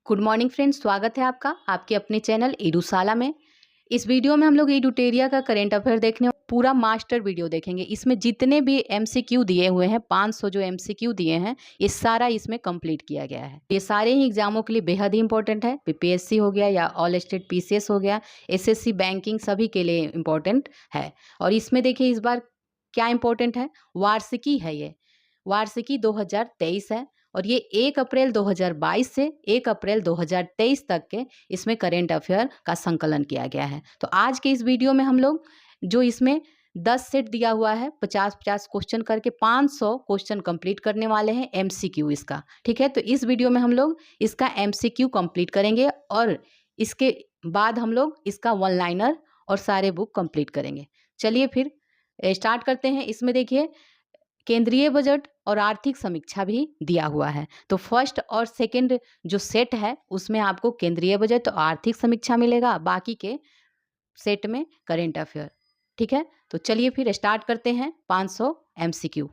Good morning friends, स्वागत है आपका आपके अपने चैनल एडुशाला में। इस वीडियो में हम लोग एडुटेरिया का करंट अफेयर देखने पूरा मास्टर वीडियो देखेंगे। इसमें जितने भी एमसीक्यू दिए हुए हैं 500 जो एमसीक्यू दिए हैं ये सारा इसमें कंप्लीट किया गया है। ये सारे ही एग्जामों के लिए बेहद ही इंपॉर्टेंट है। पीपीएससी हो गया या ऑल स्टेट पीसीएस हो गया, एसएससी बैंकिंग सभी के लिए इम्पोर्टेंट है। और इसमें देखिए इस बार क्या इम्पोर्टेंट है, वार्षिकी है। ये वार्षिकी 2023 है और ये 1 अप्रैल 2022 से 1 अप्रैल 2023 तक के इसमें करेंट अफेयर का संकलन किया गया है। तो आज के इस वीडियो में हम लोग जो इसमें 10 सेट दिया हुआ है 50-50 क्वेश्चन करके 500 क्वेश्चन कंप्लीट करने वाले हैं एमसीक्यू इसका। ठीक है, तो इस वीडियो में हम लोग इसका एमसीक्यू कंप्लीट करेंगे और इसके बाद हम लोग इसका वन लाइनर और सारे बुक कंप्लीट करेंगे। चलिए फिर स्टार्ट करते हैं। इसमें देखिए केंद्रीय बजट और आर्थिक समीक्षा भी दिया हुआ है। तो फर्स्ट और सेकंड जो सेट है उसमें आपको केंद्रीय बजट और आर्थिक समीक्षा मिलेगा, बाकी के सेट में करेंट अफेयर। ठीक है, तो चलिए फिर स्टार्ट करते हैं 500 एमसीक्यू।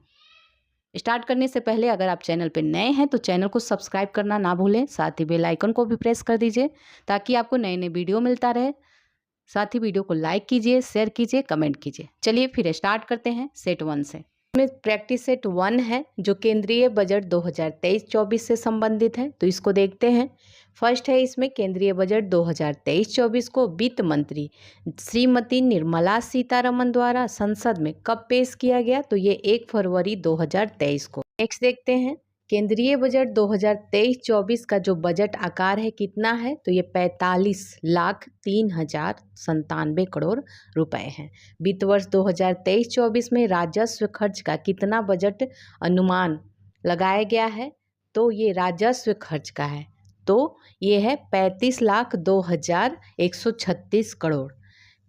स्टार्ट करने से पहले अगर आप चैनल पर नए हैं तो चैनल को सब्सक्राइब करना ना भूलें, साथ ही बेल आइकन को भी प्रेस कर दीजिए ताकि आपको नए नए वीडियो मिलता रहे। साथ ही वीडियो को लाइक कीजिए, शेयर कीजिए, कमेंट कीजिए। चलिए फिर स्टार्ट करते हैं सेट 1 से। में प्रैक्टिस सेट 1 है जो केंद्रीय बजट 2023-24 से संबंधित है, तो इसको देखते हैं। फर्स्ट है इसमें केंद्रीय बजट 2023-24 को वित्त मंत्री श्रीमती निर्मला सीतारमण द्वारा संसद में कब पेश किया गया, तो ये 1 फरवरी 2023 को। नेक्स्ट देखते हैं केंद्रीय बजट 2023-24 का जो बजट आकार है कितना है, तो ये 45,03,97 करोड़ रुपए हैं। वित्त वर्ष 2023-24 में राजस्व खर्च का कितना बजट अनुमान लगाया गया है, तो ये राजस्व खर्च का है, तो ये है 35,02,136 करोड़।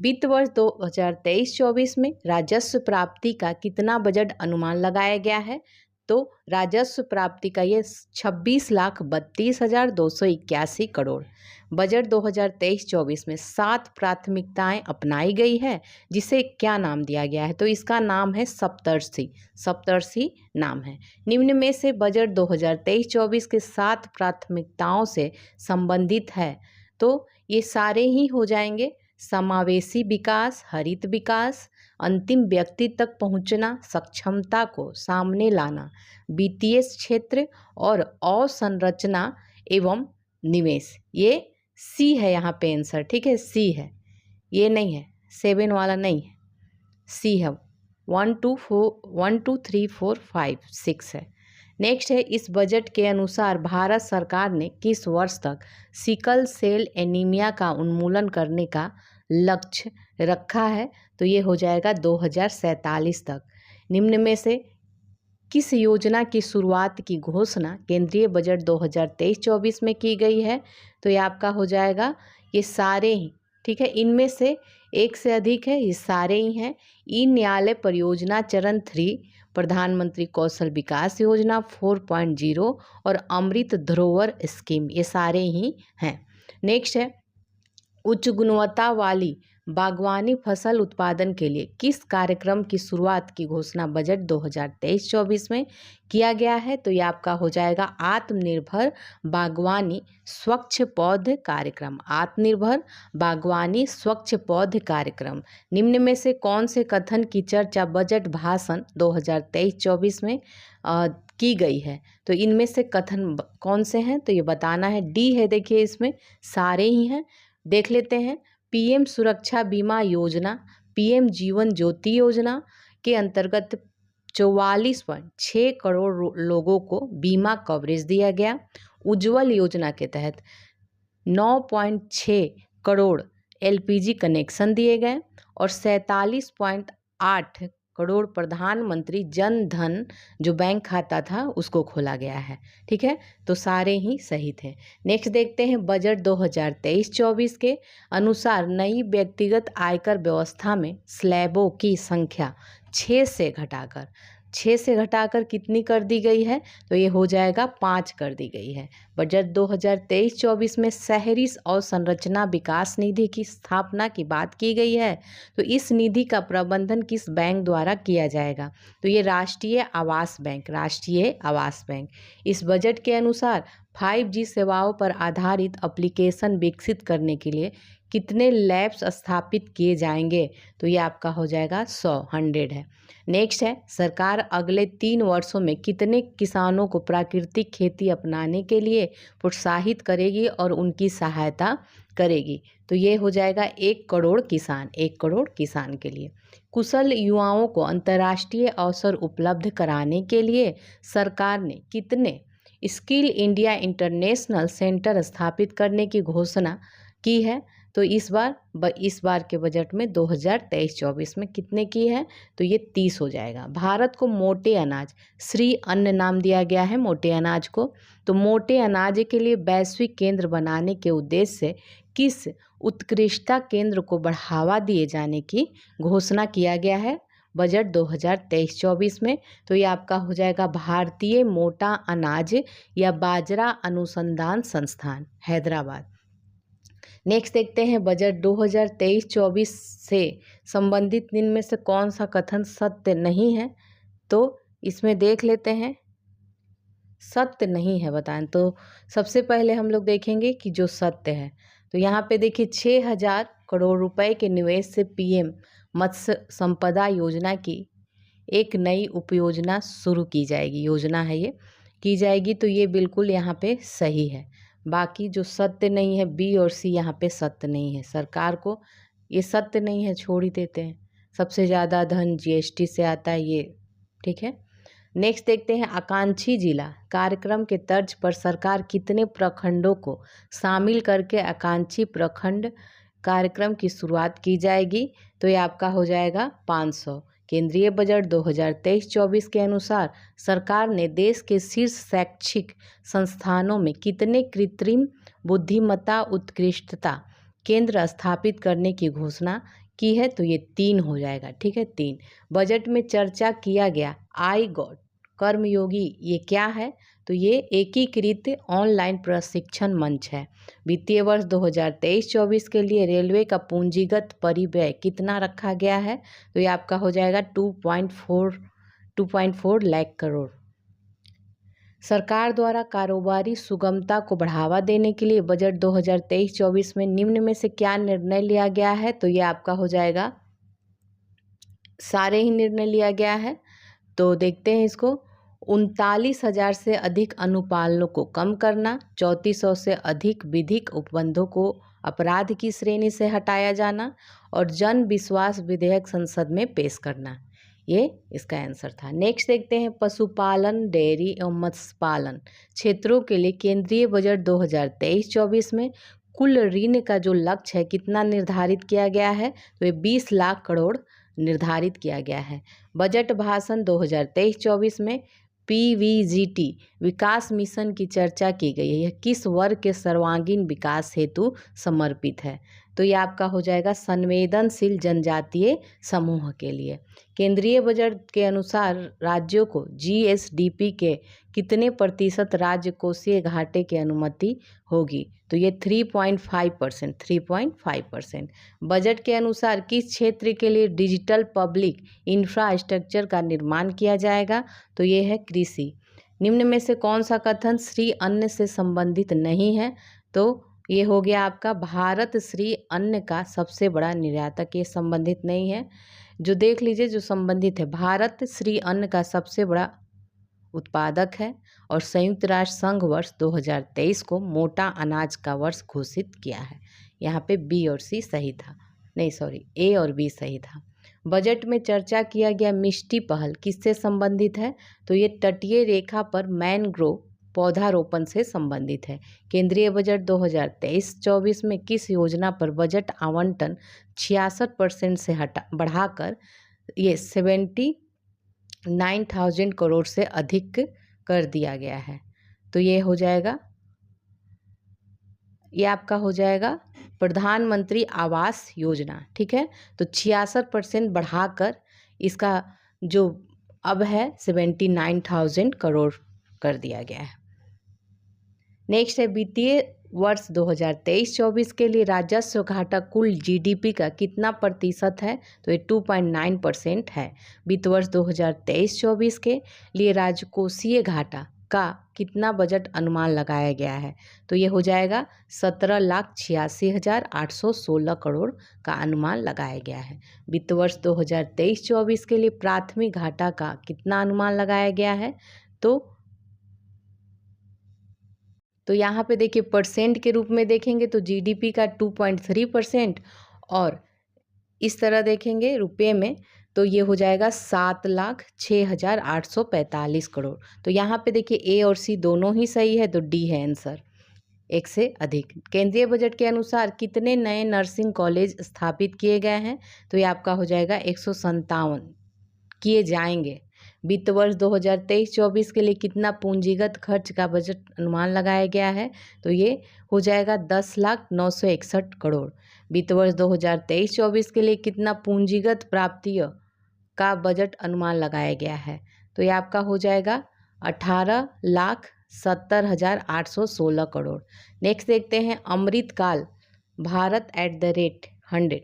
वित्त वर्ष 2023-24 में राजस्व प्राप्ति का कितना बजट अनुमान लगाया गया है, तो राजस्व प्राप्ति का ये 26,32,281 करोड़। बजट 2023-24 में 7 प्राथमिकताएं अपनाई गई है, जिसे क्या नाम दिया गया है, तो इसका नाम है सप्तर्षि। सप्तर्षि नाम है। निम्न में से बजट 2023-24 के 7 प्राथमिकताओं से संबंधित है, तो ये सारे ही हो जाएंगे समावेशी विकास, हरित विकास, अंतिम व्यक्ति तक पहुंचना, सक्षमता को सामने लाना, वित्तीय क्षेत्र और अवसंरचना एवं निवेश। ये सी है यहाँ पे आंसर। ठीक है, सी है, ये नहीं है 7 वाला नहीं है, सी है। 1 2 3 4 5 6 है। नेक्स्ट है इस बजट के अनुसार भारत सरकार ने किस वर्ष तक सिकल सेल एनीमिया का उन्मूलन करने का लक्ष्य रखा है, तो ये हो जाएगा 2047 तक। निम्न में से किस योजना की शुरुआत की घोषणा केंद्रीय बजट 2023-24 में की गई है, तो ये आपका हो जाएगा ये सारे ही। ठीक है, इनमें से एक से अधिक है, ये सारे ही हैं। ई न्यायालय परियोजना चरण 3, प्रधानमंत्री कौशल विकास योजना 4.0 और अमृत धरोहर स्कीम, ये सारे ही हैं। नेक्स्ट है उच्च गुणवत्ता वाली बागवानी फसल उत्पादन के लिए किस कार्यक्रम की शुरुआत की घोषणा बजट 2023-24 में किया गया है, तो ये आपका हो जाएगा आत्मनिर्भर बागवानी स्वच्छ पौध कार्यक्रम। आत्मनिर्भर बागवानी स्वच्छ पौध कार्यक्रम। निम्न में से कौन से कथन की चर्चा बजट भाषण 2023-24 में की गई है, तो इनमें से कथन कौन से हैं, तो ये बताना है। डी है, देखिए इसमें सारे ही हैं, देख लेते हैं। पीएम सुरक्षा बीमा योजना, पीएम जीवन ज्योति योजना के अंतर्गत 44.6 करोड़ लोगों को बीमा कवरेज दिया गया। उज्ज्वल योजना के तहत 9.6 करोड़ एलपीजी कनेक्शन दिए गए और 47.8 करोड़ प्रधानमंत्री जन धन जो बैंक खाता था उसको खोला गया है। ठीक है, तो सारे ही सही थे। नेक्स्ट देखते हैं बजट 2023-24 के अनुसार नई व्यक्तिगत आयकर व्यवस्था में स्लैबों की संख्या 6 से घटाकर कितनी कर दी गई है, तो ये हो जाएगा 5 कर दी गई है। बजट 2023-24 में शहरी अवसंरचना विकास निधि की स्थापना की बात की गई है, तो इस निधि का प्रबंधन किस बैंक द्वारा किया जाएगा, तो ये राष्ट्रीय आवास बैंक। इस बजट के अनुसार 5G सेवाओं पर आधारित एप्लीकेशन विकसित करने के लिए कितने लैब्स स्थापित किए जाएंगे? तो ये आपका हो जाएगा 100 है। नेक्स्ट है, सरकार अगले 3 वर्षों में कितने किसानों को प्राकृतिक खेती अपनाने के लिए प्रोत्साहित करेगी और उनकी सहायता करेगी? तो ये हो जाएगा 1 करोड़ किसान, 1 करोड़ किसान के लिए। कुशल युवाओं को अंतर्राष्ट्रीय अवसर उपलब्ध कराने के लिए सरकार ने कितने स्किल इंडिया इंटरनेशनल सेंटर स्थापित करने की घोषणा की है? तो इस बार के बजट में 2023-24 में कितने की है? तो ये 30 हो जाएगा। भारत को मोटे अनाज श्री अन्न नाम दिया गया है, मोटे अनाज को। तो मोटे अनाज के लिए वैश्विक केंद्र बनाने के उद्देश्य से किस उत्कृष्टता केंद्र को बढ़ावा दिए जाने की घोषणा किया गया है बजट 2023-24 में? तो ये आपका हो जाएगा भारतीय मोटा अनाज या बाजरा अनुसंधान संस्थान, हैदराबाद। नेक्स्ट देखते हैं, बजट 2023-24 से संबंधित इनमें से कौन सा कथन सत्य नहीं है? तो इसमें देख लेते हैं, सत्य नहीं है बताएं। तो सबसे पहले हम लोग देखेंगे कि जो सत्य है, तो यहाँ पे देखिए 6,000 करोड़ रुपए के निवेश से पीएम मत्स्य संपदा योजना की एक नई उपयोजना शुरू की जाएगी, योजना है ये, की जाएगी। तो ये बिल्कुल यहाँ पे सही है। बाकी जो सत्य नहीं है, बी और सी यहाँ पे सत्य नहीं है। सरकार को ये सत्य नहीं है, छोड़ ही देते हैं। सबसे ज़्यादा धन जीएसटी से आता है ये, ठीक है। नेक्स्ट देखते हैं, आकांक्षी जिला कार्यक्रम के तर्ज पर सरकार कितने प्रखंडों को शामिल करके आकांक्षी प्रखंड कार्यक्रम की शुरुआत की जाएगी? तो ये आपका हो जाएगा 500। केंद्रीय बजट 2023-24 के अनुसार सरकार ने देश के शीर्ष शैक्षिक संस्थानों में कितने कृत्रिम बुद्धिमत्ता उत्कृष्टता केंद्र स्थापित करने की घोषणा की है? तो ये 3 हो जाएगा, ठीक है, 3। बजट में चर्चा किया गया आई गॉट कर्मयोगी, ये क्या है? तो ये एकीकृत ऑनलाइन प्रशिक्षण मंच है। वित्तीय वर्ष 2023-24 के लिए रेलवे का पूंजीगत परिव्यय कितना रखा गया है? तो ये आपका हो जाएगा 2.4 लाख करोड़। सरकार द्वारा कारोबारी सुगमता को बढ़ावा देने के लिए बजट 2023-24 में निम्न में से क्या निर्णय लिया गया है? तो ये आपका हो जाएगा, सारे ही निर्णय लिया गया है। तो देखते हैं इसको, 39,000 से अधिक अनुपालनों को कम करना, 3400 से अधिक विधिक उपबंधों को अपराध की श्रेणी से हटाया जाना और जन विश्वास विधेयक संसद में पेश करना, ये इसका आंसर था। नेक्स्ट देखते हैं, पशुपालन, डेयरी एवं मत्स्य पालन क्षेत्रों के लिए केंद्रीय बजट 2023-24 में कुल ऋण का जो लक्ष्य है कितना निर्धारित किया गया है? तो ये 20 लाख करोड़ निर्धारित किया गया है। बजट भाषण 2023-24 में पीवीजीटी विकास मिशन की चर्चा की गई है। यह किस वर्ग के सर्वांगीण विकास हेतु समर्पित है? तो ये आपका हो जाएगा संवेदनशील जनजातीय समूह के लिए। केंद्रीय बजट के अनुसार राज्यों को जीएसडीपी के कितने प्रतिशत राज्य कोषीय घाटे की अनुमति होगी? तो ये 3.5%। बजट के अनुसार किस क्षेत्र के लिए डिजिटल पब्लिक इंफ्रास्ट्रक्चर का निर्माण किया जाएगा? तो ये है कृषि। निम्न में से कौन सा कथन श्री अन्न से संबंधित नहीं है? तो ये हो गया आपका, भारत श्री अन्न का सबसे बड़ा निर्यातक, ये संबंधित नहीं है। जो देख लीजिए जो संबंधित है, भारत श्री अन्न का सबसे बड़ा उत्पादक है और संयुक्त राष्ट्र संघ वर्ष 2023 को मोटा अनाज का वर्ष घोषित किया है। यहाँ पे बी और सी सही था, नहीं सॉरी, ए और बी सही था। बजट में चर्चा किया गया मिष्टी पहल किससे संबंधित है? तो ये तटीय रेखा पर मैनग्रोव पौधारोपण से संबंधित है। केंद्रीय बजट 2023-24 में किस योजना पर बजट आवंटन 66% से बढ़ाकर ये 79,000 करोड़ से अधिक कर दिया गया है? तो ये हो जाएगा, ये आपका हो जाएगा प्रधानमंत्री आवास योजना, ठीक है। तो 66% बढ़ाकर इसका जो अब है 79,000 करोड़ कर दिया गया है। नेक्स्ट है, वित्तीय वर्ष 2023-24 के लिए राजस्व घाटा कुल जीडीपी का कितना प्रतिशत है? तो ये 2.9% है। वित्त वर्ष 2023-24 के लिए राजकोषीय घाटा का कितना बजट अनुमान लगाया गया है? तो ये हो जाएगा 17,86,816 करोड़ का अनुमान लगाया गया है। वित्त वर्ष 2023-24 के लिए प्राथमिक घाटा का कितना अनुमान लगाया गया है? तो यहाँ पे देखिए परसेंट के रूप में देखेंगे तो जीडीपी का 2.3%, और इस तरह देखेंगे रुपये में तो ये हो जाएगा 7,06,845 करोड़। तो यहाँ पे देखिए ए और सी दोनों ही सही है, तो डी है आंसर, एक से अधिक। केंद्रीय बजट के अनुसार कितने नए नर्सिंग कॉलेज स्थापित किए गए हैं? तो ये आपका हो जाएगा 157 किए जाएंगे। वित्त वर्ष 2023-24 के लिए कितना पूंजीगत खर्च का बजट अनुमान लगाया गया है? तो ये हो जाएगा 10,09,61 करोड़। वित्त वर्ष 2023-24 के लिए कितना पूंजीगत प्राप्तियों का बजट अनुमान लगाया गया है? तो ये आपका हो जाएगा 18,70,816 करोड़। नेक्स्ट देखते हैं, अमृतकाल भारत @100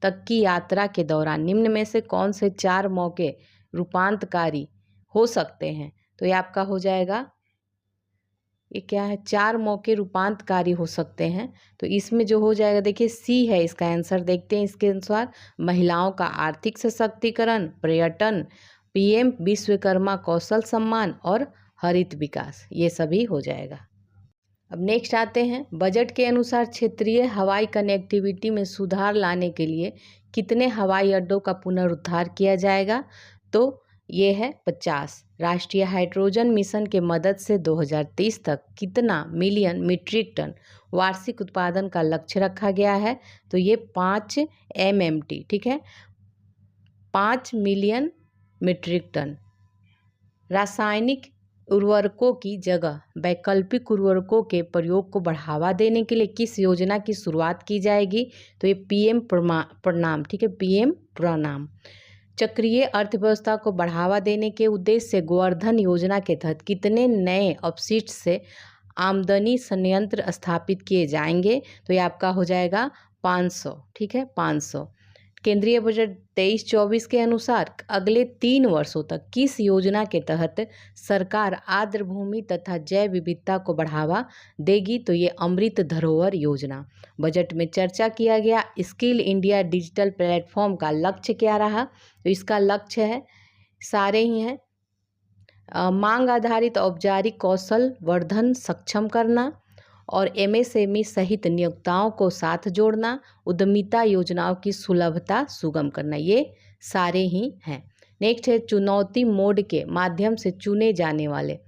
तक की यात्रा के दौरान निम्न में से कौन से 4 मौके रूपांतकारी हो सकते हैं? तो ये आपका हो जाएगा, ये क्या है, 4 मौके रूपांतकारी हो सकते हैं। तो इसमें जो हो जाएगा देखिए सी है इसका आंसर। देखते हैं इसके अनुसार, महिलाओं का आर्थिक सशक्तिकरण, पर्यटन, पीएम विश्वकर्मा कौशल सम्मान और हरित विकास, ये सभी हो जाएगा। अब नेक्स्ट आते हैं, बजट के अनुसार क्षेत्रीय हवाई कनेक्टिविटी में सुधार लाने के लिए कितने हवाई अड्डों का पुनरुद्धार किया जाएगा? तो ये है 50। राष्ट्रीय हाइड्रोजन मिशन के मदद से 2030 तक कितना मिलियन मीट्रिक टन वार्षिक उत्पादन का लक्ष्य रखा गया है? तो ये 5 MMT, ठीक है, 5 मिलियन मीट्रिक टन। रासायनिक उर्वरकों की जगह वैकल्पिक उर्वरकों के प्रयोग को बढ़ावा देने के लिए किस योजना की शुरुआत की जाएगी? तो ये पीएम प्रणाम, ठीक है, पीएम प्रणाम। चक्रीय अर्थव्यवस्था को बढ़ावा देने के उद्देश्य से गोवर्धन योजना के तहत कितने नए अपशिष्ट से आमदनी संयंत्र स्थापित किए जाएंगे? तो ये आपका हो जाएगा 500, ठीक है, 500। केंद्रीय बजट 23-24 के अनुसार अगले 3 वर्षों तक किस योजना के तहत सरकार आर्द्र भूमि तथा जैव विविधता को बढ़ावा देगी? तो ये अमृत धरोहर योजना। बजट में चर्चा किया गया स्किल इंडिया डिजिटल प्लेटफॉर्म का लक्ष्य क्या रहा? तो इसका लक्ष्य है, सारे ही हैं, मांग आधारित औपचारिक कौशल वर्धन सक्षम करना और MSME सहित नियोक्ताओं को साथ जोड़ना, उद्यमिता योजनाओं की सुलभता सुगम करना, ये सारे ही हैं। नेक्स्ट है, चुनौती मोड के माध्यम से चुने जाने वाले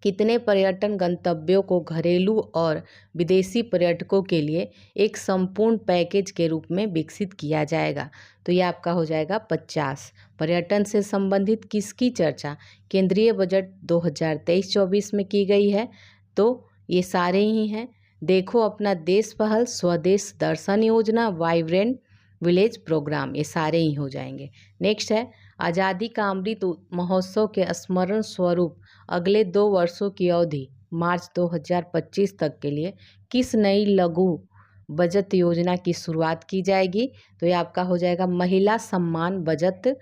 कितने पर्यटन गंतव्यों को घरेलू और विदेशी पर्यटकों के लिए एक संपूर्ण पैकेज के रूप में विकसित किया जाएगा? तो ये आपका हो जाएगा 50। पर्यटन से संबंधित किसकी चर्चा केंद्रीय बजट 2023-24 में की गई है? तो ये सारे ही हैं, देखो अपना देश पहल, स्वदेश दर्शन योजना, वाइब्रेंट विलेज प्रोग्राम, ये सारे ही हो जाएंगे। नेक्स्ट है, आज़ादी का अमृत महोत्सव के स्मरण स्वरूप अगले 2 वर्षों की अवधि मार्च 2025 तक के लिए किस नई लघु बचत योजना की शुरुआत की जाएगी? तो ये आपका हो जाएगा महिला सम्मान बचत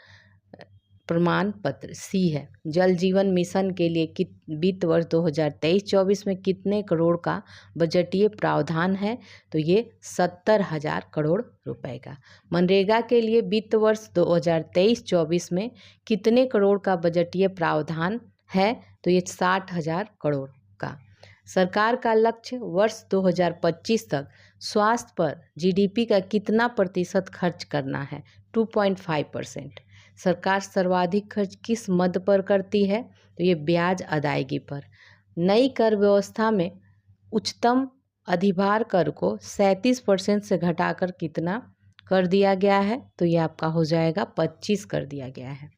प्रमाण पत्र, सी है। जल जीवन मिशन के लिए वित्त वर्ष 2023-24 में कितने करोड़ का बजटीय प्रावधान है? तो ये 70,000 करोड़ रुपए का। मनरेगा के लिए वित्त वर्ष 2023-24 में कितने करोड़ का बजटीय प्रावधान है? तो ये 60,000 करोड़ का। सरकार का लक्ष्य वर्ष 2025 तक स्वास्थ्य पर जीडीपी का कितना प्रतिशत खर्च करना है? 2.5%। सरकार सर्वाधिक खर्च किस मद पर करती है? तो ये ब्याज अदायगी पर। नई कर व्यवस्था में उच्चतम अधिभार कर को 37% से घटाकर कितना कर दिया गया है? तो ये आपका हो जाएगा 25 कर दिया गया है।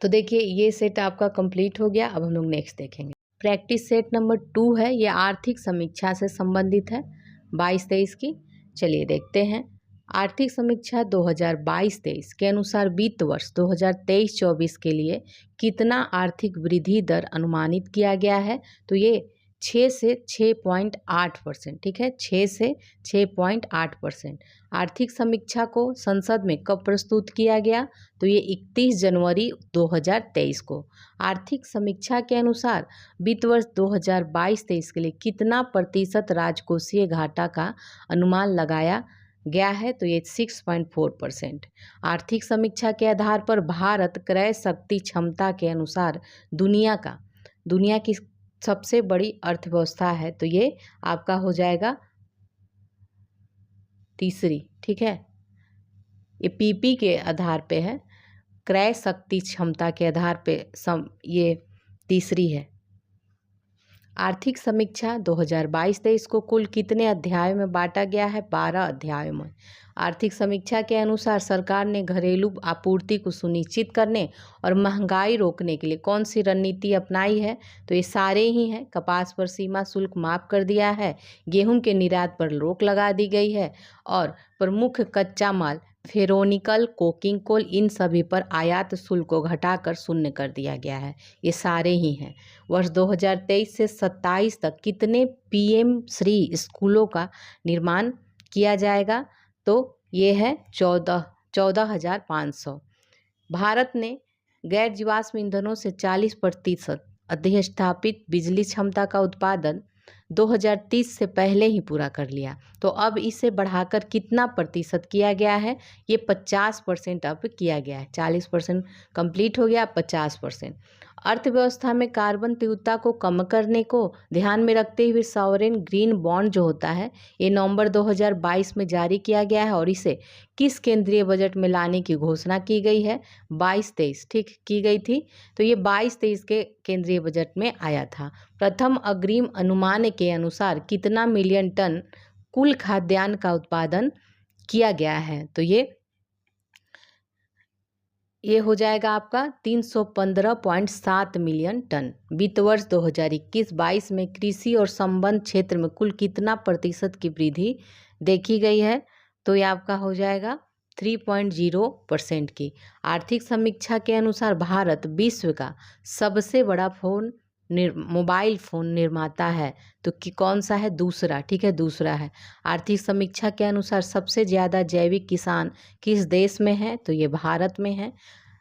तो देखिए ये सेट आपका कंप्लीट हो गया। अब हम लोग नेक्स्ट देखेंगे। प्रैक्टिस सेट नंबर 2 है, ये आर्थिक समीक्षा से संबंधित है 22-23 की। चलिए देखते हैं। आर्थिक समीक्षा 2022-23 के अनुसार वित्त वर्ष 2023-24 के लिए कितना आर्थिक वृद्धि दर अनुमानित किया गया है? तो ये 6 से 6.8%। ठीक है, 6 से 6.8%। आर्थिक समीक्षा को संसद में कब प्रस्तुत किया गया? तो ये 31 जनवरी 2023 को। आर्थिक समीक्षा के अनुसार वित्त वर्ष 2022-23 के लिए कितना प्रतिशत राजकोषीय घाटा का अनुमान लगाया गया है? तो ये 6.4%। आर्थिक समीक्षा के आधार पर भारत क्रय शक्ति क्षमता के अनुसार दुनिया की सबसे बड़ी अर्थव्यवस्था है। तो ये आपका हो जाएगा तीसरी। ठीक है, ये पीपी के आधार पे है, क्रय शक्ति क्षमता के आधार पे ये तीसरी है। आर्थिक समीक्षा 2022-23 को कुल कितने अध्यायों में बांटा गया है? 12 अध्यायों में। आर्थिक समीक्षा के अनुसार सरकार ने घरेलू आपूर्ति को सुनिश्चित करने और महंगाई रोकने के लिए कौन सी रणनीति अपनाई है? तो ये सारे ही हैं। कपास पर सीमा शुल्क माफ कर दिया है, गेहूं के निर्यात पर रोक लगा दी गई है और प्रमुख कच्चा माल फेरोनिकल, कोकिंग कोल, इन सभी पर आयात शुल्क को घटाकर शून्य कर दिया गया है। ये सारे ही हैं। वर्ष 2023 से 27 तक कितने पीएम श्री स्कूलों का निर्माण किया जाएगा? तो ये है 14,500। भारत ने गैर जीवाश्म ईंधनों से 40% अधिष्ठापित बिजली क्षमता का उत्पादन 2030 से पहले ही पूरा कर लिया। तो अब इसे बढ़ाकर कितना प्रतिशत किया गया है? ये 50% अब किया गया है। 40% कंप्लीट हो गया, 50%। अर्थव्यवस्था में कार्बन तीव्रता को कम करने को ध्यान में रखते हुए सॉवरेन ग्रीन बॉन्ड जो होता है, ये नवंबर 2022 में जारी किया गया है और इसे किस केंद्रीय बजट में लाने की घोषणा की गई है? 22-23, ठीक, की गई थी। तो ये 22-23 के केंद्रीय बजट में आया था। प्रथम अग्रिम अनुमान के अनुसार कितना मिलियन टन कुल खाद्यान्न का उत्पादन किया गया है? तो ये हो जाएगा आपका 315.7 मिलियन टन। वित्त वर्ष 2021-22 में कृषि और संबंध क्षेत्र में कुल कितना प्रतिशत की वृद्धि देखी गई है? तो ये आपका हो जाएगा 3.0% की। आर्थिक समीक्षा के अनुसार भारत विश्व का सबसे बड़ा मोबाइल फ़ोन निर्माता है। तो कि कौन सा है? दूसरा। ठीक है, दूसरा है। आर्थिक समीक्षा के अनुसार सबसे ज़्यादा जैविक किसान किस देश में है? तो ये भारत में है।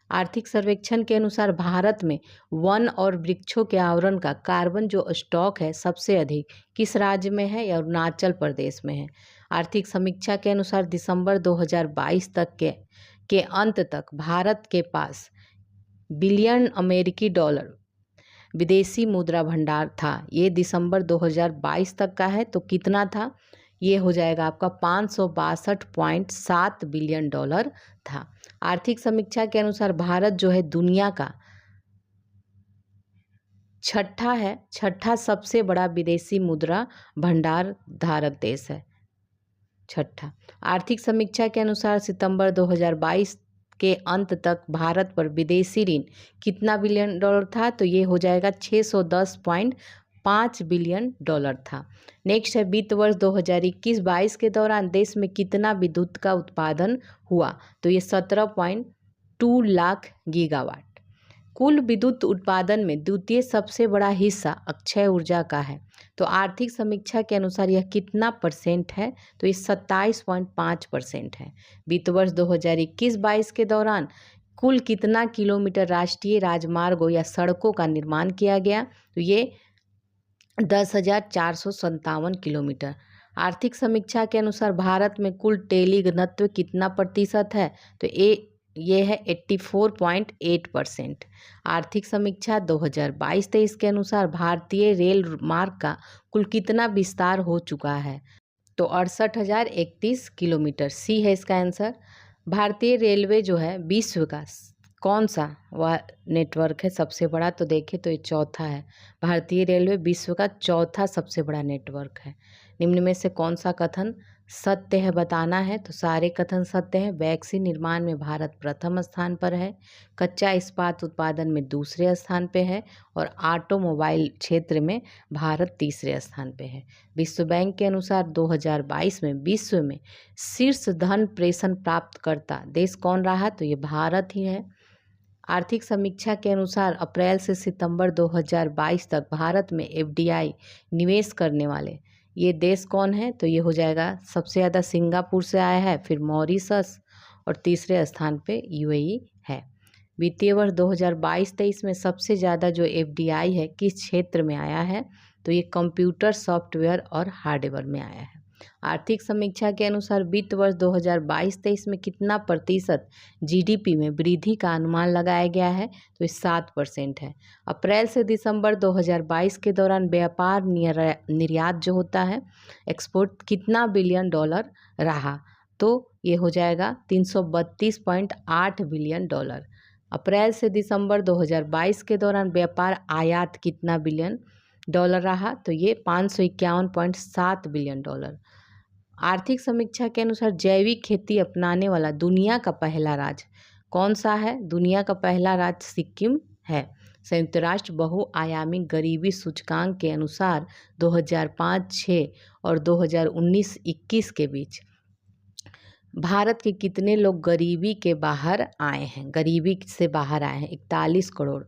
आर्थिक सर्वेक्षण के अनुसार भारत में वन और वृक्षों के आवरण का कार्बन जो स्टॉक है सबसे अधिक किस राज्य में है? या अरुणाचल प्रदेश में है। आर्थिक समीक्षा के अनुसार दिसंबर 2022 तक के अंत तक भारत के पास बिलियन अमेरिकी डॉलर विदेशी मुद्रा भंडार था। ये दिसंबर 2022 तक का है। तो कितना था? ये हो जाएगा आपका 562.7 बिलियन डॉलर था। आर्थिक समीक्षा के अनुसार भारत जो है दुनिया का छठा सबसे बड़ा विदेशी मुद्रा भंडार धारक देश है। छठा। आर्थिक समीक्षा के अनुसार सितंबर 2022 के अंत तक भारत पर विदेशी ऋण कितना बिलियन डॉलर था? तो ये हो जाएगा 610.5 बिलियन डॉलर था। नेक्स्ट है वित्त वर्ष 2021-22 के दौरान देश में कितना विद्युत का उत्पादन हुआ? तो ये 17.2 लाख गीगावाट। कुल विद्युत उत्पादन में द्वितीय सबसे बड़ा हिस्सा अक्षय ऊर्जा का है। तो आर्थिक समीक्षा के अनुसार यह कितना परसेंट है? तो ये 27.5% है। वित्त वर्ष 2021-22 के दौरान कुल कितना किलोमीटर राष्ट्रीय राजमार्गों या सड़कों का निर्माण किया गया? तो ये 10,457 किलोमीटर। आर्थिक समीक्षा के अनुसार भारत में कुल टेली घनत्व कितना प्रतिशत है? तो ये है 84.8%। आर्थिक समीक्षा 2022-23 के अनुसार भारतीय रेल मार्ग का कुल कितना विस्तार हो चुका है? तो 68,031 किलोमीटर। सी है इसका आंसर। भारतीय रेलवे जो है विश्व का कौन सा वह नेटवर्क है सबसे बड़ा? तो देखें तो ये चौथा है। भारतीय रेलवे विश्व का चौथा सबसे बड़ा नेटवर्क है। निम्न में से कौन सा कथन सत्य है बताना है? तो सारे कथन सत्य हैं। वैक्सीन निर्माण में भारत प्रथम स्थान पर है, कच्चा इस्पात उत्पादन में दूसरे स्थान पे है और ऑटोमोबाइल क्षेत्र में भारत तीसरे स्थान पे है। विश्व बैंक के अनुसार 2022 में विश्व में शीर्ष धन प्रेषण प्राप्तकर्ता देश कौन रहा? तो ये भारत ही है। आर्थिक समीक्षा के अनुसार अप्रैल से सितंबर 2022 तक भारत में एफडीआई निवेश करने वाले ये देश कौन है? तो ये हो जाएगा, सबसे ज़्यादा सिंगापुर से आया है, फिर मॉरिशस और तीसरे स्थान पे यूएई है। वित्तीय वर्ष 2022-23 में सबसे ज़्यादा जो एफडीआई है किस क्षेत्र में आया है? तो ये कंप्यूटर सॉफ्टवेयर और हार्डवेयर में आया है। आर्थिक समीक्षा के अनुसार वित्त वर्ष 2022-23 में कितना प्रतिशत जीडीपी में वृद्धि का अनुमान लगाया गया है? तो ये 7% है। अप्रैल से दिसंबर 2022 के दौरान व्यापार निर्यात जो होता है एक्सपोर्ट कितना बिलियन डॉलर रहा? तो ये हो जाएगा 332.8 बिलियन डॉलर। अप्रैल से दिसंबर 2022 के दौरान व्यापार आयात कितना बिलियन डॉलर रहा? तो ये 551.7 बिलियन डॉलर। आर्थिक समीक्षा के अनुसार जैविक खेती अपनाने वाला दुनिया का पहला राज्य कौन सा है? दुनिया का पहला राज्य सिक्किम है। संयुक्त राष्ट्र बहुआयामी गरीबी सूचकांक के अनुसार 2005-6 और 2019-21 के बीच भारत के कितने लोग गरीबी के बाहर आए हैं? गरीबी से बाहर आए हैं 41 करोड़।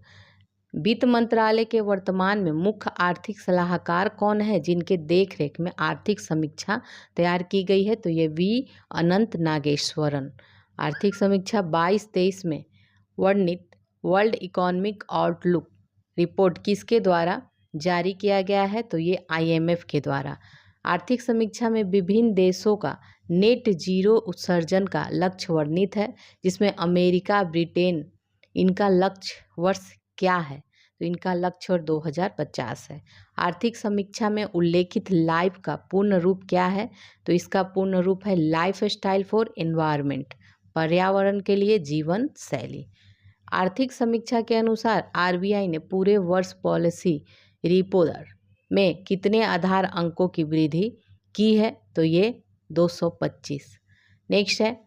वित्त मंत्रालय के वर्तमान में मुख्य आर्थिक सलाहकार कौन है जिनके देखरेख में आर्थिक समीक्षा तैयार की गई है? तो ये वी अनंत नागेश्वरन। आर्थिक समीक्षा 22-23 में वर्णित वर्ल्ड इकोनॉमिक आउटलुक रिपोर्ट किसके द्वारा जारी किया गया है? तो ये IMF के द्वारा। आर्थिक समीक्षा में विभिन्न देशों का नेट जीरो उत्सर्जन का लक्ष्य वर्णित है, जिसमें अमेरिका, ब्रिटेन, इनका लक्ष्य वर्ष क्या है? तो इनका लक्ष्य 2050 है। आर्थिक समीक्षा में उल्लेखित लाइफ का पूर्ण रूप क्या है? तो इसका पूर्ण रूप है लाइफ स्टाइल फॉर एनवायरनमेंट, पर्यावरण के लिए जीवन शैली। आर्थिक समीक्षा के अनुसार RBI ने पूरे वर्ष पॉलिसी रेपो दर में कितने आधार अंकों की वृद्धि की है? तो ये 225। नेक्स्ट है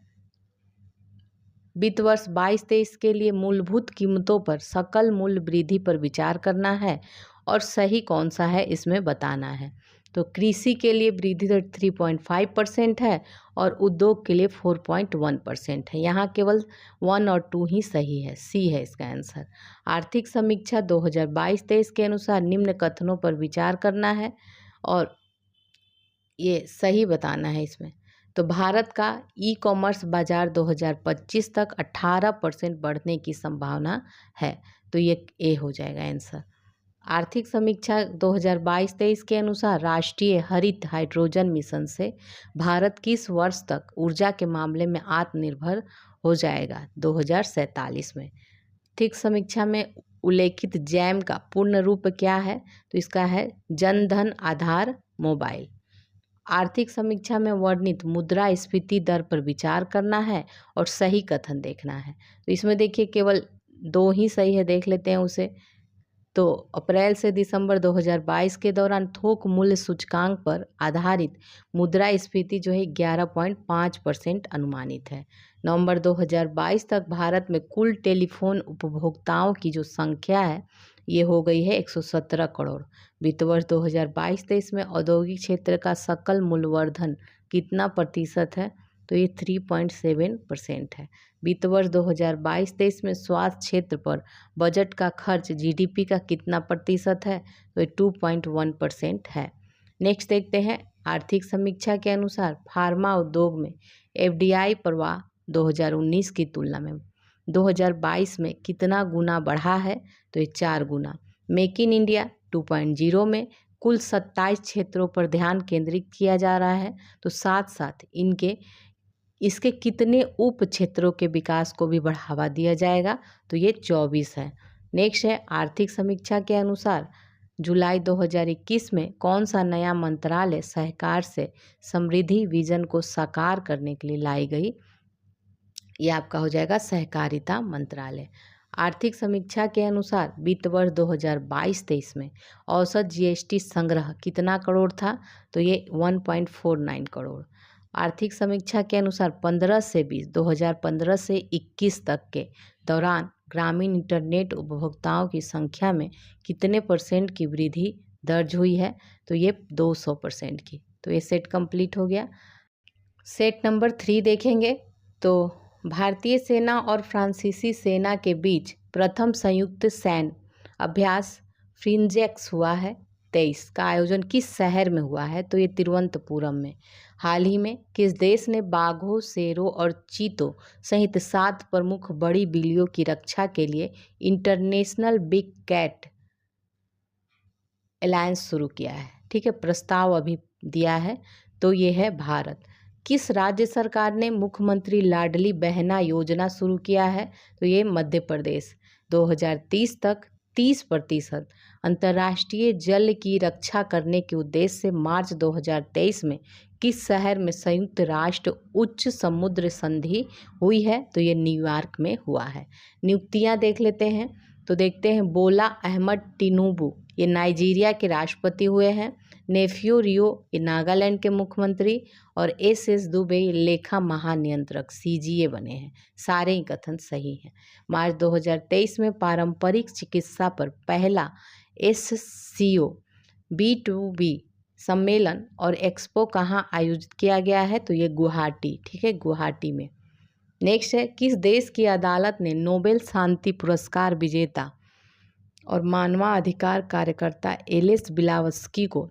वित्त वर्ष 22-23 के लिए मूलभूत कीमतों पर सकल मूल्य वृद्धि पर विचार करना है और सही कौन सा है इसमें बताना है। तो कृषि के लिए वृद्धि दर 3.5% है और उद्योग के लिए 4.1% है। यहाँ केवल 1 और 2 ही सही है, सी है इसका आंसर। आर्थिक समीक्षा 2022-23 के अनुसार निम्न कथनों पर विचार करना है और ये सही बताना है इसमें। तो भारत का ई-कॉमर्स बाजार 2025 तक 18% बढ़ने की संभावना है। तो ये ए हो जाएगा आंसर। आर्थिक समीक्षा 2022-23 के अनुसार राष्ट्रीय हरित हाइड्रोजन मिशन से भारत किस वर्ष तक ऊर्जा के मामले में आत्मनिर्भर हो जाएगा? 2047 में। आर्थिक समीक्षा में उल्लेखित जैम का पूर्ण रूप क्या है? तो इसका है जन धन आधार मोबाइल। आर्थिक समीक्षा में वर्णित मुद्रास्फीति दर पर विचार करना है और सही कथन देखना है। तो इसमें देखिए केवल 2 ही सही है, देख लेते हैं उसे। तो अप्रैल से दिसंबर 2022 के दौरान थोक मूल्य सूचकांक पर आधारित मुद्रास्फीति जो है 11.5% अनुमानित है। नवंबर 2022 तक भारत में कुल टेलीफोन उपभोक्ताओं की जो संख्या है ये हो गई है 117 करोड़। वित्त वर्ष 2022-23 में औद्योगिक क्षेत्र का सकल मूल्यवर्धन कितना प्रतिशत है? तो ये 3.7% है। वित्त वर्ष 2022-23 में स्वास्थ्य क्षेत्र पर बजट का खर्च जीडीपी का कितना प्रतिशत है? तो ये 2.1% है। नेक्स्ट देखते हैं आर्थिक समीक्षा के अनुसार फार्मा उद्योग में एफडीआई प्रवाह 2019 की तुलना में 2022 में कितना गुना बढ़ा है? तो ये 4 गुना। मेक इन इंडिया 2.0 में कुल 27 क्षेत्रों पर ध्यान केंद्रित किया जा रहा है, तो साथ साथ इसके कितने उप क्षेत्रों के विकास को भी बढ़ावा दिया जाएगा? तो ये 24 है। नेक्स्ट है आर्थिक समीक्षा के अनुसार जुलाई 2021 में कौन सा नया मंत्रालय सहकार से समृद्धि विजन को साकार करने के लिए लाई गई? ये आपका हो जाएगा सहकारिता मंत्रालय। आर्थिक समीक्षा के अनुसार वित्त वर्ष 2022-23 में औसत जीएसटी संग्रह कितना करोड़ था? तो ये 1.49 करोड़। आर्थिक समीक्षा के अनुसार 2015 से 21 तक के दौरान ग्रामीण इंटरनेट उपभोक्ताओं की संख्या में कितने % की वृद्धि दर्ज हुई है? तो ये 200% की। तो ये सेट कंप्लीट हो गया। सेट नंबर 3 देखेंगे तो भारतीय सेना और फ्रांसीसी सेना के बीच प्रथम संयुक्त सैन्य अभ्यास फ्रिंजेक्स हुआ है 23 का आयोजन किस शहर में हुआ है? तो ये तिरुवनंतपुरम में। हाल ही में किस देश ने बाघों, शेरों और चीतों सहित 7 प्रमुख बड़ी बिल्लियों की रक्षा के लिए इंटरनेशनल बिग कैट अलायंस शुरू किया है? ठीक है, प्रस्ताव अभी दिया है, तो ये है भारत। किस राज्य सरकार ने मुख्यमंत्री लाडली बहना योजना शुरू किया है? तो ये मध्य प्रदेश। 2030 तक 30% अंतर्राष्ट्रीय जल की रक्षा करने के उद्देश्य से मार्च 2023 में किस शहर में संयुक्त राष्ट्र उच्च समुद्र संधि हुई है? तो ये न्यूयॉर्क में हुआ है। नियुक्तियां देख लेते हैं, तो देखते हैं बोला अहमद टिनुबू, ये नाइजीरिया के राष्ट्रपति हुए हैं। नेफ्यू रियो, ये नागालैंड के मुख्यमंत्री। और एस दुबे लेखा महानियंत्रक CGA बने हैं। सारे ही कथन सही हैं। मार्च 2023 में पारंपरिक चिकित्सा पर पहला SCO B2B सम्मेलन और एक्सपो कहाँ आयोजित किया गया है? तो ये गुवाहाटी, ठीक है, गुवाहाटी में। नेक्स्ट है, किस देश की अदालत ने नोबेल शांति पुरस्कार विजेता और मानवाधिकार कार्यकर्ता एलिस बिलावस्की को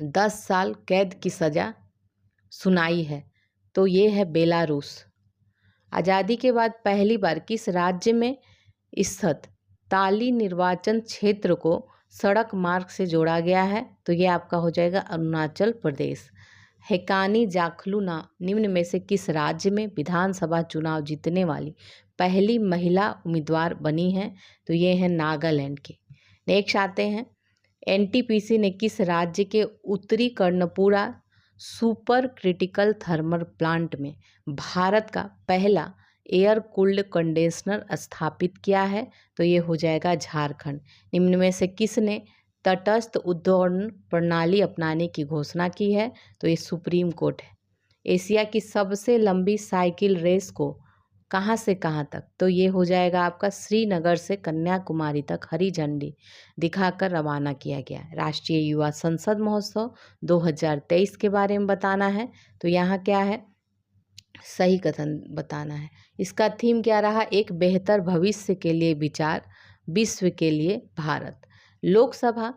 10 साल कैद की सजा सुनाई है? तो ये है बेलारूस। आज़ादी के बाद पहली बार किस राज्य में स्थित ताली निर्वाचन क्षेत्र को सड़क मार्ग से जोड़ा गया है? तो ये आपका हो जाएगा अरुणाचल प्रदेश। हेकानी जाखलूना निम्न में से किस राज्य में विधानसभा चुनाव जीतने वाली पहली महिला उम्मीदवार बनी है? तो ये है नागालैंड की। नेक्स्ट आते हैं, NTPC ने किस राज्य के उत्तरी Karanpura super critical thermal plant में भारत का पहला एयर कूल्ड कंडेंसर स्थापित किया है? तो ये हो जाएगा झारखंड। निम्न में से किसने तटस्थ उद्वहन प्रणाली अपनाने की घोषणा की है? तो ये सुप्रीम कोर्ट है। एशिया की सबसे लंबी साइकिल रेस को कहाँ से कहाँ तक? तो ये हो जाएगा आपका श्रीनगर से कन्याकुमारी तक हरी झंडी दिखाकर रवाना किया गया। राष्ट्रीय युवा संसद महोत्सव 2023 के बारे में बताना है, तो यहाँ क्या है, सही कथन बताना है। इसका थीम क्या रहा? एक बेहतर भविष्य के लिए विचार, विश्व के लिए भारत। लोकसभा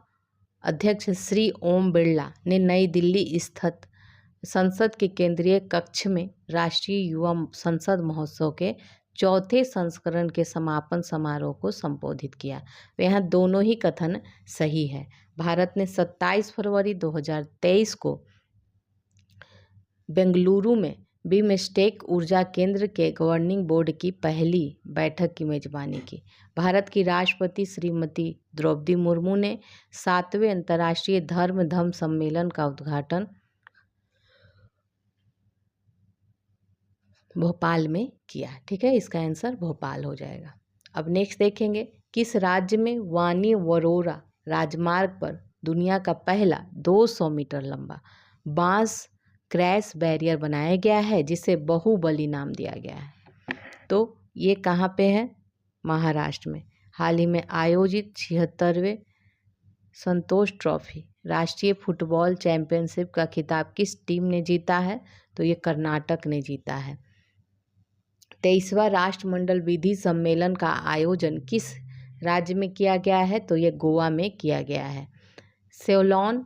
अध्यक्ष श्री ओम बिरला ने नई दिल्ली स्थित संसद के केंद्रीय कक्ष में राष्ट्रीय युवा संसद महोत्सव के चौथे संस्करण के समापन समारोह को संबोधित किया। तो यहाँ दोनों ही कथन सही है। भारत ने 27 फरवरी 2023 को बेंगलुरु में बिमस्टेक ऊर्जा केंद्र के गवर्निंग बोर्ड की पहली बैठक की मेजबानी की। भारत की राष्ट्रपति श्रीमती द्रौपदी मुर्मू ने 7वें अंतर्राष्ट्रीय धर्म सम्मेलन का उद्घाटन भोपाल में किया। ठीक है, इसका आंसर भोपाल हो जाएगा। अब नेक्स्ट देखेंगे, किस राज्य में वानी वरोरा राजमार्ग पर दुनिया का पहला 200 मीटर लंबा बांस क्रैश बैरियर बनाया गया है, जिसे बाहुबली नाम दिया गया है? तो ये कहाँ पे है? महाराष्ट्र में। हाल ही में आयोजित 76वें संतोष ट्रॉफी राष्ट्रीय फुटबॉल चैंपियनशिप का खिताब किस टीम ने जीता है? तो ये कर्नाटक ने जीता है। 23वां राष्ट्रमंडल विधि सम्मेलन का आयोजन किस राज्य में किया गया है? तो ये गोवा में किया गया है। सेवलॉन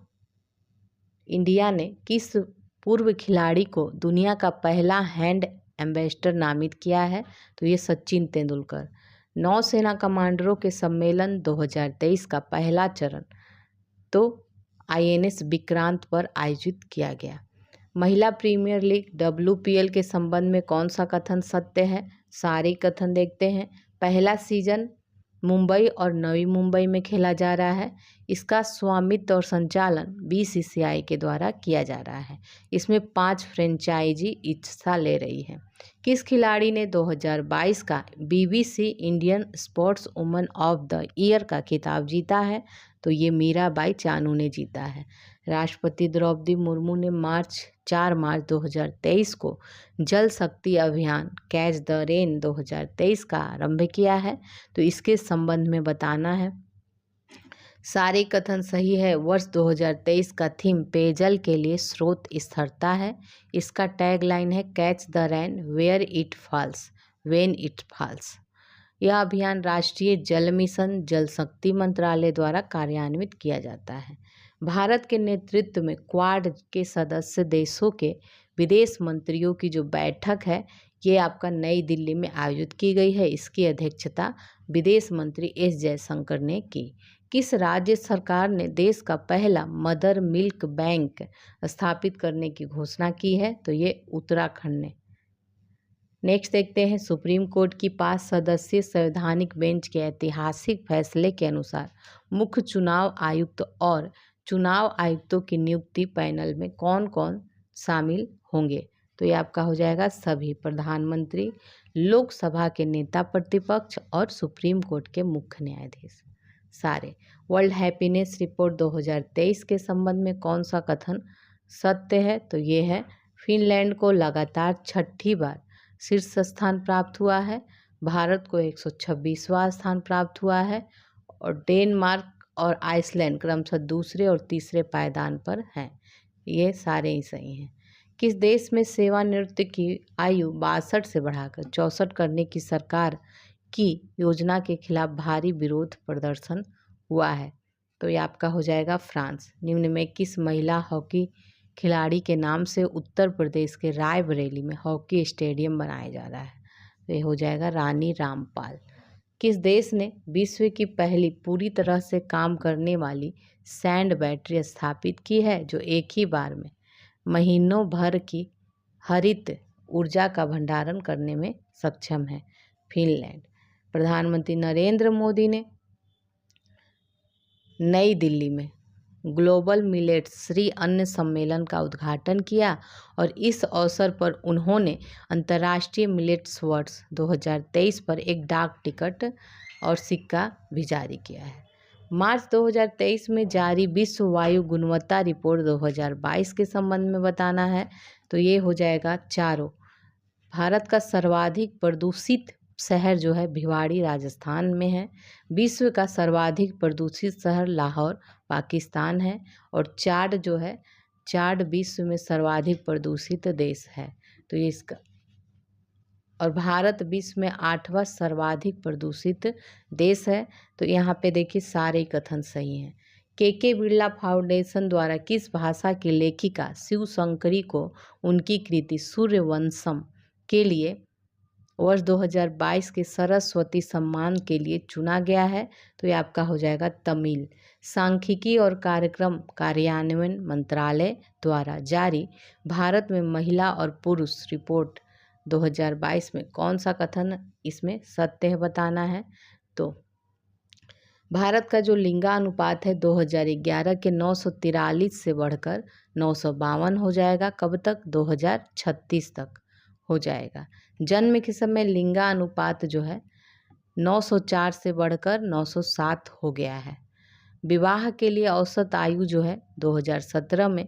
इंडिया ने किस पूर्व खिलाड़ी को दुनिया का पहला हैंड एम्बेसडर नामित किया है? तो ये सचिन तेंदुलकर। नौसेना कमांडरों के सम्मेलन 2023 का पहला चरण तो INS विक्रांत पर आयोजित किया गया। महिला प्रीमियर लीग WPL के संबंध में कौन सा कथन सत्य है? सारे कथन देखते हैं। पहला सीजन मुंबई और नवी मुंबई में खेला जा रहा है। इसका स्वामित्व और संचालन BCCI के द्वारा किया जा रहा है। इसमें 5 फ्रेंचाइजी हिस्सा ले रही है। किस खिलाड़ी ने 2022 का BBC Indian sports woman of the year का खिताब जीता है? तो ये मीराबाई चानू ने जीता है। राष्ट्रपति द्रौपदी मुर्मू ने 4 मार्च 2023 को जल शक्ति अभियान कैच द रेन 2023 का आरंभ किया है। तो इसके संबंध में बताना है। सारे कथन सही है। वर्ष 2023 का थीम पेयजल के लिए स्रोत स्थिरता है। इसका टैगलाइन है catch the rain where it falls when it falls. यह अभियान राष्ट्रीय जल मिशन जल शक्ति मंत्रालय द्वारा कार्यान्वित किया जाता है। भारत के नेतृत्व में क्वाड के सदस्य देशों के विदेश मंत्रियों की जो बैठक है ये आपका नई दिल्ली में आयोजित की गई है। इसकी अध्यक्षता विदेश मंत्री एस जयशंकर ने की। किस राज्य सरकार ने देश का पहला मदर मिल्क बैंक स्थापित करने की घोषणा की है? तो ये उत्तराखंड ने। नेक्स्ट देखते हैं, सुप्रीम कोर्ट की 5 सदस्यीय संवैधानिक बेंच के ऐतिहासिक फैसले के अनुसार मुख्य चुनाव आयुक्त और चुनाव आयुक्तों की नियुक्ति पैनल में कौन कौन शामिल होंगे? तो ये आपका हो जाएगा सभी प्रधानमंत्री, लोकसभा के नेता प्रतिपक्ष और सुप्रीम कोर्ट के मुख्य न्यायाधीश सारे। वर्ल्ड हैप्पीनेस रिपोर्ट 2023 के संबंध में कौन सा कथन सत्य है? तो ये है फिनलैंड को लगातार 6ठी बार शीर्ष स्थान प्राप्त हुआ है। भारत को 126वां स्थान प्राप्त हुआ है और डेनमार्क और आइसलैंड क्रमशः दूसरे और तीसरे पायदान पर हैं। ये सारे ही सही हैं। किस देश में सेवानिवृत्ति की आयु 62 से बढ़ाकर 64 करने की सरकार की योजना के खिलाफ भारी विरोध प्रदर्शन हुआ है? तो ये आपका हो जाएगा फ्रांस। निम्न में किस महिला हॉकी खिलाड़ी के नाम से उत्तर प्रदेश के रायबरेली में हॉकी स्टेडियम बनाया जा रहा है? तो ये हो जाएगा रानी रामपाल। किस देश ने विश्व की पहली पूरी तरह से काम करने वाली सैंड बैटरी स्थापित की है जो एक ही बार में महीनों भर की हरित ऊर्जा का भंडारण करने में सक्षम है? फिनलैंड। प्रधानमंत्री नरेंद्र मोदी ने नई दिल्ली में ग्लोबल मिलेट्स श्री अन्न सम्मेलन का उद्घाटन किया और इस अवसर पर उन्होंने अंतर्राष्ट्रीय मिलेट्स वर्ष 2023 पर एक डाक टिकट और सिक्का भी जारी किया है। मार्च 2023 में जारी विश्व वायु गुणवत्ता रिपोर्ट 2022 के संबंध में बताना है। तो ये हो जाएगा चारों। भारत का सर्वाधिक प्रदूषित शहर जो है भिवाड़ी राजस्थान में है। विश्व का सर्वाधिक प्रदूषित शहर लाहौर पाकिस्तान है और चाड जो है चाड विश्व में सर्वाधिक प्रदूषित देश है। तो ये इसका और भारत विश्व में 8वां सर्वाधिक प्रदूषित देश है। तो यहाँ पे देखिए सारे कथन सही हैं। के बिरला फाउंडेशन द्वारा किस भाषा की लेखिका शिव शंकरी को उनकी कृति सूर्यवंशम के लिए वर्ष 2022 के सरस्वती सम्मान के लिए चुना गया है? तो ये आपका हो जाएगा तमिल। सांख्यिकी और कार्यक्रम कार्यान्वयन मंत्रालय द्वारा जारी भारत में महिला और पुरुष रिपोर्ट 2022 में कौन सा कथन इसमें सत्य है बताना है? तो भारत का जो लिंगानुपात है 2011 के 943 से बढ़कर 952 हो जाएगा। कब तक? 2036 तक हो जाएगा। जन्म के समय लिंगानुपात जो है 904 से बढ़कर 907 हो गया है। विवाह के लिए औसत आयु जो है 2017 में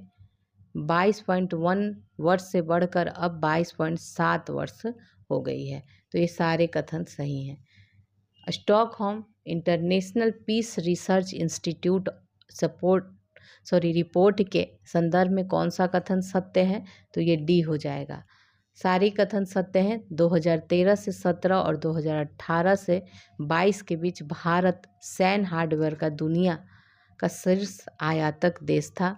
22.1 वर्ष से बढ़कर अब 22.7 वर्ष हो गई है। तो ये सारे कथन सही हैं। Stockholm international peace research institute report के संदर्भ में कौन सा कथन सत्य है? तो ये डी हो जाएगा। सारे कथन सत्य हैं। 2013 से 17 और 2018 से 22 के बीच भारत सैन्य हार्डवेयर का दुनिया का शीर्ष आयातक देश था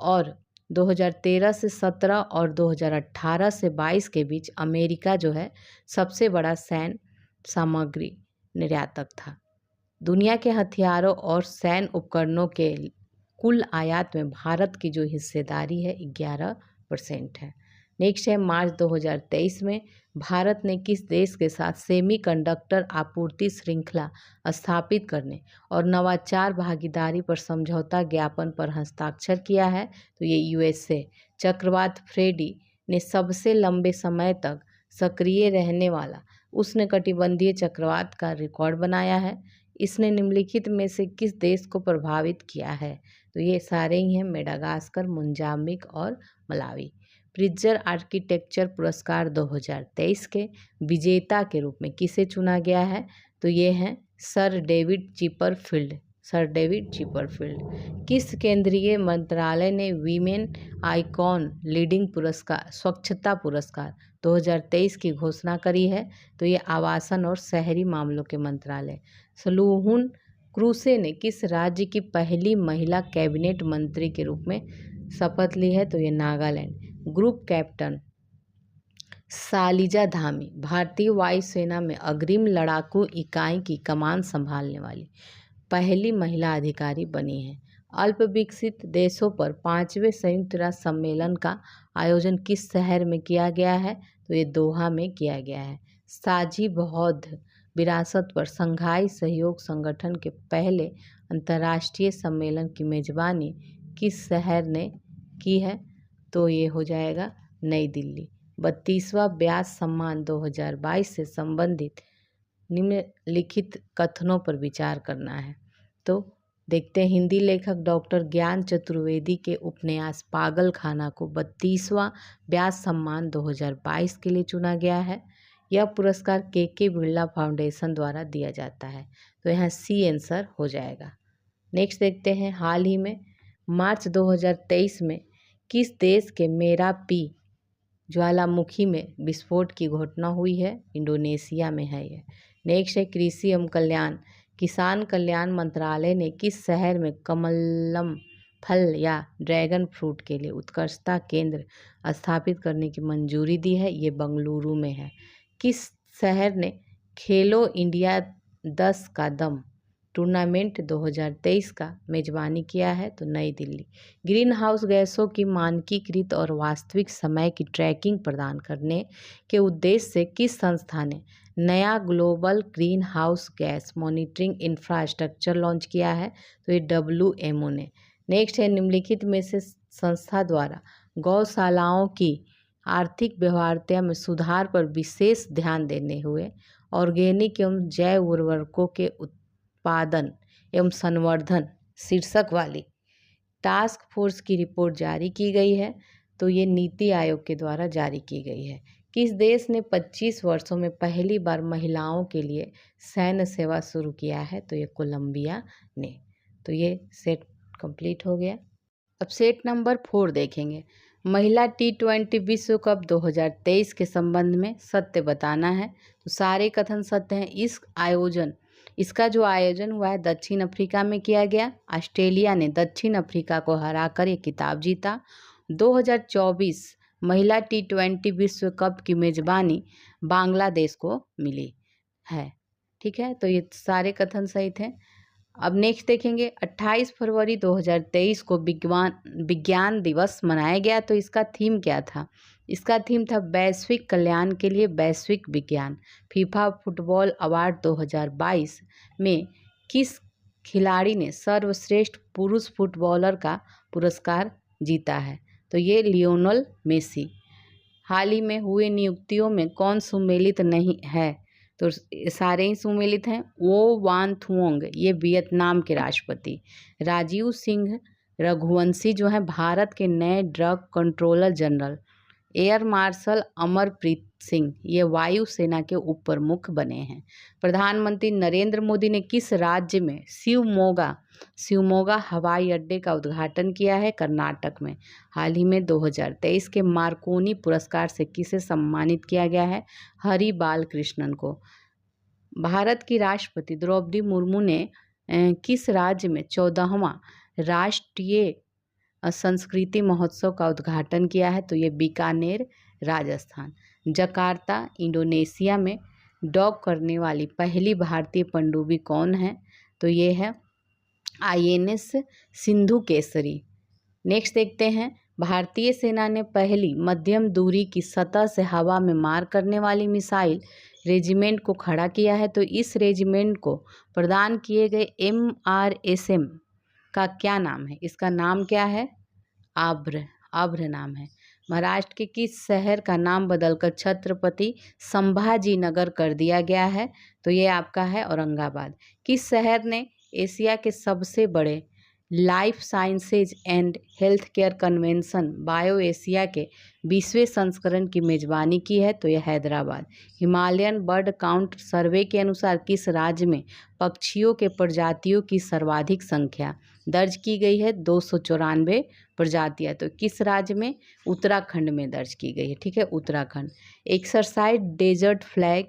और 2013 से 17 और 2018 से 22 के बीच अमेरिका जो है सबसे बड़ा सैन्य सामग्री निर्यातक था। दुनिया के हथियारों और सैन्य उपकरणों के कुल आयात में भारत की जो हिस्सेदारी है 11% है। नेक्स्ट है मार्च 2023 में भारत ने किस देश के साथ सेमीकंडक्टर आपूर्ति श्रृंखला स्थापित करने और नवाचार भागीदारी पर समझौता ज्ञापन पर हस्ताक्षर किया है? तो ये यूएसए। चक्रवात फ्रेडी ने सबसे लंबे समय तक सक्रिय रहने वाला उष्णकटिबंधीय चक्रवात का रिकॉर्ड बनाया है। इसने निम्नलिखित में से किस देश को प्रभावित किया है? तो ये सारे ही हैं मेडागास्कर, मोजाम्बिक और मलावी। प्रिट्जर आर्किटेक्चर पुरस्कार 2023 के विजेता के रूप में किसे चुना गया है? तो ये हैं sir David Chipperfield sir David Chipperfield. किस केंद्रीय मंत्रालय ने वीमेन आइकॉन लीडिंग पुरस्कार स्वच्छता पुरस्कार 2023 की घोषणा करी है? तो ये आवासन और शहरी मामलों के मंत्रालय। सलूहुन क्रूसे ने किस राज्य की पहली महिला कैबिनेट मंत्री के रूप में शपथ ली है? तो ये नागालैंड। ग्रुप कैप्टन शालिजा धामी भारतीय वायुसेना में अग्रिम लड़ाकू इकाई की कमान संभालने वाली पहली महिला अधिकारी बनी है। अल्प विकसित देशों पर 5वें संयुक्त राष्ट्र सम्मेलन का आयोजन किस शहर में किया गया है? तो ये दोहा में किया गया है। साझी बौद्ध विरासत पर संघाई सहयोग संगठन के पहले अंतर्राष्ट्रीय सम्मेलन की मेजबानी किस शहर ने की है? तो ये हो जाएगा नई दिल्ली। 32वां व्यास सम्मान 2022 से संबंधित निम्नलिखित कथनों पर विचार करना है। तो देखते हैं, हिंदी लेखक डॉक्टर ज्ञान चतुर्वेदी के उपन्यास पागल खाना को 32वां व्यास सम्मान 2022 के लिए चुना गया है। यह पुरस्कार के बिरला फाउंडेशन द्वारा दिया जाता है। तो यहाँ सी आंसर हो जाएगा। नेक्स्ट देखते हैं, हाल ही में मार्च 2023 में किस देश के मेरापी ज्वालामुखी में विस्फोट की घटना हुई है? इंडोनेशिया में है यह। नेक्स्ट है, कृषि एवं कल्याण किसान कल्याण मंत्रालय ने किस शहर में कमलम फल या ड्रैगन फ्रूट के लिए उत्कृष्टता केंद्र स्थापित करने की मंजूरी दी है? ये बेंगलुरु में है। किस शहर ने खेलो इंडिया 10 का दम टूर्नामेंट 2023 का मेजबानी किया है? तो नई दिल्ली। ग्रीन हाउस गैसों की मानकीकृत और वास्तविक समय की ट्रैकिंग प्रदान करने के उद्देश्य से किस संस्था ने नया global green house gas monitoring infrastructure launch किया है? तो ये WMO ने। नेक्स्ट है, निम्नलिखित में से संस्था द्वारा गौशालाओं की आर्थिक व्यवहार्यता में सुधार पर विशेष ध्यान देने हुए ऑर्गेनिक एवं जैव उर्वरकों के उत्पादन एवं संवर्धन शीर्षक वाली टास्क फोर्स की रिपोर्ट जारी की गई है? तो ये नीति आयोग के द्वारा जारी की गई है। किस देश ने 25 वर्षों में पहली बार महिलाओं के लिए सैन्य सेवा शुरू किया है? तो ये कोलंबिया ने। तो ये सेट कंप्लीट हो गया। अब सेट नंबर 4 देखेंगे। महिला T20 विश्व कप 2023 के संबंध में सत्य बताना है। तो सारे कथन सत्य हैं। इसका जो आयोजन हुआ है दक्षिण अफ्रीका में किया गया। ऑस्ट्रेलिया ने दक्षिण अफ्रीका को हराकर ये खिताब जीता। 2024 महिला T20 विश्व कप की मेजबानी बांग्लादेश को मिली है। ठीक है, तो ये सारे कथन सही थे। अब नेक्स्ट देखेंगे, 28 फरवरी 2023 को विज्ञान दिवस मनाया गया। तो इसका थीम क्या था? इसका थीम था वैश्विक कल्याण के लिए वैश्विक विज्ञान। फीफा फुटबॉल अवार्ड 2022 में किस खिलाड़ी ने सर्वश्रेष्ठ पुरुष फुटबॉलर का पुरस्कार जीता है? तो ये लियोनेल मेसी। हाल ही में हुए नियुक्तियों में कौन सुमेलित नहीं है? तो सारे ही सुमेलित हैं। वो वान थुओंग ये वियतनाम के राष्ट्रपति। राजीव सिंह रघुवंशी जो हैं भारत के नए drug controller general. Air marshal Amarpreet Singh ये वायुसेना के उप प्रमुख बने हैं। प्रधानमंत्री नरेंद्र मोदी ने किस राज्य में शिवमोगा हवाई अड्डे का उद्घाटन किया है? कर्नाटक में। हाल ही में 2023 के मार्कोनी पुरस्कार से किसे सम्मानित किया गया है? हरि बाल कृष्णन को। भारत की राष्ट्रपति द्रौपदी मुर्मू ने किस राज्य में 14वां राष्ट्रीय संस्कृति महोत्सव का उद्घाटन किया है? तो ये बीकानेर राजस्थान। जकार्ता इंडोनेशिया में डॉक करने वाली पहली भारतीय पनडुब्बी कौन है? तो ये है INS सिंधु केसरी। नेक्स्ट देखते हैं, भारतीय सेना ने पहली मध्यम दूरी की सतह से हवा में मार करने वाली मिसाइल रेजिमेंट को खड़ा किया है। तो इस रेजिमेंट को प्रदान किए गए MRSM का क्या नाम है? इसका नाम क्या है? आभ्र नाम है। महाराष्ट्र के किस शहर का नाम बदलकर छत्रपति संभाजी नगर कर दिया गया है? तो ये आपका है औरंगाबाद। किस शहर ने एशिया के सबसे बड़े life sciences and health care convention bio Asia के 20वें संस्करण की मेजबानी की है, तो यह हैदराबाद। हिमालयन बर्ड काउंट सर्वे के अनुसार किस राज्य में पक्षियों के प्रजातियों की सर्वाधिक संख्या दर्ज की गई है? 294 प्रजातियां। तो किस राज्य में? उत्तराखंड में दर्ज की गई है। ठीक है, उत्तराखंड। एक्सरसाइज डेजर्ट फ्लैग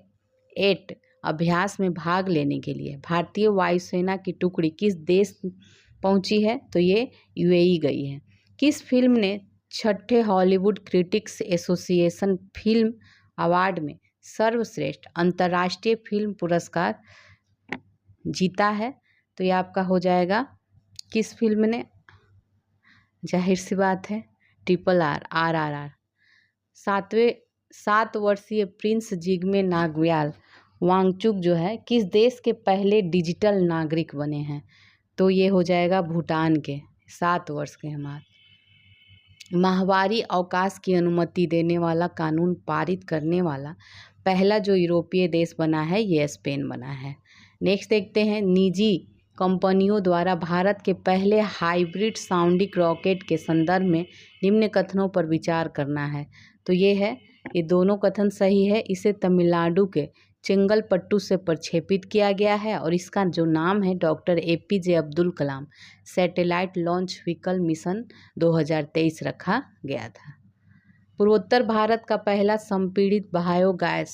8 अभ्यास में भाग लेने के लिए भारतीय वायुसेना की टुकड़ी किस देश पहुंची है? तो ये यूएई गई है। किस फिल्म ने 6ठे Hollywood Critics Association Film Award में सर्वश्रेष्ठ अंतर्राष्ट्रीय फिल्म पुरस्कार जीता है? तो ये आपका हो जाएगा किस फिल्म ने? जाहिर सी बात है RRR। 7 वर्षीय प्रिंस जिग्मे नामग्याल वांगचुक जो है किस देश के पहले डिजिटल नागरिक बने हैं? तो ये हो जाएगा भूटान के। 7 वर्ष के हमारे। माहवारी अवकाश की अनुमति देने वाला कानून पारित करने वाला पहला जो यूरोपीय देश बना है ये स्पेन बना है। नेक्स्ट देखते हैं, निजी कंपनियों द्वारा भारत के पहले हाइब्रिड साउंडिंग रॉकेट के संदर्भ में निम्न कथनों पर विचार करना है। तो ये है, ये दोनों कथन सही है। इसे तमिलनाडु के चेंगलपट्टू से प्रक्षेपित किया गया है और इसका जो नाम है doctor APJ Abdul Kalam satellite launch vehicle mission 2023 रखा गया था। पूर्वोत्तर भारत का पहला संपीड़ित बायोगैस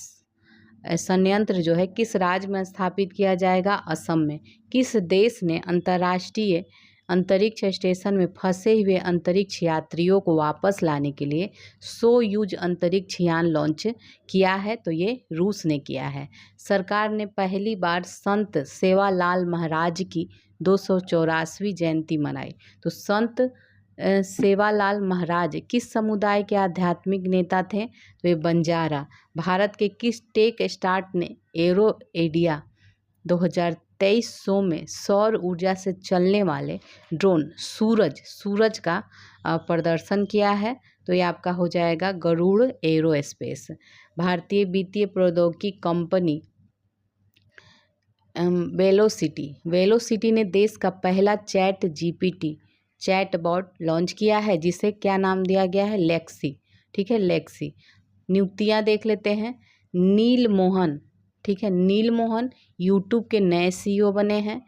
संयंत्र जो है किस राज्य में स्थापित किया जाएगा? असम में। किस देश ने अंतर्राष्ट्रीय अंतरिक्ष स्टेशन में फंसे हुए अंतरिक्ष यात्रियों को वापस लाने के लिए सोयूज अंतरिक्ष यान लॉन्च किया है? तो ये रूस ने किया है। सरकार ने पहली बार संत सेवालाल महाराज की 284वीं जयंती मनाई। तो संत सेवालाल महाराज किस समुदाय के आध्यात्मिक नेता थे? तो ये बंजारा। भारत के किस टेक स्टार्ट ने एरो इंडिया 2023 शो में सौर ऊर्जा से चलने वाले ड्रोन सूरज का प्रदर्शन किया है? तो ये आपका हो जाएगा गरुड़ एरोस्पेस। भारतीय वित्तीय प्रौद्योगिकी कंपनी वेलोसिटी ने देश का पहला चैटबॉट लॉन्च किया है जिसे क्या नाम दिया गया है? लेक्सी। ठीक है, लेक्सी। नियुक्तियां देख लेते हैं। नील मोहन, ठीक है, नील मोहन यूट्यूब के नए CEO बने हैं।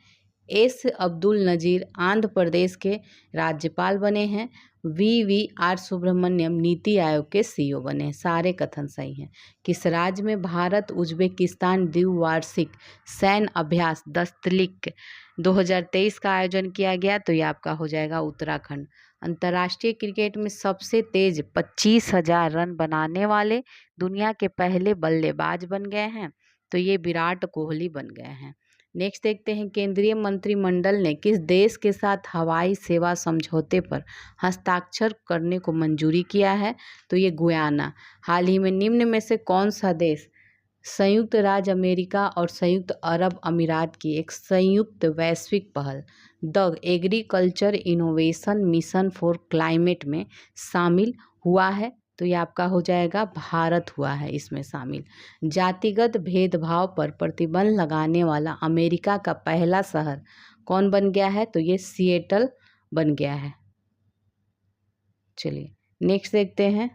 एस अब्दुल नजीर आंध्र प्रदेश के राज्यपाल बने हैं। VVR सुब्रमण्यम नीति आयोग के CEO बने हैं। सारे कथन सही हैं। किस राज्य में भारत उज्बेकिस्तान द्विवार्षिक सैन्य अभ्यास दस्तलिक 2023 का आयोजन किया गया? तो ये आपका हो जाएगा उत्तराखंड। अंतर्राष्ट्रीय क्रिकेट में सबसे तेज 25,000 रन बनाने वाले दुनिया के पहले बल्लेबाज बन गए हैं? तो ये विराट कोहली बन गए हैं। नेक्स्ट देखते हैं, केंद्रीय मंत्रिमंडल ने किस देश के साथ हवाई सेवा समझौते पर हस्ताक्षर करने को मंजूरी किया है? तो ये गुयाना। हाल ही में निम्न में से कौन सा देश संयुक्त राज्य अमेरिका और संयुक्त अरब अमीरात की एक संयुक्त वैश्विक पहल the agriculture innovation mission for climate में शामिल हुआ है? तो ये आपका हो जाएगा भारत हुआ है इसमें शामिल। जातिगत भेदभाव पर प्रतिबंध लगाने वाला अमेरिका का पहला शहर कौन बन गया है? तो ये सिएटल बन गया है। चलिए नेक्स्ट देखते हैं,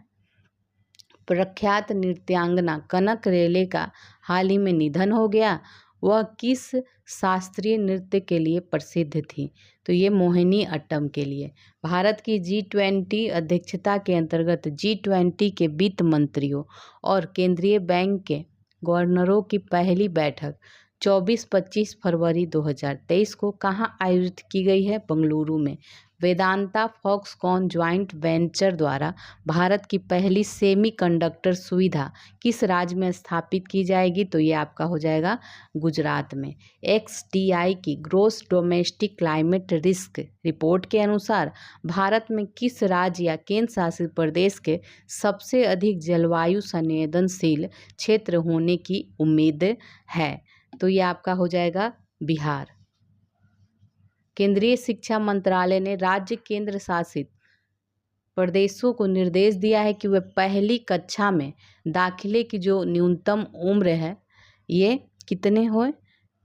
प्रख्यात नृत्यांगना कनक रेले का हाल ही में निधन हो गया। वह किस शास्त्रीय नृत्य के लिए प्रसिद्ध थी? तो ये मोहिनी अट्टम के लिए। भारत की G20 अध्यक्षता के अंतर्गत G20 के वित्त मंत्रियों और केंद्रीय बैंक के गवर्नरों की पहली बैठक 24-25 फरवरी 2023 को कहाँ आयोजित की गई है? बेंगलुरु में। वेदांता फॉक्सकॉन ज्वाइंट वेंचर द्वारा भारत की पहली सेमीकंडक्टर सुविधा किस राज्य में स्थापित की जाएगी? तो ये आपका हो जाएगा गुजरात में। XDI की gross domestic climate risk report के अनुसार भारत में किस राज्य या केंद्र शासित प्रदेश के सबसे अधिक जलवायु संवेदनशील क्षेत्र होने की उम्मीद है? तो ये आपका हो जाएगा बिहार। केंद्रीय शिक्षा मंत्रालय ने राज्य केंद्र शासित प्रदेशों को निर्देश दिया है कि वे पहली कक्षा में दाखिले की जो न्यूनतम उम्र है ये कितने हो?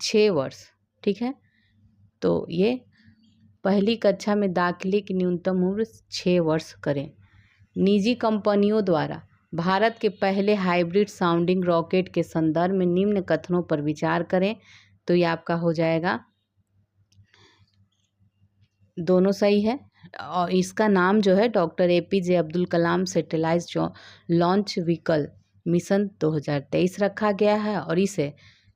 6 वर्ष। ठीक है, तो ये पहली कक्षा में दाखिले की न्यूनतम उम्र 6 वर्ष करें। निजी कंपनियों द्वारा भारत के पहले हाइब्रिड साउंडिंग रॉकेट के संदर्भ में निम्न कथनों पर विचार करें। तो ये आपका हो जाएगा, दोनों सही है। और इसका नाम जो है doctor APJ Abdul Kalam satellite launch vehicle mission 2023 रखा गया है और इसे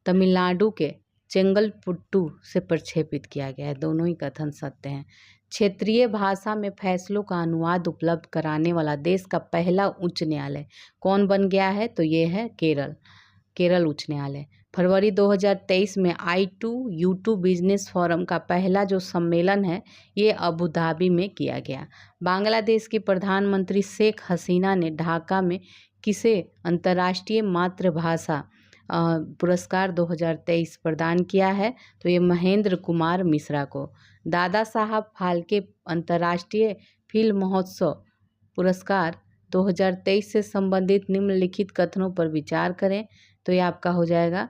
तमिलनाडु के चेंगलपुट्टू से प्रक्षेपित किया गया है। दोनों ही कथन सत्य हैं। क्षेत्रीय भाषा में फैसलों का अनुवाद उपलब्ध कराने वाला देश का पहला उच्च न्यायालय कौन बन गया है? तो ये है केरल उच्च न्यायालय। फरवरी 2023 में I2U2 बिजनेस फोरम का पहला जो सम्मेलन है ये अबू धाबी में किया गया। बांग्लादेश की प्रधानमंत्री शेख हसीना ने ढाका में किसे अंतर्राष्ट्रीय मातृभाषा पुरस्कार 2023 प्रदान किया है? तो ये महेंद्र कुमार मिश्रा को। दादा साहब फाल्के अंतर्राष्ट्रीय फिल्म महोत्सव पुरस्कार 2023 से संबंधित निम्नलिखित कथनों पर विचार करें। तो ये आपका हो जाएगा,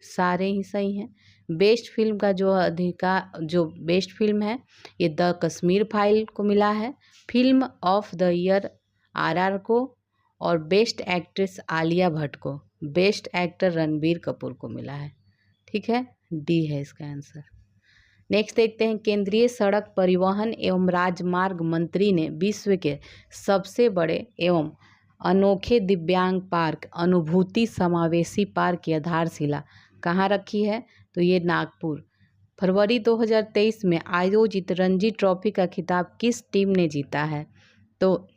सारे ही सही हैं। बेस्ट फिल्म का जो बेस्ट फिल्म है ये द कश्मीर फाइल को मिला है। Film of the year RR को, और बेस्ट एक्ट्रेस आलिया भट्ट को, बेस्ट एक्टर रणबीर कपूर को मिला है। ठीक है, डी है इसका आंसर। नेक्स्ट देखते हैं, केंद्रीय सड़क परिवहन एवं राजमार्ग मंत्री ने विश्व के सबसे बड़े एवं अनोखे दिव्यांग पार्क अनुभूति समावेशी पार्क की आधारशिला कहाँ रखी है? तो ये नागपुर। फरवरी 2023 में आयोजित रणजी ट्रॉफी का खिताब किस टीम ने जीता है? तो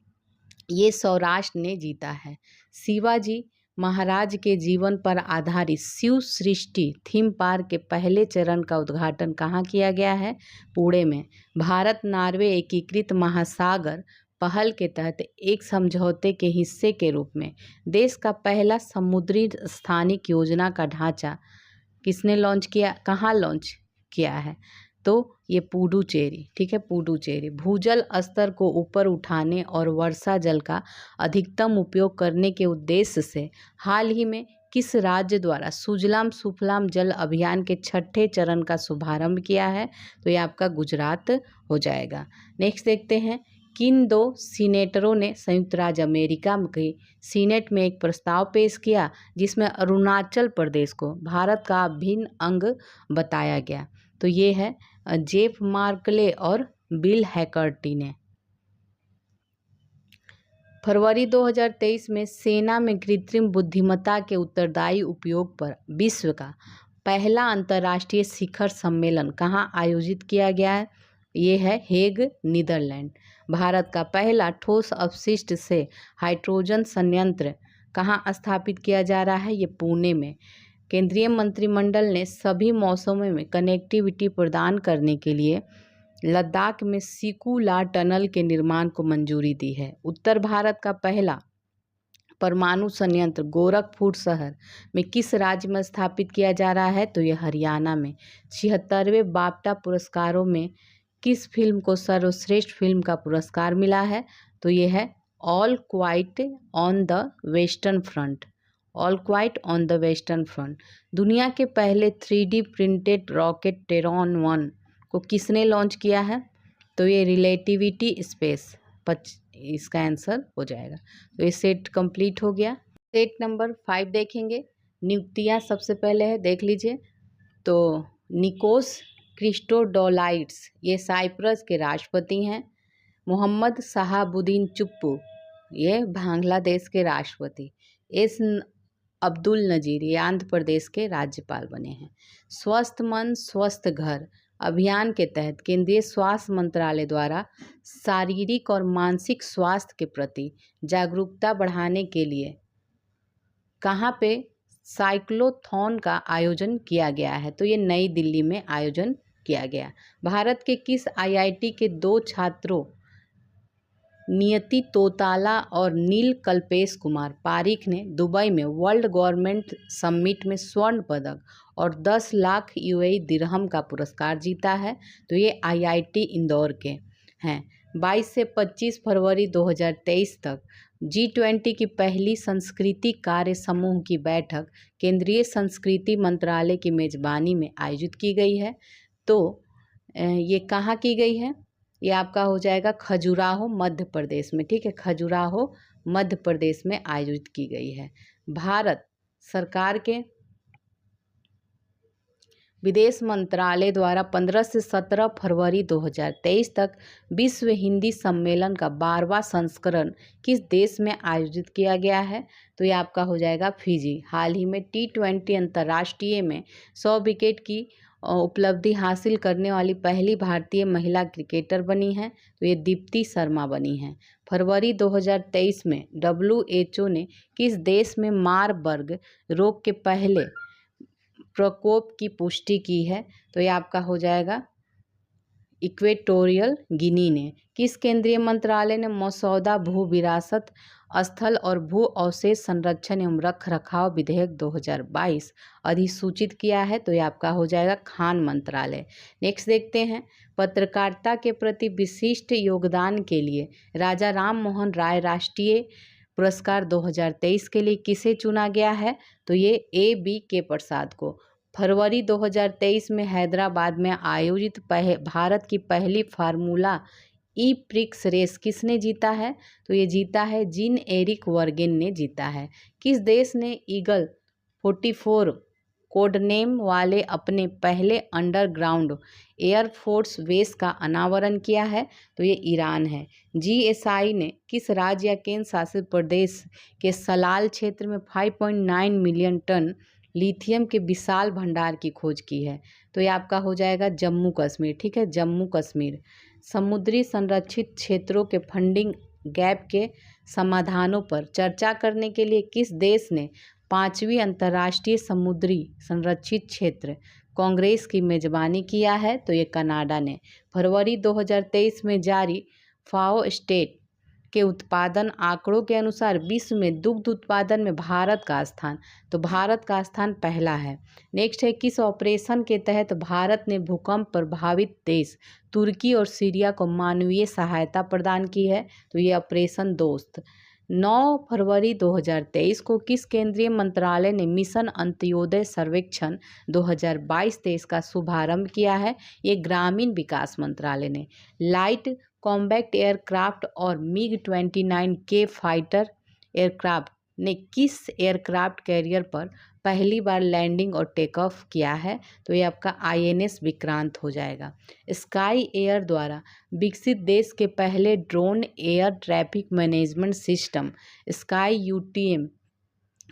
ये सौराष्ट्र ने जीता है। शिवाजी महाराज के जीवन पर आधारित शिव सृष्टि थीम पार्क के पहले चरण का उद्घाटन कहाँ किया गया है? पुणे में। भारत नॉर्वे एकीकृत महासागर पहल के तहत एक समझौते के हिस्से के रूप में देश का पहला समुद्री स्थानिक योजना का ढांचा किसने लॉन्च किया, कहाँ लॉन्च किया है? तो ये पुडुचेरी। ठीक है, पुडुचेरी। भूजल स्तर को ऊपर उठाने और वर्षा जल का अधिकतम उपयोग करने के उद्देश्य से हाल ही में किस राज्य द्वारा सुजलाम सुफलाम जल अभियान के 6ठे चरण का शुभारंभ किया है? तो ये आपका गुजरात हो जाएगा। नेक्स्ट देखते हैं, किन 2 सीनेटरों ने संयुक्त राज्य अमेरिका के सीनेट में एक प्रस्ताव पेश किया जिसमें अरुणाचल प्रदेश को भारत का अभिन्न अंग बताया गया? तो ये है जेफ मार्कले और बिल हैकर्टी ने। फरवरी 2023 में सेना में कृत्रिम बुद्धिमत्ता के उत्तरदायी उपयोग पर विश्व का पहला अंतर्राष्ट्रीय शिखर सम्मेलन कहाँ आयोजित किया गया है? ये है हेग, नीदरलैंड। भारत का पहला ठोस अपशिष्ट से हाइड्रोजन संयंत्र कहाँ स्थापित किया जा रहा है? ये पुणे में। केंद्रीय मंत्रिमंडल ने सभी मौसमों में कनेक्टिविटी प्रदान करने के लिए लद्दाख में सिकु ला टनल के निर्माण को मंजूरी दी है। उत्तर भारत का पहला परमाणु संयंत्र गोरखपुर शहर में किस राज्य में स्थापित किया जा रहा है? तो यह हरियाणा में। 76वें बाफ्टा पुरस्कारों में किस फिल्म को सर्वश्रेष्ठ फिल्म का पुरस्कार मिला है? तो ये है all quite on the western front. All quite on the western front. दुनिया के पहले 3D प्रिंटेड रॉकेट टेरॉन 1 को किसने लॉन्च किया है? तो ये रिलेटिविटी स्पेस, इसका आंसर हो जाएगा। तो ये सेट कंप्लीट हो गया। सेट नंबर 5 देखेंगे। नियुक्तियां सबसे पहले है, देख लीजिए। तो निकोस क्रिस्टोडोलाइड्स ये साइप्रस के राष्ट्रपति हैं। मोहम्मद शहाबुद्दीन चुप्पू ये बांग्लादेश के राष्ट्रपति। एस अब्दुल नजीर ये आंध्र प्रदेश के राज्यपाल बने हैं। स्वस्थ मन स्वस्थ घर अभियान के तहत केंद्रीय स्वास्थ्य मंत्रालय द्वारा शारीरिक और मानसिक स्वास्थ्य के प्रति जागरूकता बढ़ाने के लिए कहाँ पे साइक्लोथॉन का आयोजन किया गया है? तो ये नई दिल्ली में आयोजन किया गया। भारत के किस IIT के 2 छात्रों नियति तोताला और नील कल्पेश कुमार पारिक ने दुबई में वर्ल्ड गवर्नमेंट समिट में स्वर्ण पदक और 10 लाख UAE दिरहम का पुरस्कार जीता है? तो ये IIT इंदौर के हैं। 22 से 25 फरवरी 2023 तक G20 की पहली संस्कृति कार्य समूह की बैठक केंद्रीय संस्कृति मंत्रालय की मेजबानी में आयोजित की गई है। तो ये कहाँ की गई है? ये आपका हो जाएगा खजुराहो मध्य प्रदेश में, ठीक है, खजुराहो मध्य प्रदेश में आयोजित की गई है। भारत सरकार के विदेश मंत्रालय द्वारा 15 से 17 फरवरी 2023 तक विश्व हिंदी सम्मेलन का 12वां संस्करण किस देश में आयोजित किया गया है? तो ये आपका हो जाएगा फिजी। हाल ही में T20 अंतर्राष्ट्रीय में 100 विकेट की उपलब्धि हासिल करने वाली पहली भारतीय महिला क्रिकेटर बनी हैं, तो ये दीप्ति शर्मा बनी हैं। फरवरी 2023 में WHO ने किस देश में मारबर्ग रोग के पहले प्रकोप की पुष्टि की है? तो ये आपका हो जाएगा इक्वेटोरियल गिनी ने। किस केंद्रीय मंत्रालय ने मसौदा भू विरासत स्थल और भू अवशेष संरक्षण एवं रख रखाव विधेयक 2022 अधिसूचित किया है? तो ये आपका हो जाएगा खान मंत्रालय। नेक्स्ट देखते हैं, पत्रकारिता के प्रति विशिष्ट योगदान के लिए राजा राम मोहन राय राष्ट्रीय पुरस्कार 2023 के लिए किसे चुना गया है? तो ये A.B.K. प्रसाद को। फरवरी 2023 में हैदराबाद में आयोजित भारत की पहली फार्मूला ई प्रिक्स रेस किसने जीता है? तो ये जीता है जीन एरिक वर्गेन ने जीता है। किस देश ने ईगल 44 कोड नेम वाले अपने पहले अंडरग्राउंड एयरफोर्स बेस का अनावरण किया है? तो ये ईरान है। GSI ने किस राज्य या केंद्र शासित प्रदेश के सलाल क्षेत्र में 5.9 मिलियन टन लिथियम के विशाल भंडार की खोज की है? तो ये आपका हो जाएगा जम्मू कश्मीर, ठीक है, जम्मू कश्मीर। समुद्री संरक्षित क्षेत्रों के फंडिंग गैप के समाधानों पर चर्चा करने के लिए किस देश ने 5वीं अंतर्राष्ट्रीय समुद्री संरक्षित क्षेत्र कांग्रेस की मेजबानी किया है? तो ये कनाडा ने। फरवरी 2023 में जारी फाओ स्टेट के उत्पादन आंकड़ों के अनुसार विश्व में दुग्ध उत्पादन में भारत का स्थान, तो भारत का स्थान पहला है। नेक्स्ट है, किस ऑपरेशन के तहत भारत ने भूकंप प्रभावित देश तुर्की और सीरिया को मानवीय सहायता प्रदान की है? तो ये ऑपरेशन दोस्त। 9 फरवरी 2023 को किस केंद्रीय मंत्रालय ने मिशन अंत्योदय सर्वेक्षण 2022-23 का शुभारंभ किया है? ये ग्रामीण विकास मंत्रालय ने। लाइट कॉम्बैट एयरक्राफ्ट और MiG-29K फाइटर एयरक्राफ्ट ने किस एयरक्राफ्ट कैरियर पर पहली बार लैंडिंग और टेक ऑफ किया है? तो ये आपका INS विक्रांत हो जाएगा। स्काई एयर द्वारा विकसित देश के पहले drone air traffic management system sky UTM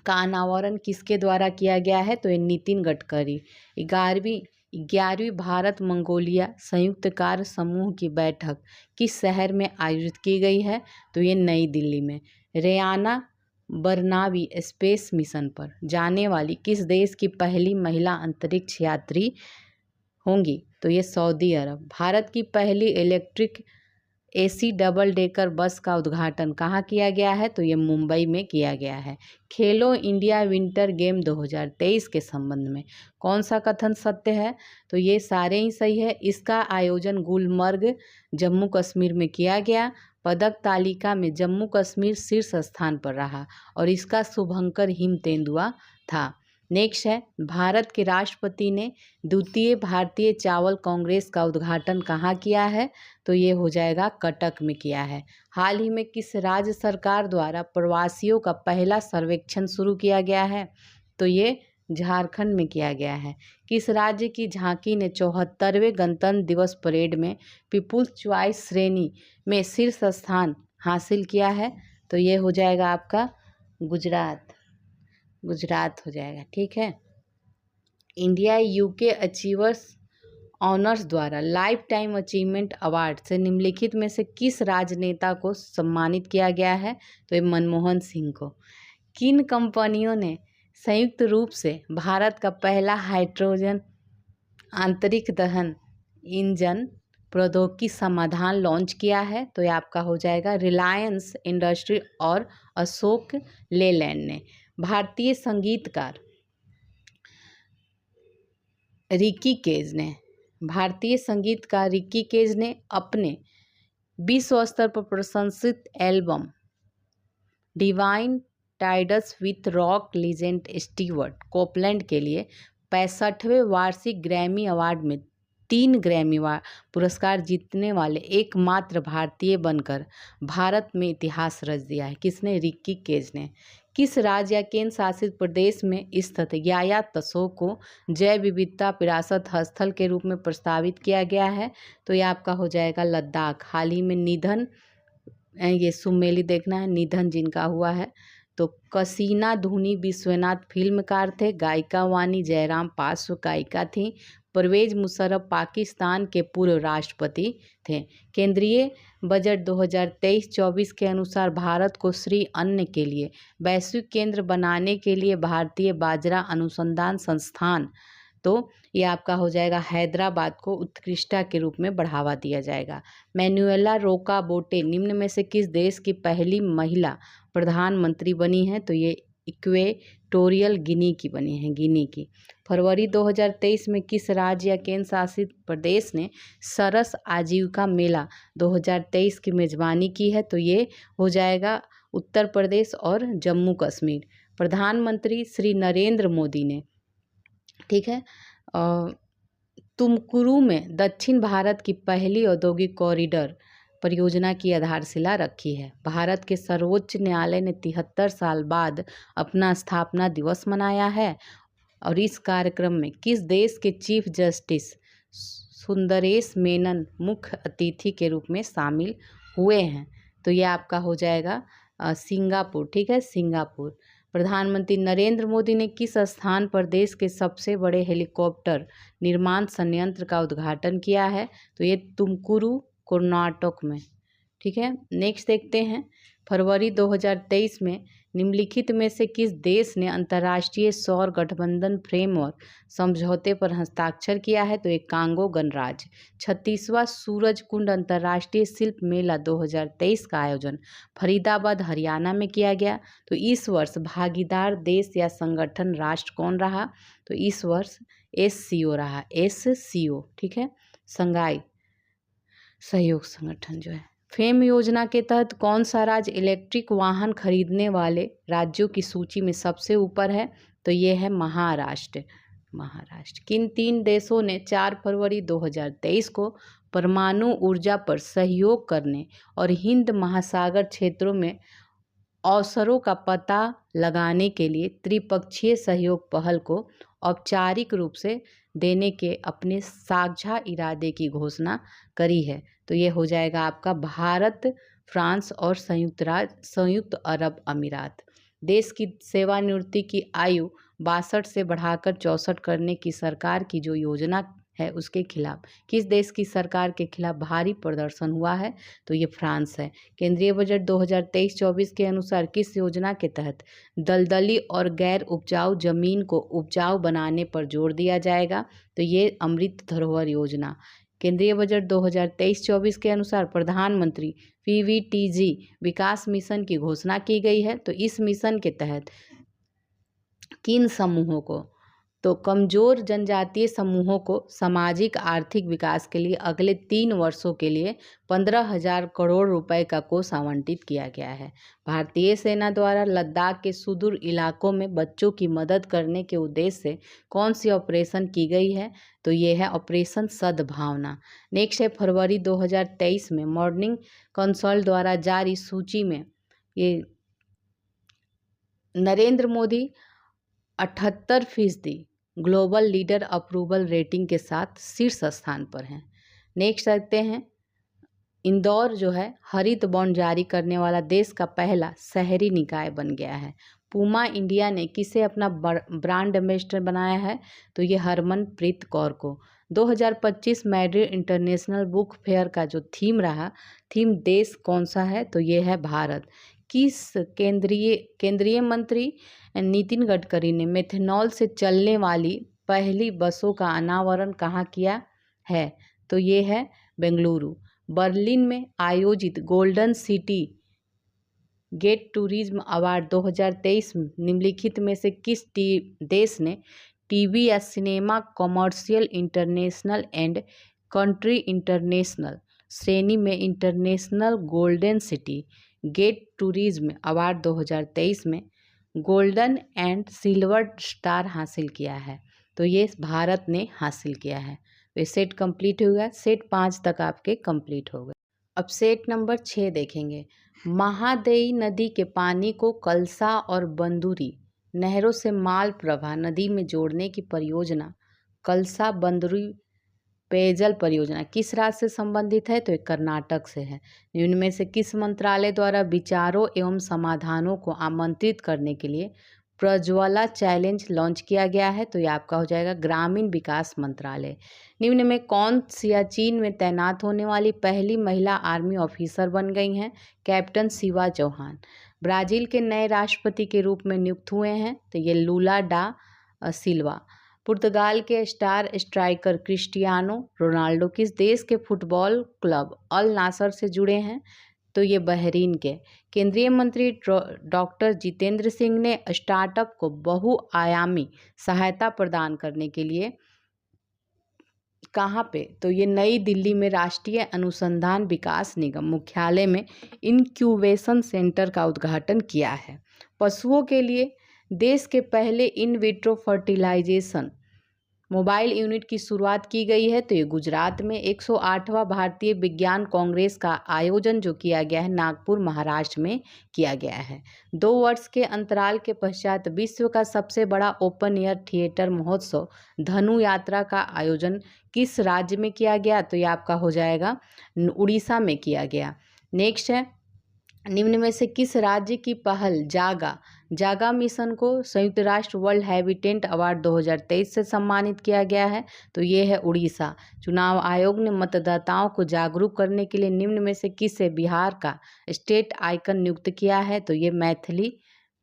का अनावरण किसके द्वारा किया गया है? तो ये नितिन गडकरी। 11वीं भारत मंगोलिया संयुक्त कार्य समूह की बैठक किस शहर में आयोजित की गई है? तो ये नई दिल्ली में। रेयाना बरनावी स्पेस मिशन पर जाने वाली किस देश की पहली महिला अंतरिक्ष यात्री होंगी? तो ये सऊदी अरब। भारत की पहली electric AC double decker bus का उद्घाटन कहाँ किया गया है? तो ये मुंबई में किया गया है। खेलो इंडिया विंटर गेम 2023 के संबंध में कौन सा कथन सत्य है? तो ये सारे ही सही है। इसका आयोजन गुलमर्ग जम्मू कश्मीर में किया गया। पदक तालिका में जम्मू कश्मीर शीर्ष स्थान पर रहा और इसका शुभंकर हिम तेंदुआ था। नेक्स्ट है, भारत के राष्ट्रपति ने द्वितीय भारतीय चावल कांग्रेस का उद्घाटन कहाँ किया है? तो ये हो जाएगा कटक में किया है। हाल ही में किस राज्य सरकार द्वारा प्रवासियों का पहला सर्वेक्षण शुरू किया गया है? तो ये झारखंड में किया गया है। किस राज्य की झांकी ने 74वें गणतंत्र दिवस परेड में पीपुल्स चॉइस श्रेणी में शीर्ष स्थान हासिल किया है? तो ये हो जाएगा आपका गुजरात हो जाएगा, ठीक है। इंडिया UK अचीवर्स ऑनर्स द्वारा लाइफ टाइम अचीवमेंट अवार्ड से निम्नलिखित में से किस राजनेता को सम्मानित किया गया है? तो ये मनमोहन सिंह को। किन कंपनियों ने संयुक्त रूप से भारत का पहला हाइड्रोजन आंतरिक दहन इंजन प्रौद्योगिकी समाधान लॉन्च किया है? तो ये आपका हो जाएगा रिलायंस इंडस्ट्री और अशोक लेलैंड ने। भारतीय संगीतकार रिकी केज ने अपने विश्व स्तर पर प्रशंसित album Divine Tides with rock legend Stewart Copeland के लिए 65वें वार्षिक ग्रैमी अवार्ड में 3 ग्रैमी पुरस्कार जीतने वाले एकमात्र भारतीय बनकर भारत में इतिहास रच दिया है। किसने? रिकी केज ने। किस राज्य या केंद्र शासित प्रदेश में स्थित याया तसो को जैव विविधता विरासत स्थल के रूप में प्रस्तावित किया गया है? तो ये आपका हो जाएगा लद्दाख। हाल ही में निधन, ये सुमेली देखना है, निधन जिनका हुआ है। तो कसीना धुनी विश्वनाथ फिल्मकार थे। गायिका वानी जयराम पार्श्व गायिका थी। परवेज मुशर्रफ पाकिस्तान के पूर्व राष्ट्रपति थे। केंद्रीय बजट 2023-24 के अनुसार भारत को श्री अन्न के लिए वैश्विक केंद्र बनाने के लिए भारतीय बाजरा अनुसंधान संस्थान, तो ये आपका हो जाएगा हैदराबाद को उत्कृष्टता के रूप में बढ़ावा दिया जाएगा। मैनुएला रोका बोटे निम्न में से किस देश की पहली महिला प्रधानमंत्री बनी है? तो ये इक्वेटोरियल गिनी की बनी है, गिनी की। फरवरी 2023 में किस राज्य या केंद्र शासित प्रदेश ने सरस आजीविका मेला 2023 की मेजबानी की है? तो ये हो जाएगा उत्तर प्रदेश और जम्मू कश्मीर। प्रधानमंत्री श्री नरेंद्र मोदी ने, ठीक है, तुमकुरू में दक्षिण भारत की पहली औद्योगिक कॉरिडोर परियोजना की आधारशिला रखी है। भारत के सर्वोच्च न्यायालय ने 73 साल बाद अपना स्थापना दिवस मनाया है और इस कार्यक्रम में किस देश के चीफ जस्टिस सुंदरेश मेनन मुख्य अतिथि के रूप में शामिल हुए हैं? तो ये आपका हो जाएगा सिंगापुर, ठीक है, सिंगापुर। प्रधानमंत्री नरेंद्र मोदी ने किस स्थान पर देश के सबसे बड़े हेलीकॉप्टर निर्माण संयंत्र का उद्घाटन किया है? तो ये तुमकुरू कर्नाटक में, ठीक है। नेक्स्ट देखते हैं, फरवरी 2023 में निम्नलिखित में से किस देश ने अंतर्राष्ट्रीय सौर गठबंधन फ्रेमवर्क समझौते पर हस्ताक्षर किया है? तो ये कांगो गणराज्य। 36वां सूरज कुंड अंतर्राष्ट्रीय शिल्प मेला 2023 का आयोजन फरीदाबाद हरियाणा में किया गया। तो इस वर्ष भागीदार देश या संगठन राष्ट्र कौन रहा? तो इस वर्ष SCO रहा, SCO, ठीक है, संघाई सहयोग संगठन जो है। फेम योजना के तहत कौन सा राज्य इलेक्ट्रिक वाहन खरीदने वाले राज्यों की सूची में सबसे ऊपर है? तो ये है महाराष्ट्र। किन 3 देशों ने 4 फरवरी 2023 को परमाणु ऊर्जा पर सहयोग करने और हिंद महासागर क्षेत्रों में अवसरों का पता लगाने के लिए त्रिपक्षीय सहयोग पहल को औपचारिक रूप से देने के अपने साझा इरादे की घोषणा करी है? तो ये हो जाएगा आपका भारत, फ्रांस और संयुक्त अरब अमीरात। देश की सेवानिवृत्ति की आयु 62 से बढ़ाकर 64 करने की सरकार की जो योजना है उसके खिलाफ किस देश की सरकार के खिलाफ भारी प्रदर्शन हुआ है? तो ये फ्रांस है। केंद्रीय बजट 2023-24 के अनुसार किस योजना के तहत दलदली और गैर उपजाऊ जमीन को उपजाऊ बनाने पर जोर दिया जाएगा? तो ये अमृत धरोहर योजना। केंद्रीय बजट 2023-24 के अनुसार प्रधानमंत्री PVTG विकास मिशन की घोषणा की गई है। तो इस मिशन के तहत किन समूहों को? तो कमजोर जनजातीय समूहों को सामाजिक आर्थिक विकास के लिए अगले 3 वर्षों के लिए 15,000 करोड़ रुपए का कोष आवंटित किया गया है। भारतीय सेना द्वारा लद्दाख के सुदूर इलाकों में बच्चों की मदद करने के उद्देश्य से कौन सी ऑपरेशन की गई है? तो ये है ऑपरेशन सद्भावना। नेक्स्ट है, फरवरी 2023 में मॉर्निंग कंसल्ट द्वारा जारी सूची में ये Narendra Modi 78% global leader approval rating के साथ शीर्ष स्थान पर हैं। नेक्स्ट देखते हैं, इंदौर जो है हरित बॉन्ड जारी करने वाला देश का पहला शहरी निकाय बन गया है। पूमा इंडिया ने किसे अपना ब्रांड एम्बेसडर बनाया है? तो ये हरमनप्रीत कौर को। 2025 मैड्रिड इंटरनेशनल बुक फेयर का जो थीम देश कौन सा है? तो ये है भारत। किस केंद्रीय मंत्री नितिन गडकरी ने मेथनॉल से चलने वाली पहली बसों का अनावरण कहाँ किया है? तो ये है बेंगलुरु। बर्लिन में आयोजित golden city gate tourism award 2023 निम्नलिखित में से किस देश ने टीवी या cinema commercial international and country international श्रेणी में international golden city gate tourism award 2023 में गोल्डन एंड सिल्वर स्टार हासिल किया है? तो ये भारत ने हासिल किया है। तो ये सेट कंप्लीट हो गया। सेट 5 तक आपके कंप्लीट हो गए। अब सेट नंबर 6 देखेंगे। महादेई नदी के पानी को कलसा और बंदुरी नहरों से माल प्रभा नदी में जोड़ने की परियोजना कलसा बंदुरी पेयजल परियोजना किस राज्य से संबंधित है? तो ये कर्नाटक से है। इनमें से किस मंत्रालय द्वारा विचारों एवं समाधानों को आमंत्रित करने के लिए प्रज्वला चैलेंज लॉन्च किया गया है? तो ये आपका हो जाएगा ग्रामीण विकास मंत्रालय। निम्न में कौन सियाचिन में तैनात होने वाली पहली महिला आर्मी ऑफिसर बन गई हैं? कैप्टन शिवा चौहान। ब्राजील के नए राष्ट्रपति के रूप में नियुक्त हुए हैं? तो ये लूला डा सिल्वा। पुर्तगाल के स्टार स्ट्राइकर क्रिस्टियानो रोनाल्डो किस देश के फुटबॉल क्लब अल नासर से जुड़े हैं? तो ये बहरीन के। केंद्रीय मंत्री डॉक्टर जितेंद्र सिंह ने स्टार्टअप को बहुआयामी सहायता प्रदान करने के लिए कहाँ पे? तो ये नई दिल्ली में राष्ट्रीय अनुसंधान विकास निगम मुख्यालय में इनक्यूबेशन सेंटर का उद्घाटन किया है। पशुओं के लिए देश के पहले in vitro fertilisation mobile unit की शुरुआत की गई है। तो ये गुजरात में 108वां भारतीय विज्ञान कांग्रेस का आयोजन जो किया गया है नागपुर महाराष्ट्र में किया गया है। 2 वर्ष के अंतराल के पश्चात विश्व का सबसे बड़ा ओपन एयर थिएटर महोत्सव धनु यात्रा का आयोजन किस राज्य में किया गया? तो ये आपका हो जाएगा उड़ीसा में किया गया। नेक्स्ट है, निम्न में से किस राज्य की पहल जागा मिशन को संयुक्त राष्ट्र वर्ल्ड हैबिटेट अवार्ड 2023 से सम्मानित किया गया है? तो ये है उड़ीसा। चुनाव आयोग ने मतदाताओं को जागरूक करने के लिए निम्न में से किसे बिहार का स्टेट आइकन नियुक्त किया है? तो ये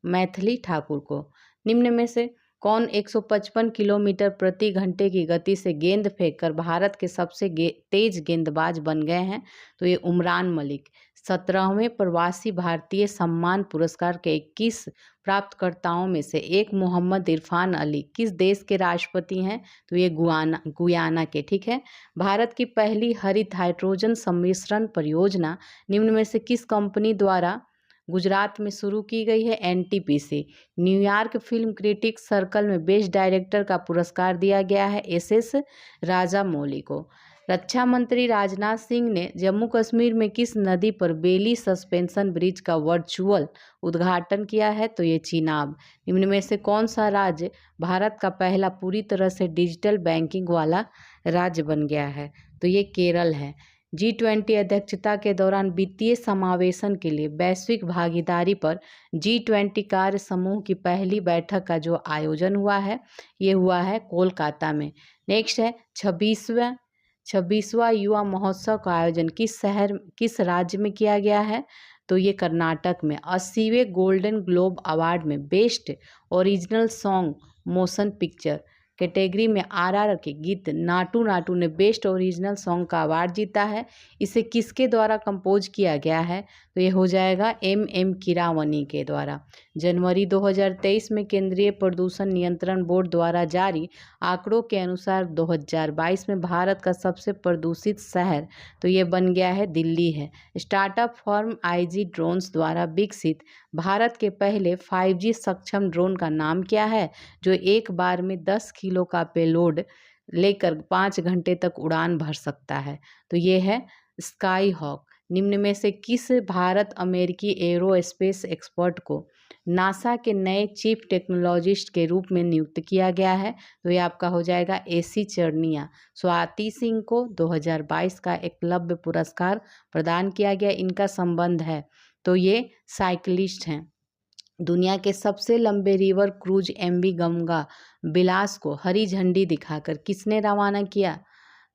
मैथिली ठाकुर को। निम्न में से कौन 155 किलोमीटर प्रति घंटे की गति से गेंद फेंककर भारत के सबसे तेज गेंदबाज बन गए हैं? तो ये उमरान मलिक। 17वें प्रवासी भारतीय सम्मान पुरस्कार के 21 प्राप्तकर्ताओं में से एक मोहम्मद इरफान अली किस देश के राष्ट्रपति हैं? तो ये गुयाना के। ठीक है। भारत की पहली हरित हाइड्रोजन सम्मिश्रण परियोजना निम्न में से किस कंपनी द्वारा गुजरात में शुरू की गई है? NTPC. New York film critics circle में बेस्ट डायरेक्टर का पुरस्कार दिया गया है एसएस राजामौली को। रक्षा मंत्री राजनाथ सिंह ने जम्मू कश्मीर में किस नदी पर बेली सस्पेंशन ब्रिज का वर्चुअल उद्घाटन किया है? तो ये चीनाब। निम्न में से कौन सा राज्य भारत का पहला पूरी तरह से डिजिटल बैंकिंग वाला राज्य बन गया है? तो ये केरल है। G20 अध्यक्षता के दौरान वित्तीय समावेशन के लिए वैश्विक भागीदारी पर G20 कार्य समूह की पहली बैठक का जो आयोजन हुआ है ये हुआ है कोलकाता में। नेक्स्ट है 26वां युवा महोत्सव का आयोजन किस राज्य में किया गया है? तो ये कर्नाटक में। 80वें गोल्डन ग्लोब अवार्ड में best original song motion picture category में आरआर के गीत नाटू नाटू ने बेस्ट ओरिजिनल सॉन्ग का अवार्ड जीता है। इसे किसके द्वारा कंपोज किया गया है? तो ये हो जाएगा एम कीरावनी के द्वारा। जनवरी 2023 में केंद्रीय प्रदूषण नियंत्रण बोर्ड द्वारा जारी आंकड़ों के अनुसार 2022 में भारत का सबसे प्रदूषित शहर तो ये बन गया है दिल्ली है। स्टार्टअप फर्म IG ड्रोन्स द्वारा विकसित भारत के पहले 5G सक्षम ड्रोन का नाम क्या है? जो एक बार में 10 किलो का पेलोड लेकर 5 घंटे तक उड़ान भर सकता है। तो ये है स्काई हॉक। निम्न में से किस भारत अमेरिकी एरोस्पेस एक्सपर्ट को नासा के नए चीफ टेक्नोलॉजिस्ट के रूप में नियुक्त किया गया है? तो ये आपका हो जाएगा AC चरनिया। स्वाति सिंह को 2022 का एकलव्य पुरस्कार प्रदान किया गया। इनका संबंध है तो ये साइकिलिस्ट हैं। दुनिया के सबसे लंबे river cruise MV Ganga Bilas को हरी झंडी दिखाकर किसने रवाना किया?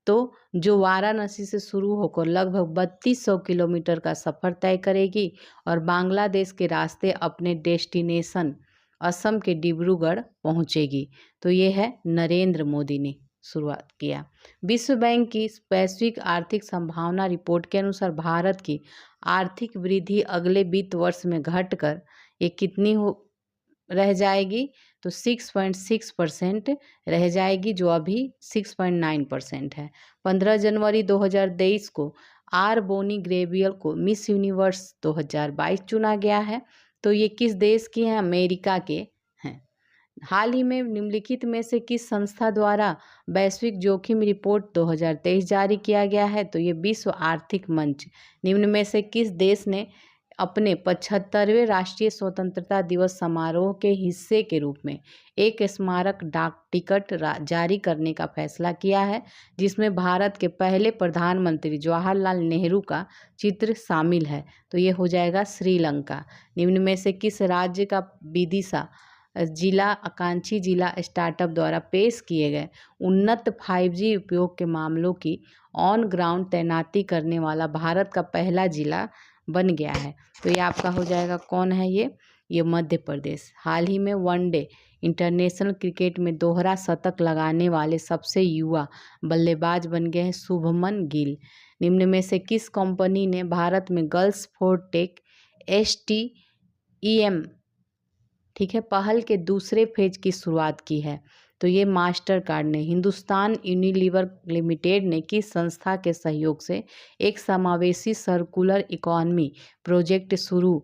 तो जो वाराणसी से शुरू होकर लगभग 3200 किलोमीटर का सफ़र तय करेगी और बांग्लादेश के रास्ते अपने डेस्टिनेशन असम के डिब्रूगढ़ पहुंचेगी। तो ये है नरेंद्र मोदी ने शुरुआत किया। विश्व बैंक की वैश्विक आर्थिक संभावना रिपोर्ट के अनुसार भारत की आर्थिक वृद्धि अगले वित्त वर्ष में घटकर ये कितनी रह जाएगी? तो 6.6% रह जाएगी, जो अभी 6.9% है। 15 जनवरी 2023 को आर बोनी ग्रेबियल को मिस यूनिवर्स 2022 चुना गया है। तो ये किस देश की हैं? अमेरिका के हैं। हाल ही में निम्नलिखित में से किस संस्था द्वारा वैश्विक जोखिम रिपोर्ट 2023 जारी किया गया है? तो ये विश्व आर्थिक मंच। निम्न में से किस देश ने अपने 75वें राष्ट्रीय स्वतंत्रता दिवस समारोह के हिस्से के रूप में एक स्मारक डाक टिकट जारी करने का फैसला किया है, जिसमें भारत के पहले प्रधानमंत्री जवाहरलाल नेहरू का चित्र शामिल है? तो ये हो जाएगा श्रीलंका। निम्न में से किस राज्य का विदिशा जिला आकांक्षी जिला स्टार्टअप द्वारा पेश किए गए उन्नत 5G उपयोग के मामलों की ऑन ग्राउंड तैनाती करने वाला भारत का पहला जिला बन गया है? तो ये आपका हो जाएगा, कौन है ये मध्य प्रदेश। हाल ही में वनडे इंटरनेशनल क्रिकेट में दोहरा शतक लगाने वाले सबसे युवा बल्लेबाज बन गए हैं शुभमन गिल। निम्न में से किस कंपनी ने भारत में गर्ल्स फॉर टेक STEM ठीक है पहल के दूसरे फेज की शुरुआत की है? तो ये मास्टर कार्ड ने। हिंदुस्तान यूनिलीवर लिमिटेड ने किस संस्था के सहयोग से एक समावेशी सर्कुलर इकोनॉमी प्रोजेक्ट शुरू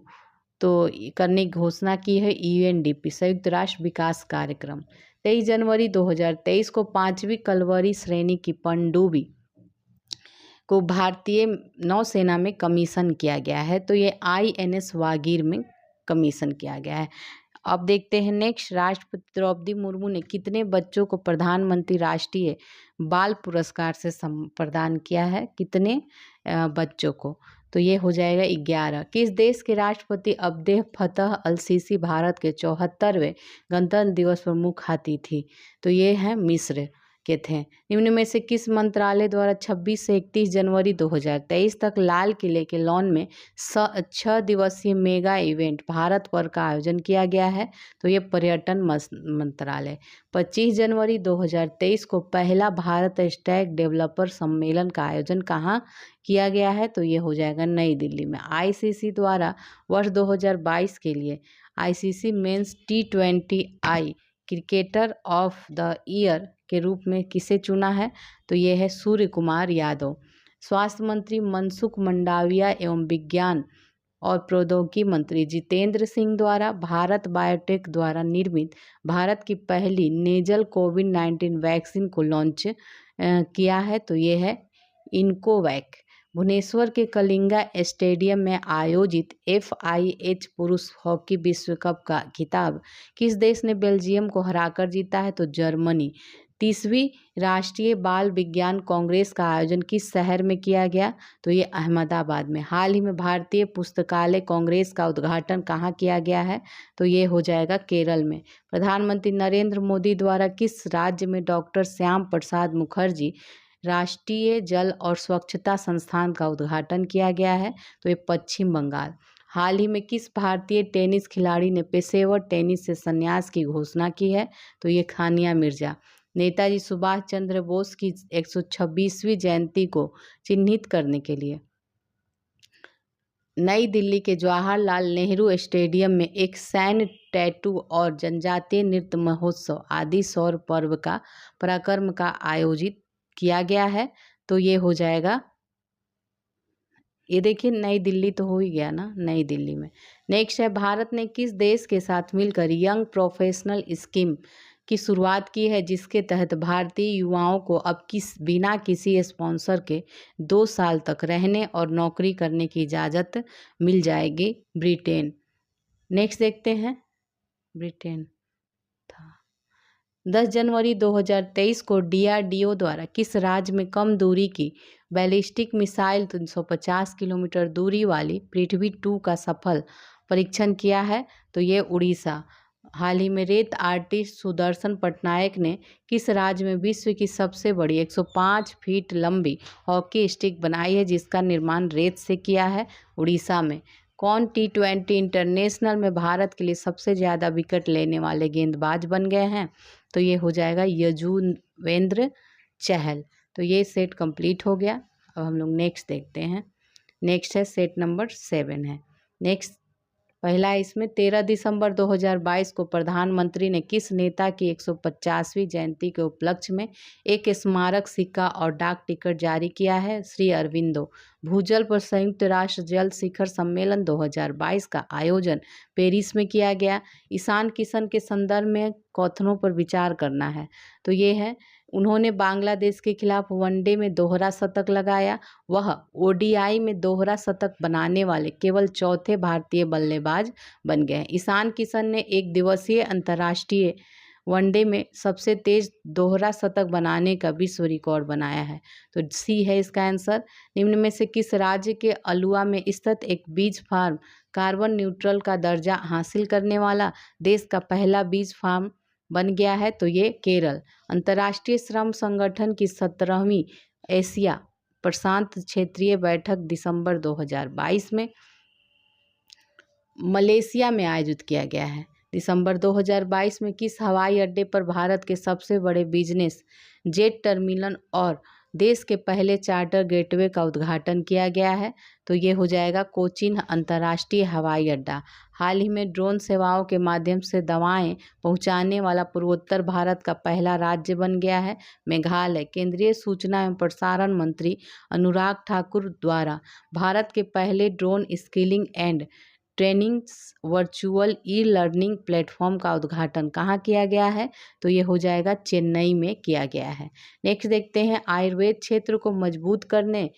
करने की घोषणा की है? UNDP संयुक्त राष्ट्र विकास कार्यक्रम। 23 जनवरी 2023 को 5वीं कलवरी श्रेणी की पनडुब्बी को भारतीय नौसेना में कमीशन किया गया है। तो ये INS वागीर में कमीशन किया गया है। अब देखते हैं नेक्स्ट, राष्ट्रपति द्रौपदी मुर्मू ने कितने बच्चों को प्रधानमंत्री राष्ट्रीय बाल पुरस्कार से प्रदान किया है? कितने बच्चों को? तो ये हो जाएगा 11। किस देश के राष्ट्रपति अब्देल फतह अल सीसी भारत के 74वें गणतंत्र दिवस पर मुख्य अतिथि? तो ये है मिस्र के थे। निम्न में से किस मंत्रालय द्वारा 26 से 31 जनवरी 2023 तक लाल किले के लॉन में 6 दिवसीय मेगा इवेंट भारत पर्व का आयोजन किया गया है? तो ये पर्यटन मंत्रालय। 25 जनवरी 2023 को पहला भारत स्टैक डेवलपर सम्मेलन का आयोजन कहाँ किया गया है? तो ये हो जाएगा नई दिल्ली में। ICC द्वारा वर्ष 2022 के लिए ICC men's T20I cricketer of the year के रूप में किसे चुना है? तो ये है सूर्य कुमार यादव। स्वास्थ्य मंत्री मनसुख मंडाविया एवं विज्ञान और प्रौद्योगिकी मंत्री जितेंद्र सिंह द्वारा भारत बायोटेक द्वारा निर्मित भारत की पहली नेजल कोविड-19 वैक्सीन को लॉन्च किया है? तो ये है इनकोवैक। भुवनेश्वर के कलिंगा स्टेडियम में आयोजित FIH पुरुष हॉकी विश्व कप का खिताब किस देश ने बेल्जियम को हराकर जीता है? तो जर्मनी। 30वीं राष्ट्रीय बाल विज्ञान कांग्रेस का आयोजन किस शहर में किया गया? तो ये अहमदाबाद में। हाल ही में भारतीय पुस्तकालय कांग्रेस का उद्घाटन कहाँ किया गया है? तो ये हो जाएगा केरल में। प्रधानमंत्री नरेंद्र मोदी द्वारा किस राज्य में डॉक्टर श्याम प्रसाद मुखर्जी राष्ट्रीय जल और स्वच्छता संस्थान का उद्घाटन किया गया है? तो ये पश्चिम बंगाल। हाल ही में किस भारतीय टेनिस खिलाड़ी ने पेशेवर टेनिस से संन्यास की घोषणा की है? तो ये सानिया मिर्जा। नेताजी सुभाष चंद्र बोस की 126वीं जयंती को चिन्हित करने के लिए नई दिल्ली के जवाहरलाल नेहरू स्टेडियम में एक सैन्य टैटू और जनजातीय नृत्य महोत्सव आदि सौर पर्व का पराक्रम का आयोजित किया गया है? तो ये हो जाएगा, ये देखिए नई दिल्ली तो हो ही गया ना, नई दिल्ली में। नेक्स्ट है, भारत ने किस देश के साथ मिलकर यंग प्रोफेशनल स्कीम की शुरुआत की है, जिसके तहत भारतीय युवाओं को अब बिना किसी स्पॉन्सर के 2 साल तक रहने और नौकरी करने की इजाज़त मिल जाएगी? ब्रिटेन। नेक्स्ट देखते हैं, ब्रिटेन था। 10 जनवरी 2023 को DRDO द्वारा किस राज्य में कम दूरी की बैलिस्टिक मिसाइल 350 किलोमीटर दूरी वाली पृथ्वी 2 का सफल परीक्षण किया है? तो ये उड़ीसा। हाल ही में रेत आर्टिस्ट सुदर्शन पटनायक ने किस राज्य में विश्व की सबसे बड़ी 105 फीट लंबी हॉकी स्टिक बनाई है, जिसका निर्माण रेत से किया है? उड़ीसा में। कौन T20 इंटरनेशनल में भारत के लिए सबसे ज़्यादा विकेट लेने वाले गेंदबाज बन गए हैं? तो ये हो जाएगा यजुवेंद्र चहल। तो ये सेट कंप्लीट हो गया। अब हम लोग नेक्स्ट देखते हैं। नेक्स्ट है सेट नंबर 7 है। नेक्स्ट पहला है इसमें 13 दिसंबर 2022 को प्रधानमंत्री ने किस नेता की 150वीं जयंती के उपलक्ष्य में एक स्मारक सिक्का और डाक टिकट जारी किया है? श्री अरविंदो। भूजल पर संयुक्त राष्ट्र जल शिखर सम्मेलन 2022 का आयोजन पेरिस में किया गया। ईशान किशन के संदर्भ में कथनों पर विचार करना है, तो ये है उन्होंने बांग्लादेश के खिलाफ वनडे में दोहरा शतक लगाया। वह ओडीआई में दोहरा शतक बनाने वाले केवल चौथे भारतीय बल्लेबाज बन गए हैं। ईशान किशन ने एक दिवसीय अंतर्राष्ट्रीय वनडे में सबसे तेज दोहरा शतक बनाने का विश्व रिकॉर्ड बनाया है। तो सी है इसका आंसर। निम्न में से किस राज्य के अलुआ में स्थित एक बीज फार्म कार्बन न्यूट्रल का दर्जा हासिल करने वाला देश का पहला बीज फार्म बन गया है? तो ये केरल। अंतर्राष्ट्रीय श्रम संगठन की 17वीं एशिया प्रशांत क्षेत्रीय बैठक दिसंबर 2022 में मलेशिया में आयोजित किया गया है। दिसंबर 2022 में किस हवाई अड्डे पर भारत के सबसे बड़े बिजनेस जेट टर्मिनल और देश के पहले चार्टर गेटवे का उद्घाटन किया गया है? तो ये हो जाएगा कोचीन अंतर्राष्ट्रीय हवाई अड्डा। हाल ही में ड्रोन सेवाओं के माध्यम से दवाएं पहुंचाने वाला पूर्वोत्तर भारत का पहला राज्य बन गया है मेघालय। केंद्रीय सूचना एवं प्रसारण मंत्री अनुराग ठाकुर द्वारा भारत के पहले drone skilling and training virtual e learning platform का उद्घाटन कहाँ किया गया है? तो ये हो जाएगा चेन्नई में किया गया है। नेक्स्ट देखते हैं, आयुर्वेद क्षेत्र को मजबूत करने,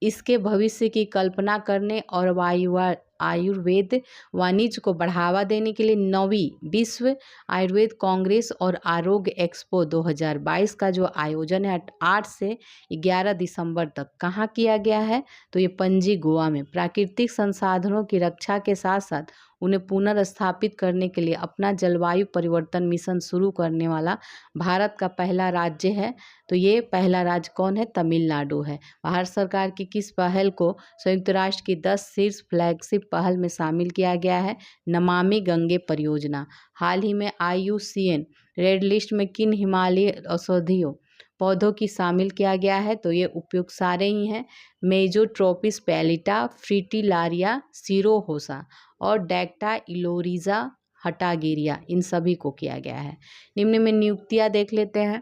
इसके भविष्य की कल्पना करने और आयुर्वेद वाणिज्य को बढ़ावा देने के लिए 9वीं विश्व आयुर्वेद कांग्रेस और आरोग्य एक्सपो 2022 का जो आयोजन है 8 से 11 दिसंबर तक कहाँ किया गया है? तो ये पणजी गोवा में। प्राकृतिक संसाधनों की रक्षा के साथ साथ उन्हें पुनर्स्थापित करने के लिए अपना जलवायु परिवर्तन मिशन शुरू करने वाला भारत का पहला राज्य है। तो ये पहला राज्य कौन है? तमिलनाडु है। भारत सरकार की किस पहल को संयुक्त राष्ट्र की 10 शीर्ष फ्लैगशिप पहल में शामिल किया गया है? नमामि गंगे परियोजना। हाल ही में IUCN रेड लिस्ट में किन हिमालयी औषधियों पौधों की शामिल किया गया है? तो ये उपयुक्त सारे ही हैं, मेजोट्रोपिस पैलिटा, फ्रिटिलारिया सिरोहोसा और डेक्टा इलोरिजा हटागिरिया, इन सभी को किया गया है। निम्न में नियुक्तियां देख लेते हैं।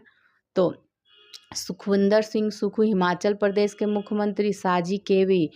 तो सुखविंदर सिंह सुक्खू हिमाचल प्रदेश के मुख्यमंत्री, साजी केवी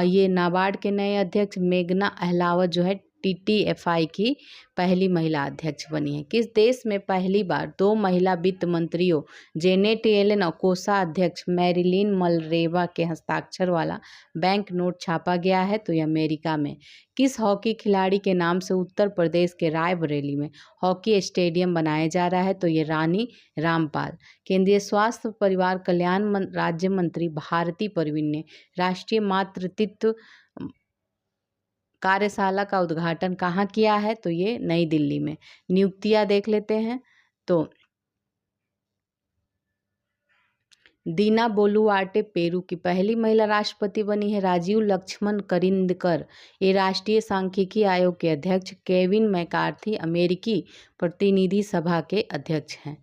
ये नाबार्ड के नए अध्यक्ष, मेघना अहलावत जो है TTFI की पहली महिला अध्यक्ष बनी है। किस देश में पहली बार 2 महिला वित्त मंत्रियों जेनेट येलेन और कोषाध्यक्ष मैरिलिन मलरेवा के हस्ताक्षर वाला बैंक नोट छापा गया है? तो ये अमेरिका में। किस हॉकी खिलाड़ी के नाम से उत्तर प्रदेश के रायबरेली में हॉकी स्टेडियम बनाया जा रहा है? तो ये रानी रामपाल। केंद्रीय स्वास्थ्य परिवार कल्याण राज्य मंत्री भारती परवीन ने राष्ट्रीय मातृत्व कार्यशाला का उद्घाटन कहाँ किया है? तो ये नई दिल्ली में। नियुक्तियां देख लेते हैं। तो दीना बोलुआर्टे पेरू की पहली महिला राष्ट्रपति बनी है। राजीव लक्ष्मण करिंदकर ये राष्ट्रीय सांख्यिकी आयोग के अध्यक्ष। केविन मैकार्थी अमेरिकी प्रतिनिधि सभा के अध्यक्ष हैं।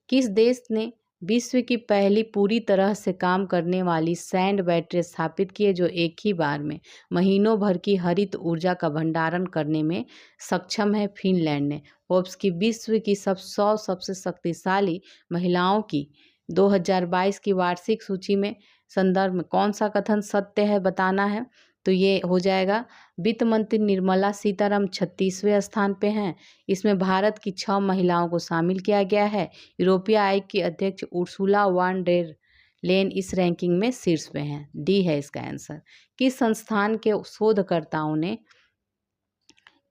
किस देश ने विश्व की पहली पूरी तरह से काम करने वाली सैंड बैटरी स्थापित की है, जो एक ही बार में महीनों भर की हरित ऊर्जा का भंडारण करने में सक्षम है? फिनलैंड ने। फोर्ब्स की विश्व की 100 सबसे शक्तिशाली महिलाओं की 2022 की वार्षिक सूची में संदर्भ में कौन सा कथन सत्य है बताना है? तो ये हो जाएगा वित्त मंत्री निर्मला सीतारमण 36वें स्थान पे हैं। इसमें भारत की 6 महिलाओं को शामिल किया गया है। यूरोपीय आयोग की अध्यक्ष उर्सुला वान डेर लेन इस रैंकिंग में शीर्ष पे हैं। डी है इसका आंसर। किस संस्थान के शोधकर्ताओं ने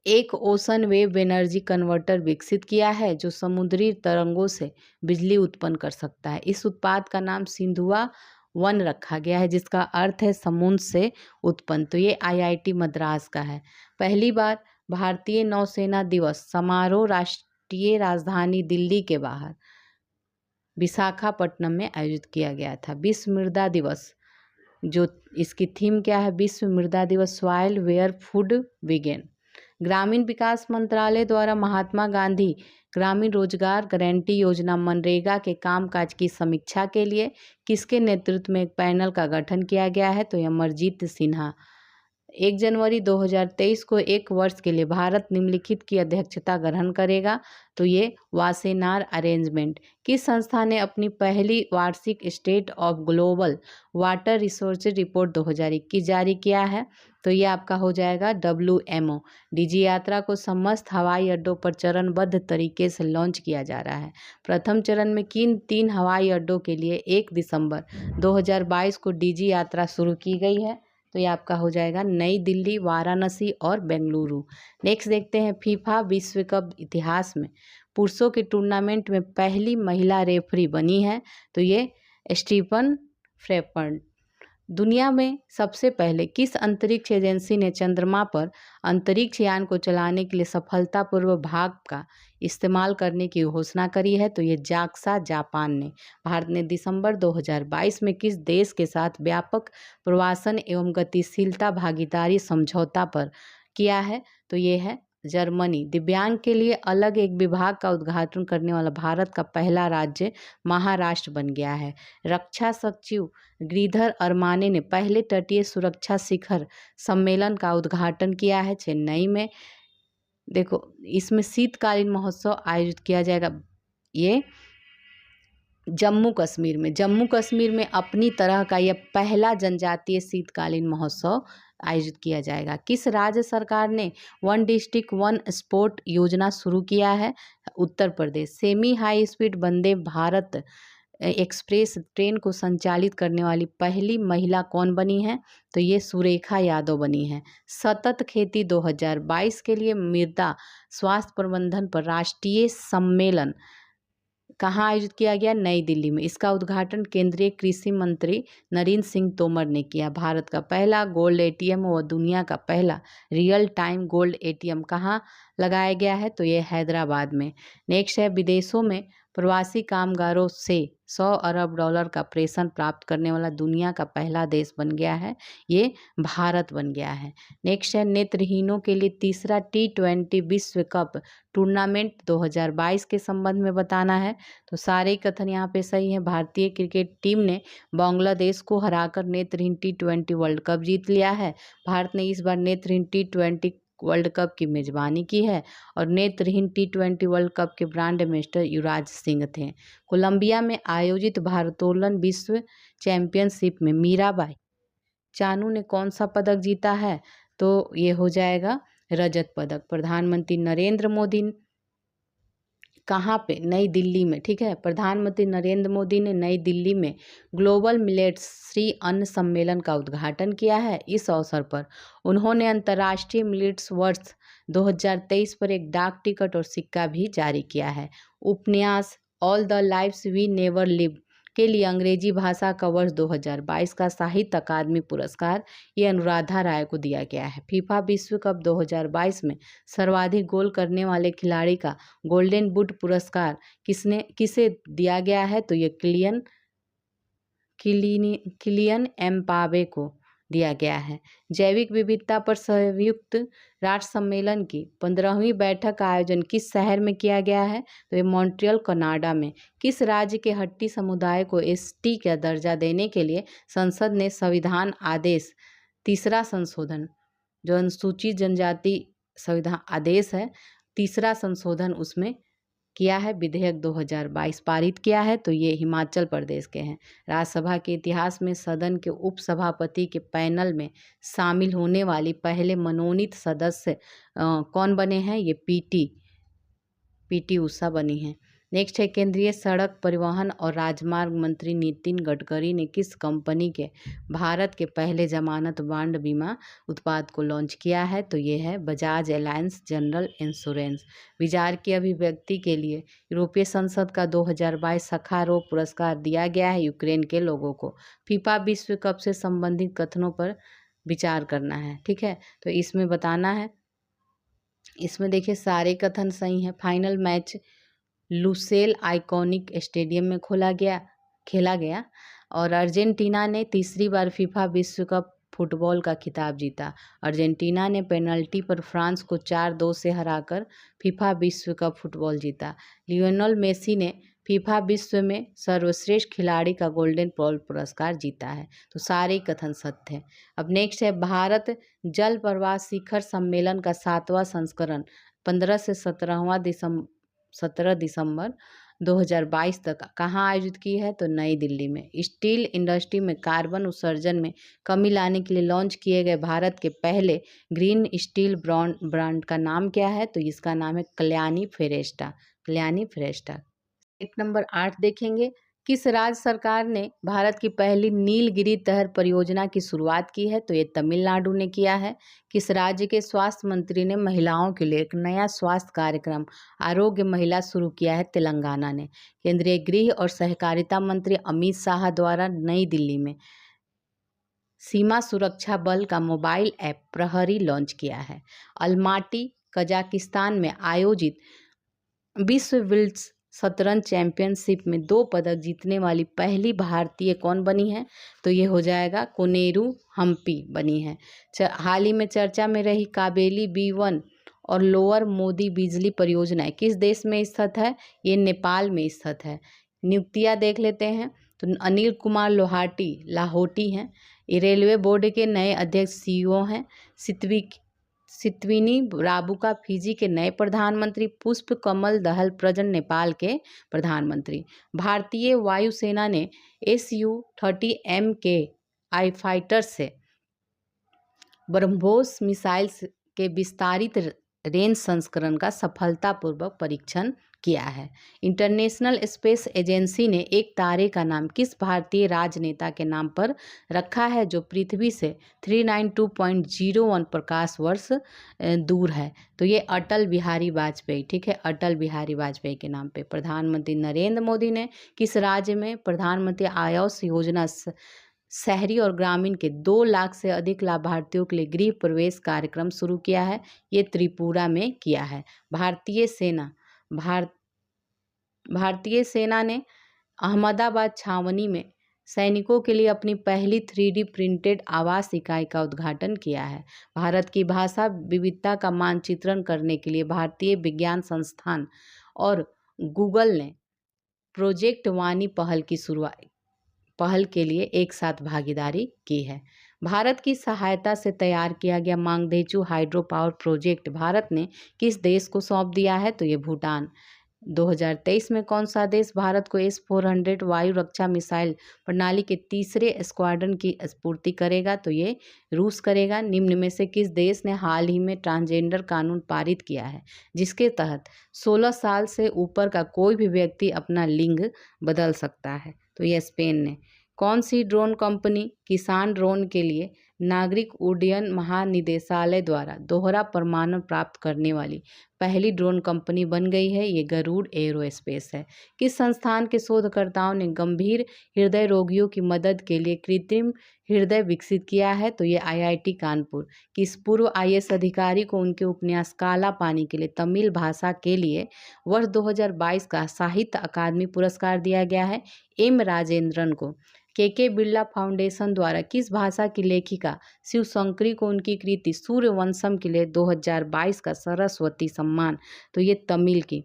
एक ओशन वेव एनर्जी कन्वर्टर विकसित किया है जो समुद्री तरंगों से बिजली उत्पन्न कर सकता है? इस उत्पाद का नाम सिंधुआ 1 रखा गया है, जिसका अर्थ है समुद्र से उत्पन्न। तो ये IIT मद्रास का है। पहली बार भारतीय नौसेना दिवस समारोह राष्ट्रीय राजधानी दिल्ली के बाहर विशाखापट्टनम में आयोजित किया गया था। विश्व मृदा दिवस, जो इसकी थीम क्या है? विश्व मृदा दिवस सॉइल वेयर फूड विगेन। ग्रामीण विकास मंत्रालय द्वारा महात्मा गांधी ग्रामीण रोजगार गारंटी योजना मनरेगा के कामकाज की समीक्षा के लिए किसके नेतृत्व में एक पैनल का गठन किया गया है? तो अमरजीत सिन्हा 1 जनवरी 2023 को एक वर्ष के लिए भारत निम्नलिखित की अध्यक्षता ग्रहण करेगा, तो ये वासेनार अरेंजमेंट। किस संस्था ने अपनी पहली वार्षिक state of global water resources report 2021 जारी किया है, तो ये आपका हो जाएगा WMO। डीजी यात्रा को समस्त हवाई अड्डों पर चरणबद्ध तरीके से लॉन्च किया जा रहा है। प्रथम चरण में किन 3 हवाई अड्डों के लिए 1 दिसंबर 2022 को डीजी यात्रा शुरू की गई है, तो ये आपका हो जाएगा नई दिल्ली, वाराणसी और बेंगलुरु। नेक्स्ट देखते हैं, फीफा विश्व कप इतिहास में पुरुषों के टूर्नामेंट में पहली महिला रेफरी बनी है, तो ये स्टीफन फ्रेपन। दुनिया में सबसे पहले किस अंतरिक्ष एजेंसी ने चंद्रमा पर अंतरिक्ष यान को चलाने के लिए सफलतापूर्वक भाग का इस्तेमाल करने की घोषणा करी है, तो ये जाक्सा जापान ने। भारत ने दिसंबर 2022 में किस देश के साथ व्यापक प्रवासन एवं गतिशीलता भागीदारी समझौता पर किया है, तो ये है जर्मनी। दिव्यांग के लिए अलग एक विभाग का उद्घाटन करने वाला भारत का पहला राज्य महाराष्ट्र बन गया है। रक्षा सचिव गिरिधर अरमाने ने पहले तटीय सुरक्षा शिखर सम्मेलन का उद्घाटन किया है चेन्नई में। देखो, इसमें शीतकालीन महोत्सव आयोजित किया जाएगा, ये जम्मू कश्मीर में अपनी तरह का यह पहला जनजातीय शीतकालीन महोत्सव आयोजित किया जाएगा। किस राज्य सरकार ने 1 डिस्ट्रिक्ट 1 स्पोर्ट योजना शुरू किया है, Uttar Pradesh. Semi high speed Vande Bharat express train को संचालित करने वाली पहली महिला कौन बनी है, तो ये सुरेखा यादव बनी है। सतत खेती 2022 के लिए मृदा स्वास्थ्य प्रबंधन पर राष्ट्रीय सम्मेलन कहाँ आयोजित किया गया, नई दिल्ली में। इसका उद्घाटन केंद्रीय कृषि मंत्री नरेंद्र सिंह तोमर ने किया। भारत का पहला गोल्ड एटीएम व दुनिया का पहला रियल टाइम गोल्ड एटीएम कहाँ लगाया गया है, तो ये हैदराबाद में। नेक्स्ट है, विदेशों में प्रवासी कामगारों से 100 अरब डॉलर का प्रेषण प्राप्त करने वाला दुनिया का पहला देश बन गया है, ये भारत बन गया है। नेक्स्ट है, नेत्रहीनों के लिए तीसरा T20 विश्व कप टूर्नामेंट 2022 के संबंध में बताना है, तो सारे कथन यहाँ पे सही है। भारतीय क्रिकेट टीम ने बांग्लादेश को हराकर नेत्रहीन T20 वर्ल्ड कप जीत लिया है। भारत ने इस बार नेत्रहीन T20 वर्ल्ड कप की मेजबानी की है और नेत्रहीन T20 वर्ल्ड कप के ब्रांड एम्बेसडर युवराज सिंह थे। कोलंबिया में आयोजित भारोत्तोलन विश्व चैंपियनशिप में मीराबाई चानू ने कौन सा पदक जीता है, तो ये हो जाएगा रजत पदक। प्रधानमंत्री नरेंद्र मोदी कहाँ पे, नई दिल्ली में, ठीक है। प्रधानमंत्री नरेंद्र मोदी ने नई दिल्ली में ग्लोबल मिलेट्स श्री अन्न सम्मेलन का उद्घाटन किया है। इस अवसर पर उन्होंने अंतर्राष्ट्रीय मिलेट्स वर्ष 2023 पर एक डाक टिकट और सिक्का भी जारी किया है। उपन्यास all the lives we never live के लिए अंग्रेजी भाषा का वर्ष 2022 का साहित्य अकादमी पुरस्कार ये अनुराधा राय को दिया गया है। फीफा विश्व कप 2022 में सर्वाधिक गोल करने वाले खिलाड़ी का गोल्डन बूट पुरस्कार किसे दिया गया है, तो ये किलियन एम्बापे को दिया गया है। जैविक विविधता पर संयुक्त राष्ट्र सम्मेलन की 15वीं बैठक का आयोजन किस शहर में किया गया है, तो ये मॉन्ट्रियल कनाडा में। किस राज्य के हट्टी समुदाय को एसटी का दर्जा देने के लिए संसद ने संविधान आदेश तीसरा संशोधन, जो अनुसूचित जनजाति संविधान आदेश है, तीसरा संशोधन उसमें किया है, विधेयक 2022 पारित किया है, तो ये हिमाचल प्रदेश के हैं। राज्यसभा के इतिहास में सदन के उपसभापति के पैनल में शामिल होने वाली पहले मनोनीत सदस्य कौन बने हैं, ये पीटी उषा बनी हैं। नेक्स्ट है, केंद्रीय सड़क परिवहन और राजमार्ग मंत्री नितिन गडकरी ने किस कंपनी के भारत के पहले जमानत बांड बीमा उत्पाद को लॉन्च किया है, तो ये है बजाज एलायंस जनरल इंश्योरेंस। विचार की अभिव्यक्ति के लिए यूरोपीय संसद का 2022 सखारोव पुरस्कार दिया गया है यूक्रेन के लोगों को। फीफा विश्व कप से संबंधित कथनों पर विचार करना है, ठीक है, तो इसमें बताना है। इसमें देखिए सारे कथन सही हैं। Final match Lucille iconic stadium में खेला गया और अर्जेंटीना ने तीसरी बार फीफा विश्व कप फुटबॉल का खिताब जीता। अर्जेंटीना ने पेनल्टी पर फ्रांस को 4-2 से हराकर फीफा विश्व कप फुटबॉल जीता। लियोनेल मेसी ने फीफा विश्व में सर्वश्रेष्ठ खिलाड़ी का गोल्डन बॉल पुरस्कार जीता है। तो सारे कथन सत्य हैं। अब नेक्स्ट है, भारत जल प्रवाह शिखर सम्मेलन का 7वां संस्करण 15 से 17 दिसंबर 2022 तक कहाँ आयोजित की है? तो नई दिल्ली में। स्टील इंडस्ट्री में कार्बन उत्सर्जन में कमी लाने के लिए लॉन्च किए गए भारत के पहले ग्रीन स्टील ब्रांड का नाम क्या है? तो इसका नाम है कल्याणी फेरेस्टा। कल्याणी फेरेस्टा। एक नंबर 8 देखेंगे, किस राज्य सरकार ने भारत की पहली नीलगिरी तहर परियोजना की शुरुआत की है? तो ये तमिलनाडु ने किया है। किस राज्य के स्वास्थ्य मंत्री ने महिलाओं के लिए एक नया स्वास्थ्य कार्यक्रम आरोग्य महिला शुरू किया है? तेलंगाना ने। केंद्रीय गृह और सहकारिता मंत्री अमित शाह द्वारा नई दिल्ली में सीमा सुरक्षा बल का मोबाइल ऐप प्रहरी लॉन्च किया है। अलमाटी कजाकिस्तान में आयोजित विश्व विल्स शतरंज चैंपियनशिप में 2 पदक जीतने वाली पहली भारतीय कौन बनी है? तो ये हो जाएगा कोनेरू हम्पी बनी है। हाल ही में चर्चा में रही काबेली B1 और लोअर मोदी बिजली परियोजना किस देश में स्थित है? ये नेपाल में स्थित है। नियुक्तियां देख लेते हैं। तो अनिल कुमार लाहोटी हैं। ये रेलवे बोर्ड के नए अध्यक्ष CEO हैं। सितविनी राबुका फिजी के नए प्रधानमंत्री। पुष्प कमल दहल प्रजन नेपाल के प्रधानमंत्री। भारतीय वायुसेना ने Su-30M के आई फाइटर से ब्रह्मोस मिसाइल के विस्तारित रेंज संस्करण का सफलतापूर्वक परीक्षण किया है। इंटरनेशनल स्पेस एजेंसी ने एक तारे का नाम किस भारतीय राजनेता के नाम पर रखा है जो पृथ्वी से 392.01 प्रकाश वर्ष दूर है? तो ये अटल बिहारी वाजपेयी, ठीक है, अटल बिहारी वाजपेयी के नाम पे। प्रधानमंत्री नरेंद्र मोदी ने किस राज्य में प्रधानमंत्री आवास योजना शहरी और ग्रामीण के 2 लाख से अधिक लाभार्थियों के लिए गृह प्रवेश कार्यक्रम शुरू किया है? ये त्रिपुरा में किया है। भारतीय सेना ने अहमदाबाद छावनी में सैनिकों के लिए अपनी पहली 3D प्रिंटेड आवास इकाई का उद्घाटन किया है। भारत की भाषा विविधता का मानचित्रण करने के लिए भारतीय विज्ञान संस्थान और गूगल ने प्रोजेक्ट वाणी पहल के लिए एक साथ भागीदारी की है। भारत की सहायता से तैयार किया गया मांगदेचू हाइड्रो पावर प्रोजेक्ट भारत ने किस देश को सौंप दिया है? तो ये भूटान। 2023 में कौन सा देश भारत को S-400 वायु रक्षा मिसाइल प्रणाली के तीसरे स्क्वाड्रन की आपूर्ति करेगा? तो ये रूस करेगा। निम्न में से किस देश ने हाल ही में ट्रांसजेंडर कानून पारित किया है जिसके तहत 16 साल से ऊपर का कोई भी व्यक्ति अपना लिंग बदल सकता है? तो ये स्पेन ने। कौन सी ड्रोन कंपनी किसान ड्रोन के लिए नागरिक उड्डयन महानिदेशालय द्वारा दोहरा प्रमाणन प्राप्त करने वाली पहली ड्रोन कंपनी बन गई है? ये गरुड़ एरोस्पेस है। किस संस्थान के शोधकर्ताओं ने गंभीर हृदय रोगियों की मदद के लिए कृत्रिम हृदय विकसित किया है? तो ये IIT कानपुर। किस पूर्व IAS अधिकारी को उनके उपन्यास काला पानी के लिए तमिल भाषा के लिए वर्ष 2022 का साहित्य अकादमी पुरस्कार दिया गया है? M राजेंद्रन को। KK बिरला फाउंडेशन द्वारा किस भाषा की लेखिका शिवशंकरी को उनकी कृति सूर्यवंशम के लिए 2022 का सरस्वती सम्मान? तो ये तमिल की।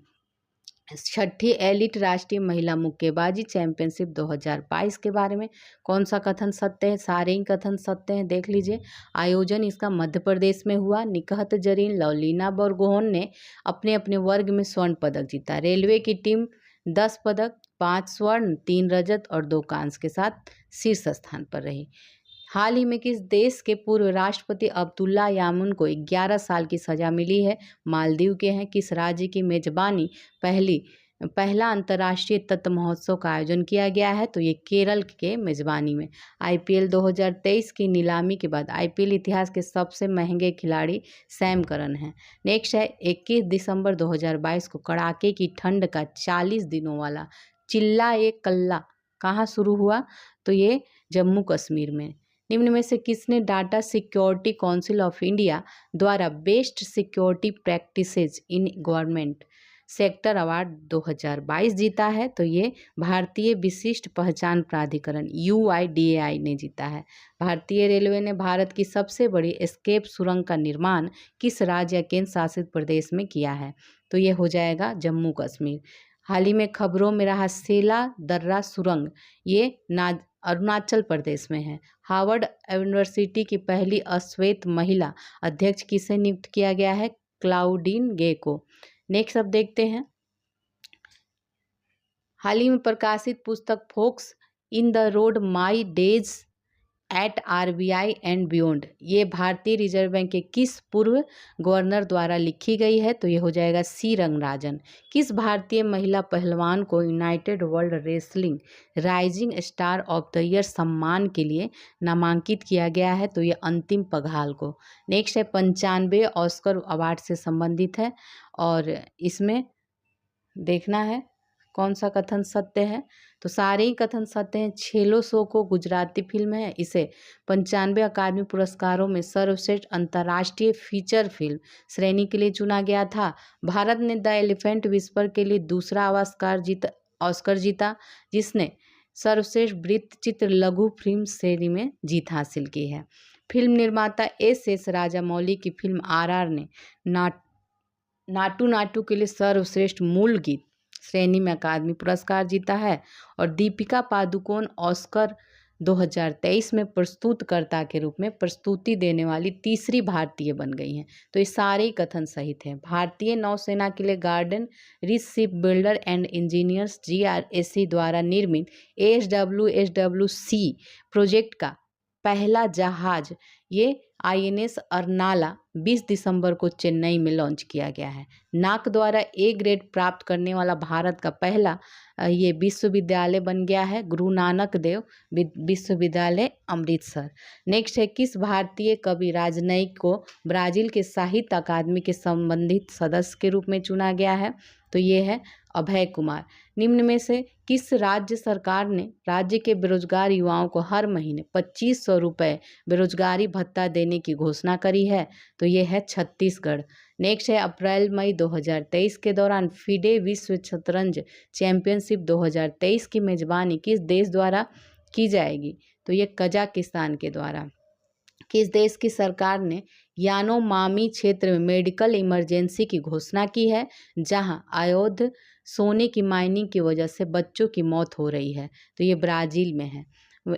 6ठी एलिट राष्ट्रीय महिला मुक्केबाजी चैंपियनशिप 2022 के बारे में कौन सा कथन सत्य है? सारे ही कथन सत्य हैं, देख लीजिए। आयोजन इसका मध्य प्रदेश में हुआ। निकहत जरीन लवलीना बोरगोहन ने अपने अपने वर्ग में स्वर्ण पदक जीता। रेलवे की टीम 10 पदक, 5 स्वर्ण, 3 रजत और 2 कांस्य के साथ शीर्ष स्थान पर रही। हाल ही में किस देश के पूर्व राष्ट्रपति अब्दुल्ला यामीन को 11 साल की सजा मिली है? मालदीव के हैं। किस राज्य की मेजबानी पहला अंतर्राष्ट्रीय तत्व महोत्सव का आयोजन किया गया है? तो ये केरल के मेजबानी में। IPL 2023 की नीलामी के बाद IPL इतिहास के सबसे महंगे खिलाड़ी सैम करन हैं। नेक्स्ट है, 21 दिसंबर 2022 को कड़ाके की ठंड का 40 दिनों वाला चिल्ला ए कल्ला कहाँ शुरू हुआ? तो ये जम्मू कश्मीर में। निम्न में से किसने Data Security Council of India द्वारा best security practices in government sector award 2022 जीता है? तो ये भारतीय विशिष्ट पहचान प्राधिकरण UIDAI ने जीता है। भारतीय रेलवे ने भारत की सबसे बड़ी एस्केप सुरंग का निर्माण किस राज्य या केंद्र शासित प्रदेश में किया है? तो ये हो जाएगा जम्मू कश्मीर। हाल ही में खबरों में रहा सेला दर्रा सुरंग, ये अरुणाचल प्रदेश में है। हार्वर्ड यूनिवर्सिटी की पहली अश्वेत महिला अध्यक्ष किसे नियुक्त किया गया है? क्लाउडीन गे को। नेक्स्ट अब देखते हैं, हाल ही में प्रकाशित पुस्तक folks in the road my days at RBI and beyond, ये भारतीय रिजर्व बैंक के किस पूर्व गवर्नर द्वारा लिखी गई है? तो ये हो जाएगा सी रंगराजन। किस भारतीय महिला पहलवान को United world wrestling rising star of the year सम्मान के लिए नामांकित किया गया है? तो ये अंतिम पघाल को। नेक्स्ट है 95 ऑस्कर अवार्ड से संबंधित है और इसमें देखना है कौन सा कथन सत्य है। तो सारे ही कथन सत्य हैं। छेलो सो को गुजराती फिल्म है, इसे 95 अकादमी पुरस्कारों में सर्वश्रेष्ठ अंतर्राष्ट्रीय फीचर फिल्म श्रेणी के लिए चुना गया था। भारत ने द एलिफेंट विस्पर के लिए दूसरा ऑस्कर जीता, जिसने सर्वश्रेष्ठ वृत्त चित्र लघु फिल्म श्रेणी में जीत हासिल की है। फिल्म निर्माता एस राजामौली की फिल्म RR ने नाटू नाटू के लिए सर्वश्रेष्ठ मूल गीत श्रेणी में अकादमी पुरस्कार जीता है। और दीपिका पादुकोण ऑस्कर 2023 में प्रस्तुतकर्ता के रूप में प्रस्तुति देने वाली तीसरी भारतीय बन गई हैं। तो ये सारे ही कथन सही थे। भारतीय नौसेना के लिए garden rich ship builder and engineers GRSC द्वारा निर्मित ASWC प्रोजेक्ट का पहला जहाज ये INS अर्नाला 20 दिसंबर को चेन्नई में लॉन्च किया गया है। नाक द्वारा A ग्रेड प्राप्त करने वाला भारत का पहला ये विश्वविद्यालय बन गया है गुरु नानक देव विश्वविद्यालय अमृतसर। नेक्स्ट है, किस भारतीय कवि राजनयिक को ब्राज़ील के साहित्य अकादमी के संबंधित सदस्य के रूप में चुना गया है? तो ये है अभय कुमार। निम्न में से किस राज्य सरकार ने राज्य के बेरोजगार युवाओं को हर महीने 2500 रुपये बेरोजगारी भत्ता देने की घोषणा करी है? तो ये है छत्तीसगढ़। नेक्स्ट है, अप्रैल मई 2023 के दौरान फिडे विश्व शतरंज चैंपियनशिप 2023 की मेजबानी किस देश द्वारा की जाएगी? तो ये कजाकिस्तान के द्वारा। किस देश की सरकार ने यानोमामी क्षेत्र में मेडिकल इमरजेंसी की घोषणा की है, जहां अवैध सोने की माइनिंग की वजह से बच्चों की मौत हो रही है? तो ये ब्राज़ील में है।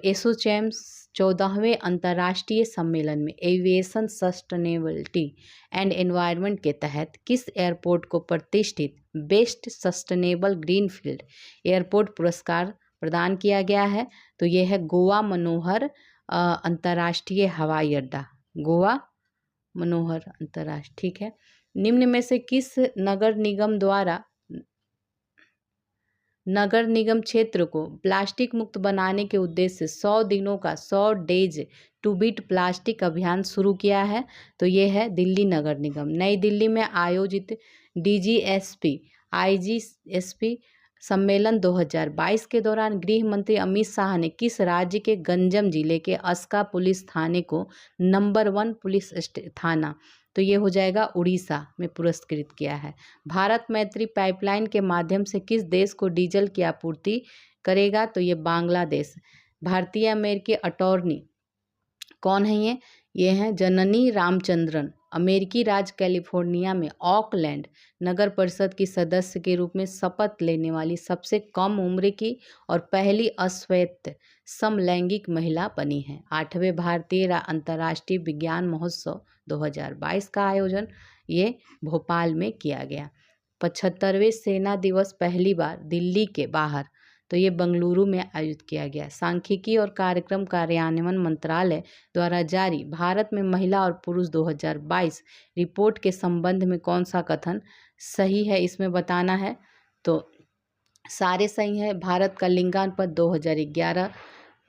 एसोचैम 14वें अंतर्राष्ट्रीय सम्मेलन में एविएशन सस्टेनेबिलिटी एंड एनवायरनमेंट के तहत किस एयरपोर्ट को प्रतिष्ठित बेस्ट सस्टेनेबल ग्रीनफील्ड एयरपोर्ट पुरस्कार प्रदान किया गया है? तो ये है गोवा मनोहर अंतर्राष्ट्रीय हवाई अड्डा, गोवा मनोहर अंतर्राष्ट्रीय। ठीक है। निम्न में से किस नगर निगम द्वारा नगर निगम क्षेत्र को प्लास्टिक मुक्त बनाने के उद्देश्य से 100 दिनों का 100 डेज टू बीट प्लास्टिक अभियान शुरू किया है? तो ये है दिल्ली नगर निगम। नई दिल्ली में आयोजित DGSP IGSP सम्मेलन 2022 के दौरान गृह मंत्री अमित शाह ने किस राज्य के गंजम जिले के अस्का पुलिस थाने को नंबर 1 पुलिस थाना, तो ये हो जाएगा उड़ीसा में, पुरस्कृत किया है? भारत मैत्री पाइपलाइन के माध्यम से किस देश को डीजल की आपूर्ति करेगा? तो ये बांग्लादेश। भारतीय अमेरिकी अटॉर्नी कौन है? ये हैं जननी रामचंद्रन। अमेरिकी राज्य कैलिफोर्निया में ऑकलैंड नगर परिषद की सदस्य के रूप में शपथ लेने वाली सबसे कम उम्र की और पहली अश्वेत समलैंगिक महिला बनी है। 8वें भारतीय अंतर्राष्ट्रीय विज्ञान महोत्सव 2022 का आयोजन ये भोपाल में किया गया। 75वें सेना दिवस पहली बार दिल्ली के बाहर, तो ये बेंगलुरु में आयोजित किया गया। सांख्यिकी और कार्यक्रम कार्यान्वयन मंत्रालय द्वारा जारी भारत में महिला और पुरुष 2022 रिपोर्ट के संबंध में कौन सा कथन सही है, इसमें बताना है। तो सारे सही है। भारत का लिंगानुपात 2011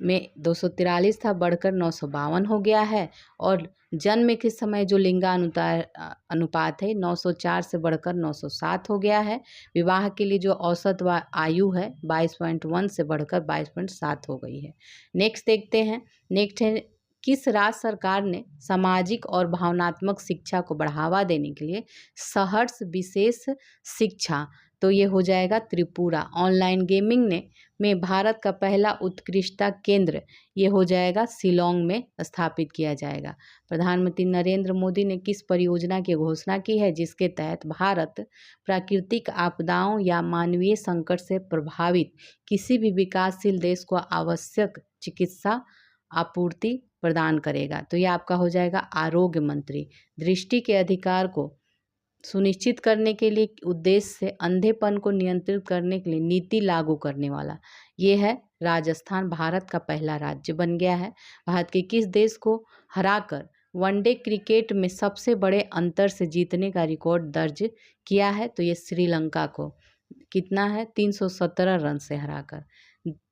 में 243 था, बढ़कर 952 हो गया है। और जन्म के समय जो लिंगानुपात है 904 से बढ़कर 907 हो गया है। विवाह के लिए जो औसत आयु है 22.1 से बढ़कर 22.7 हो गई है। नेक्स्ट देखते हैं। नेक्स्ट है, किस राज्य सरकार ने सामाजिक और भावनात्मक शिक्षा को बढ़ावा देने के लिए सहर्ष विशेष शिक्षा तो ये हो जाएगा त्रिपुरा। ऑनलाइन गेमिंग में भारत का पहला उत्कृष्टता केंद्र ये हो जाएगा शिलोंग में स्थापित किया जाएगा। प्रधानमंत्री नरेंद्र मोदी ने किस परियोजना की घोषणा की है जिसके तहत भारत प्राकृतिक आपदाओं या मानवीय संकट से प्रभावित किसी भी विकासशील देश को आवश्यक चिकित्सा आपूर्ति प्रदान करेगा? तो ये आपका हो जाएगा आरोग्य मंत्री। दृष्टि के अधिकार को सुनिश्चित करने के लिए उद्देश्य से अंधेपन को नियंत्रित करने के लिए नीति लागू करने वाला ये है राजस्थान। भारत का पहला राज्य बन गया है। भारत के किस देश को हराकर वनडे क्रिकेट में सबसे बड़े अंतर से जीतने का रिकॉर्ड दर्ज किया है? तो ये श्रीलंका को। कितना है? 317 रन से हराकर।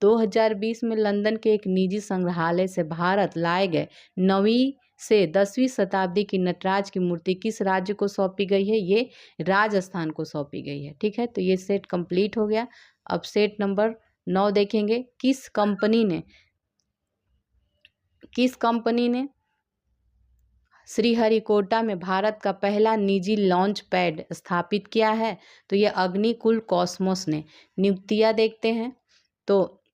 2020 में लंदन के एक निजी संग्रहालय से भारत लाए गए 9वीं से 10वीं शताब्दी की नटराज की मूर्ति किस राज्य को सौंपी गई है? ये राजस्थान को सौंपी गई है। ठीक है, तो ये सेट कंप्लीट हो गया। अब सेट नंबर 9 देखेंगे। किस कंपनी ने श्रीहरिकोटा में भारत का पहला निजी लॉन्च पैड स्थापित किया है? तो ये अग्निकुल कॉस्मोस ने। नियुक्तियां देखते हैं तो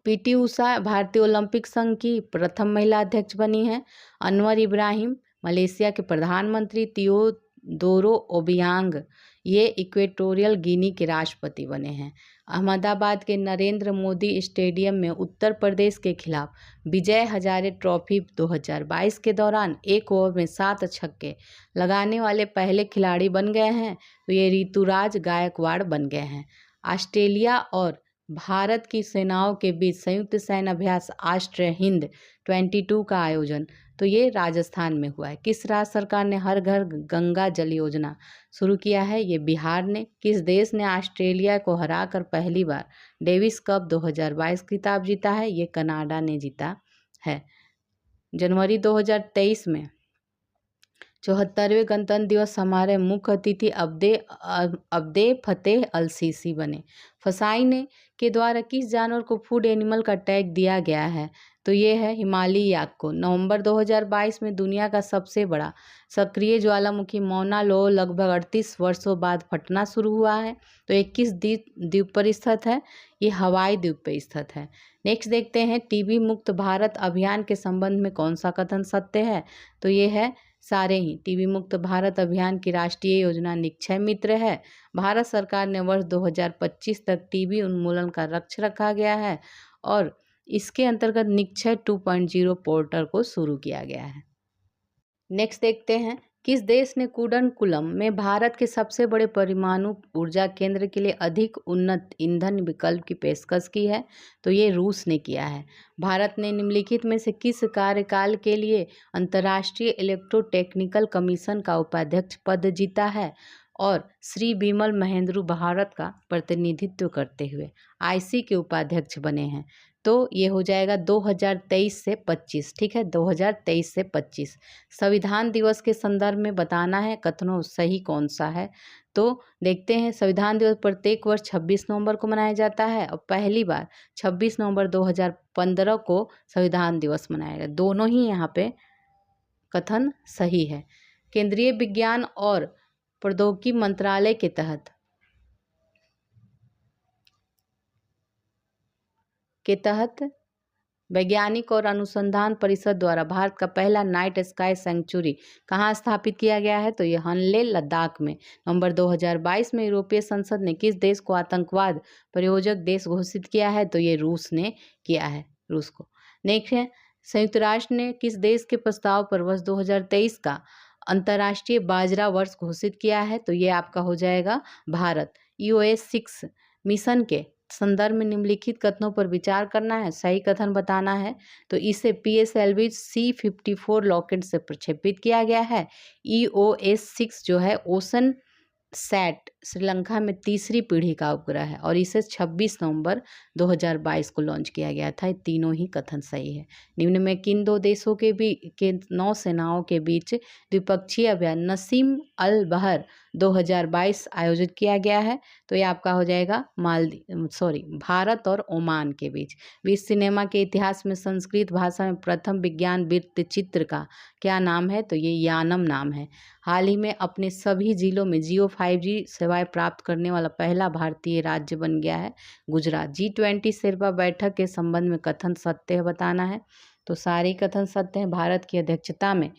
पीटी उषा भारतीय ओलंपिक संघ की प्रथम महिला अध्यक्ष बनी है। अनवर इब्राहिम मलेशिया के प्रधानमंत्री। तियोदोरो ओबियांग ये इक्वेटोरियल गिनी के राष्ट्रपति बने हैं। अहमदाबाद के नरेंद्र मोदी स्टेडियम में उत्तर प्रदेश के खिलाफ विजय हजारे ट्रॉफी 2022 के दौरान एक ओवर में 7 छक्के लगाने वाले पहले खिलाड़ी बन गए हैं। तो ये ऋतुराज गायकवाड़ बन गए हैं। ऑस्ट्रेलिया और भारत की सेनाओं के बीच संयुक्त सैन्य अभ्यास ऑस्ट्रे हिंद 22 का आयोजन तो ये राजस्थान में हुआ है। किस राज्य सरकार ने हर घर गंगा जल योजना शुरू किया है? ये बिहार ने। किस देश ने ऑस्ट्रेलिया को हराकर पहली बार डेविस कप 2022 खिताब जीता है? ये कनाडा ने जीता है। जनवरी 2023 में 74वें गणतंत्र दिवस समारोह मुख्य अतिथि अब्दे फतेह अल सीसी बने। फसाई ने के द्वारा किस जानवर को फूड एनिमल का टैग दिया गया है? तो ये है हिमालयी याक को। नवंबर 2022 में दुनिया का सबसे बड़ा सक्रिय ज्वालामुखी मौना लोह लगभग 38 वर्षों बाद फटना शुरू हुआ है। तो ये किस द्वीप पर स्थित है? ये हवाई द्वीप पर स्थित है। नेक्स्ट देखते हैं टीबी मुक्त भारत अभियान के संबंध में कौन सा कथन सत्य है? तो ये है सारे ही। टीबी मुक्त भारत अभियान की राष्ट्रीय योजना निक्षय मित्र है। भारत सरकार ने वर्ष 2025 तक टीबी उन्मूलन का लक्ष्य रखा गया है और इसके अंतर्गत निक्षय 2.0 पोर्टल को शुरू किया गया है। नेक्स्ट देखते हैं किस देश ने कुडनकुलम में भारत के सबसे बड़े परमाणु ऊर्जा केंद्र के लिए अधिक उन्नत ईंधन विकल्प की पेशकश की है? तो ये रूस ने किया है। भारत ने निम्नलिखित में से किस कार्यकाल के लिए अंतर्राष्ट्रीय इलेक्ट्रोटेक्निकल कमीशन का उपाध्यक्ष पद जीता है? और श्री बिमल महेंद्रू भारत का प्रतिनिधित्व करते हुए आईसी के उपाध्यक्ष बने हैं। तो ये हो जाएगा 2023 से 25। ठीक है, 2023 से 25। संविधान दिवस के संदर्भ में बताना है कथनों सही कौन सा है। तो देखते हैं संविधान दिवस प्रत्येक वर्ष 26 नवंबर को मनाया जाता है और पहली बार 26 नवंबर 2015 को संविधान दिवस मनाया गया। दोनों ही यहाँ पे कथन सही है। केंद्रीय विज्ञान और प्रौद्योगिकी मंत्रालय के तहत वैज्ञानिक और अनुसंधान परिषद द्वारा भारत का पहला नाइट स्काई सेंचुरी कहाँ स्थापित किया गया है? तो ये हनले लद्दाख में। नवंबर 2022 में यूरोपीय संसद ने किस देश को आतंकवाद प्रायोजक देश घोषित किया है? तो ये रूस ने किया है, रूस को। नेक्स्ट है संयुक्त राष्ट्र ने किस देश के प्रस्ताव पर वर्ष 2023 का अंतर्राष्ट्रीय बाजरा वर्ष घोषित किया है? तो ये आपका हो जाएगा भारत। EOS 6 मिशन के संदर्भ में निम्नलिखित कथनों पर विचार करना है, सही कथन बताना है। तो इसे PSLV C-54 रॉकेट से प्रक्षेपित किया गया है। EOS 6 जो है ओशन सैट श्रीलंका में तीसरी पीढ़ी का उपग्रह है और इसे 26 नवंबर 2022 को लॉन्च किया गया था। ये तीनों ही कथन सही है। निम्न में किन दो देशों के नौसेनाओं के बीच द्विपक्षीय अभियान नसीम अल बहर 2022 आयोजित किया गया है। तो ये आपका हो जाएगा भारत और ओमान के बीच। विश्व सिनेमा के इतिहास में संस्कृत भाषा में प्रथम विज्ञान वृत्त चित्र का क्या नाम है? तो ये यानम नाम है। हाल ही में अपने सभी जिलों में जियो 5G सेवाएं प्राप्त करने वाला पहला भारतीय राज्य बन गया है गुजरात। G20 शेर्पा बैठक के संबंध में कथन सत्य है बताना है। तो सारे कथन सत्य हैं। भारत की अध्यक्षता में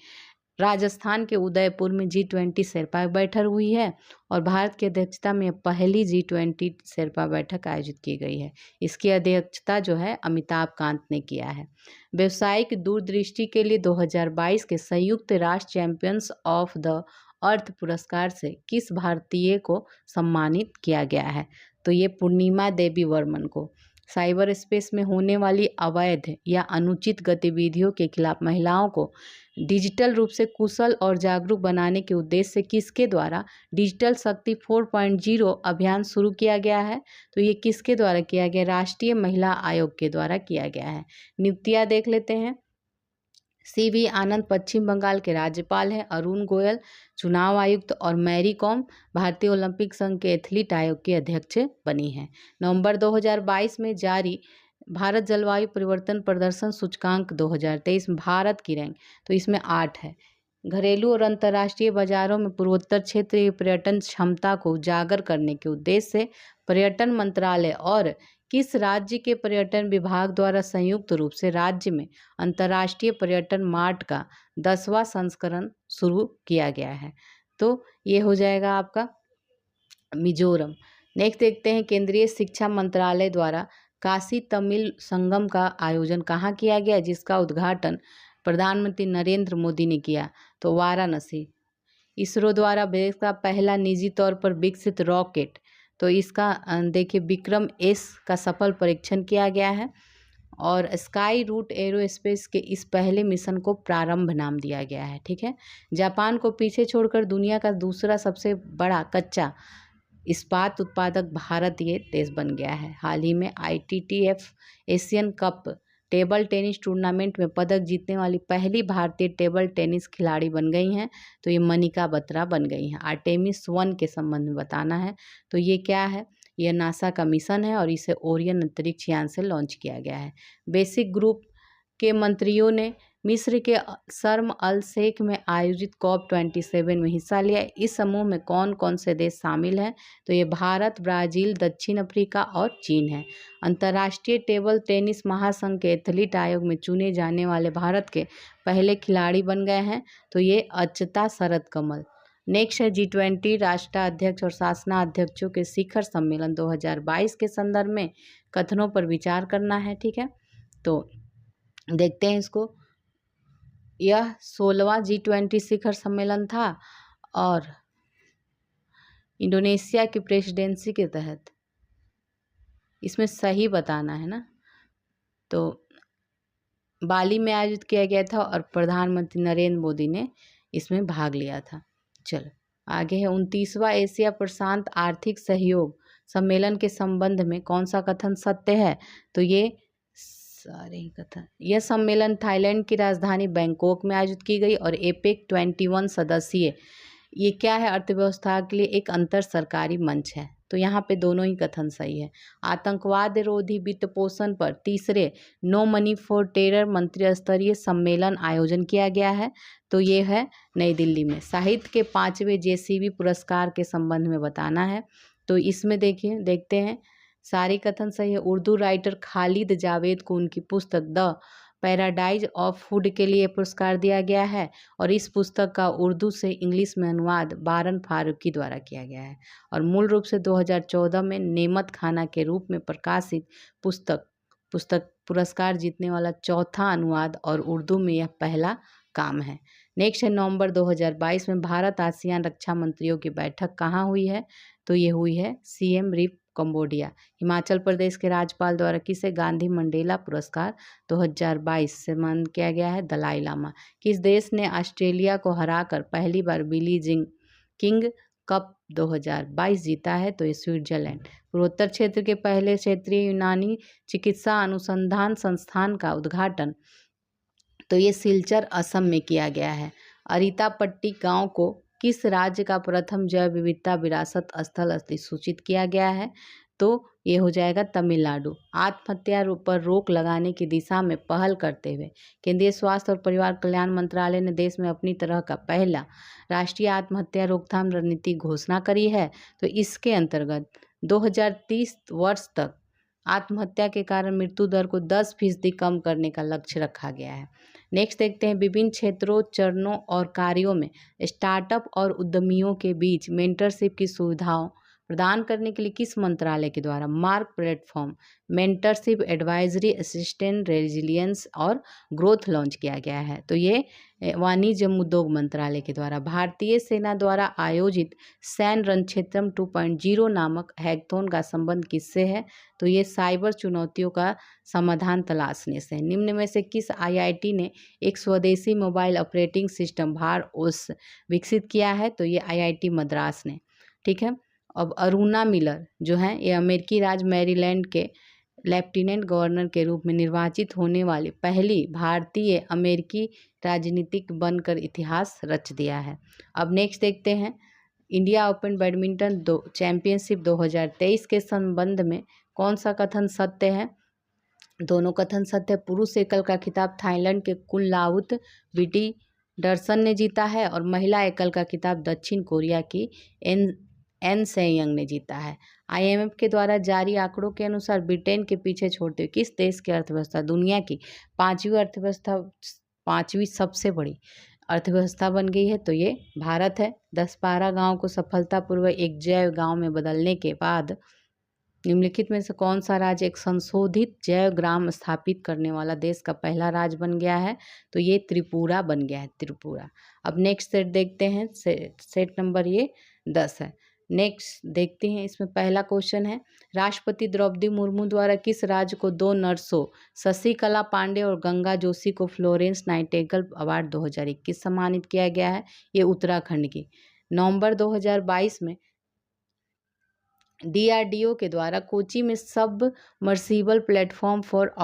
राजस्थान के उदयपुर में G20 शेर्पा बैठक हुई है और भारत की अध्यक्षता में पहली G20 शेर्पा बैठक आयोजित की गई है। इसकी अध्यक्षता जो है अमिताभ कांत ने किया है। व्यावसायिक दूरदृष्टि के लिए 2022 के संयुक्त राष्ट्र चैंपियंस ऑफ द अर्थ पुरस्कार से किस भारतीय को सम्मानित किया गया है? तो ये पूर्णिमा देवी वर्मन को। साइबर स्पेस में होने वाली अवैध या अनुचित गतिविधियों के खिलाफ महिलाओं को डिजिटल रूप से कुशल और जागरूक बनाने के उद्देश्य से किसके द्वारा डिजिटल शक्ति 4.0 अभियान शुरू किया गया है? तो ये किसके द्वारा किया गया? राष्ट्रीय महिला आयोग के द्वारा किया गया है। नियुक्तियां देख लेते हैं। CV आनंद पश्चिम बंगाल के राज्यपाल हैं। अरुण गोयल चुनाव आयुक्त और मैरी कॉम भारतीय ओलंपिक संघ के एथलीट आयोग की अध्यक्ष बनी हैं। नवंबर 2022 में जारी भारत जलवायु परिवर्तन प्रदर्शन सूचकांक 2023 में भारत की रैंक तो इसमें 8 है। घरेलू और अंतर्राष्ट्रीय बाजारों में पूर्वोत्तर क्षेत्र की पर्यटन क्षमता को उजागर करने के उद्देश्य से पर्यटन मंत्रालय और किस राज्य के पर्यटन विभाग द्वारा संयुक्त रूप से राज्य में अंतर्राष्ट्रीय पर्यटन मार्ट का 10वां संस्करण शुरू किया गया है? तो ये हो जाएगा आपका मिजोरम। नेक्स्ट देखते हैं, केंद्रीय शिक्षा मंत्रालय द्वारा काशी तमिल संगम का आयोजन कहाँ किया गया, जिसका उद्घाटन प्रधानमंत्री नरेंद्र मोदी ने किया? तो वाराणसी। इसरो द्वारा देश का पहला निजी तौर पर विकसित रॉकेट तो इसका देखिए विक्रम एस का सफल परीक्षण किया गया है और स्काई रूट एरोस्पेस के इस पहले मिशन को प्रारंभ नाम दिया गया है। ठीक है। जापान को पीछे छोड़कर दुनिया का दूसरा सबसे बड़ा कच्चा इस्पात उत्पादक भारत ये देश बन गया है। हाल ही में ITTF Asian cup table tennis tournament में पदक जीतने वाली पहली भारतीय टेबल टेनिस खिलाड़ी बन गई हैं। तो ये मनिका बत्रा बन गई हैं। आर्टेमिस 1 के संबंध में बताना है। तो ये क्या है? यह नासा का मिशन है और इसे ओरियन अंतरिक्ष यान से लॉन्च किया गया है। बेसिक ग्रुप के मंत्रियों ने मिस्र के शर्म अल शेख में आयोजित COP27 में हिस्सा लिया। इस समूह में कौन कौन से देश शामिल हैं? तो ये भारत, ब्राज़ील, दक्षिण अफ्रीका और चीन है। अंतर्राष्ट्रीय टेबल टेनिस महासंघ के एथलीट आयोग में चुने जाने वाले भारत के पहले खिलाड़ी बन गए हैं। तो ये अच्युता शरद कमल। नेक्स्ट है G20 राष्ट्राध्यक्ष और शासनाध्यक्षों के शिखर सम्मेलन 2022 के संदर्भ में कथनों पर विचार करना है। ठीक है, तो देखते हैं इसको। यह 16वां G20 शिखर सम्मेलन था और इंडोनेशिया की प्रेसिडेंसी के तहत इसमें सही बताना है ना, तो बाली में आयोजित किया गया था और प्रधानमंत्री नरेंद्र मोदी ने इसमें भाग लिया था। चलो आगे है 29वां एशिया प्रशांत आर्थिक सहयोग सम्मेलन के संबंध में कौन सा कथन सत्य है? तो ये सारे ही कथन। यह सम्मेलन थाईलैंड की राजधानी बैंकॉक में आयोजित की गई और APEC 21 सदस्यीय ये क्या है? अर्थव्यवस्था के लिए एक अंतर सरकारी मंच है। तो यहाँ पे दोनों ही कथन सही है। आतंकवाद विरोधी वित्त पोषण पर तीसरे नो मनी फॉर टेरर मंत्री स्तरीय सम्मेलन आयोजन किया गया है। तो ये है नई दिल्ली में। साहित्य के 5वें JCB पुरस्कार के संबंध में बताना है। तो इसमें देखते हैं सारे कथन सही है। उर्दू राइटर खालिद जावेद को उनकी पुस्तक द पैराडाइज ऑफ फूड के लिए पुरस्कार दिया गया है और इस पुस्तक का उर्दू से इंग्लिश में अनुवाद बारन फारूकी द्वारा किया गया है और मूल रूप से 2014 में नेमत खाना के रूप में प्रकाशित पुस्तक पुरस्कार जीतने वाला चौथा अनुवाद और उर्दू में यह पहला काम है। नेक्स्ट है नवंबर 2022 में भारत आसियान रक्षा मंत्रियों की बैठक कहाँ हुई है? तो ये हुई है CM rib Cambodia. Himachal Pradesh के राज्यपाल द्वारा किसे गांधी मंडेला पुरस्कार 2022 से सम्मानित किया गया है? दलाई लामा। किस देश ने ऑस्ट्रेलिया को हराकर पहली बार बिली किंग कप 2022 जीता है? तो ये स्विट्जरलैंड। पूर्वोत्तर क्षेत्र के पहले क्षेत्रीय यूनानी चिकित्सा अनुसंधान संस्थान का उद्घाटन तो ये सिलचर असम में किया गया है। अरितापट्टी गांव को किस राज्य का प्रथम जैव विविधता विरासत स्थल अधिसूचित किया गया है? तो ये हो जाएगा तमिलनाडु। आत्महत्या पर रोक लगाने की दिशा में पहल करते हुए केंद्रीय स्वास्थ्य और परिवार कल्याण मंत्रालय ने देश में अपनी तरह का पहला राष्ट्रीय आत्महत्या रोकथाम रणनीति घोषणा करी है। तो इसके अंतर्गत 2030 वर्ष तक आत्महत्या के कारण मृत्यु दर को 10% कम करने का लक्ष्य रखा गया है। नेक्स्ट देखते हैं, विभिन्न क्षेत्रों, चरणों और कार्यों में स्टार्टअप और उद्यमियों के बीच मेंटरशिप की सुविधाओं प्रदान करने के लिए किस मंत्रालय के द्वारा mark platform mentorship advisory assistant resilience और ग्रोथ लॉन्च किया गया है? तो ये वाणिज्य उद्योग मंत्रालय के द्वारा। भारतीय सेना द्वारा आयोजित सैन्य रणक्षेत्रम 2.0 नामक हैकथॉन का संबंध किससे है? तो ये साइबर चुनौतियों का समाधान तलाशने से। निम्न में से किस आईआईटी ने एक स्वदेशी मोबाइल ऑपरेटिंग सिस्टम भार ओस विकसित किया है? तो ये आईआईटी मद्रास ने। ठीक है। अब अरुणा मिलर जो हैं ये अमेरिकी राज्य मैरीलैंड के लेफ्टिनेंट गवर्नर के रूप में निर्वाचित होने वाली पहली भारतीय अमेरिकी राजनीतिक बनकर इतिहास रच दिया है। अब नेक्स्ट देखते हैं, इंडिया ओपन बैडमिंटन चैंपियनशिप 2023 के संबंध में कौन सा कथन सत्य है? दोनों कथन सत्य। पुरुष एकल का खिताब थाईलैंड के कुनलाउत विटिडर्सन ने जीता है और महिला एकल का खिताब दक्षिण कोरिया की एन सेयंग ने जीता है। आईएमएफ के द्वारा जारी आंकड़ों के अनुसार ब्रिटेन के पीछे छोड़ते हुए किस देश की अर्थव्यवस्था दुनिया की पांचवी सबसे बड़ी अर्थव्यवस्था बन गई है? तो ये भारत है। 10-12 गाँव को सफलतापूर्वक एक जैव गाँव में बदलने के बाद निम्नलिखित में से कौन सा राज्य एक संशोधित जैव ग्राम स्थापित करने वाला देश का पहला राज्य बन गया है? तो ये त्रिपुरा बन गया है, त्रिपुरा। अब नेक्स्ट सेट देखते हैं, सेट नंबर ये 10 है। नेक्स्ट देखते हैं, इसमें पहला क्वेश्चन है, राष्ट्रपति द्रौपदी मुर्मू द्वारा किस राज्य को 2 नर्सों शशिकला पांडे और गंगा जोशी को फ्लोरेंस नाइटिंगेल अवार्ड 2021 सम्मानित किया गया है? ये उत्तराखंड की। नवंबर 2022 में डीआरडीओ के द्वारा कोची में submersible platform for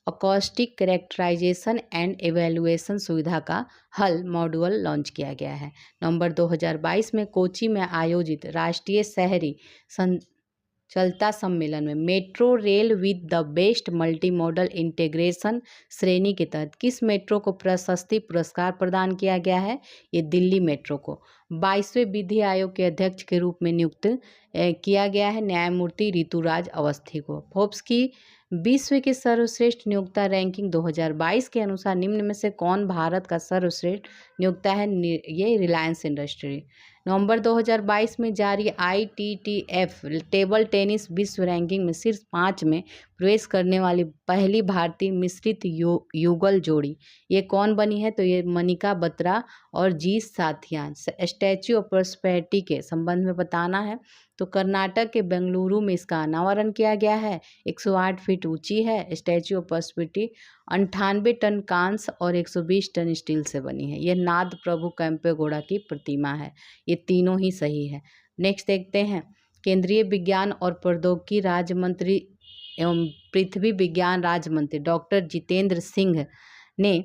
acoustic characterisation and evaluation सुविधा का हल मॉड्यूल लॉन्च किया गया है। नवंबर 2022 में कोची में आयोजित राष्ट्रीय शहरी संचलता सम्मेलन में metro rail with the best multi modal integration श्रेणी के तहत किस मेट्रो को प्रशस्ति पुरस्कार प्रदान किया गया है? ये दिल्ली मेट्रो को। 22वें विधि आयोग के अध्यक्ष के रूप में नियुक्त किया गया है न्यायमूर्ति ऋतुराज अवस्थी को। फोर्ब्स की विश्व की सर्वश्रेष्ठ नियोक्ता रैंकिंग 2022 के अनुसार निम्न में से कौन भारत का सर्वश्रेष्ठ नियोक्ता है? ये रिलायंस इंडस्ट्री। नवंबर 2022 में जारी ITTF टेबल टेनिस विश्व रैंकिंग में शीर्ष 5 में प्रवेश करने वाली पहली भारतीय मिश्रित युगल जोड़ी ये कौन बनी है? तो ये मनिका बत्रा और जी साथियान। स्टैच्यू ऑफ प्रॉस्पेरिटी के संबंध में बताना है तो कर्नाटक के बेंगलुरु में इसका अनावरण किया गया है। 108 फीट ऊंची है। स्टैच्यू ऑफ प्रॉस्पेरिटी 98 टन कांस्य और 120 टन स्टील से बनी है। यह नाद प्रभु कैंपेगौड़ा की प्रतिमा है। ये तीनों ही सही है। नेक्स्ट देखते हैं, केंद्रीय विज्ञान और प्रौद्योगिकी राज्य मंत्री एवं पृथ्वी विज्ञान राज्य मंत्री डॉक्टर जितेंद्र सिंह ने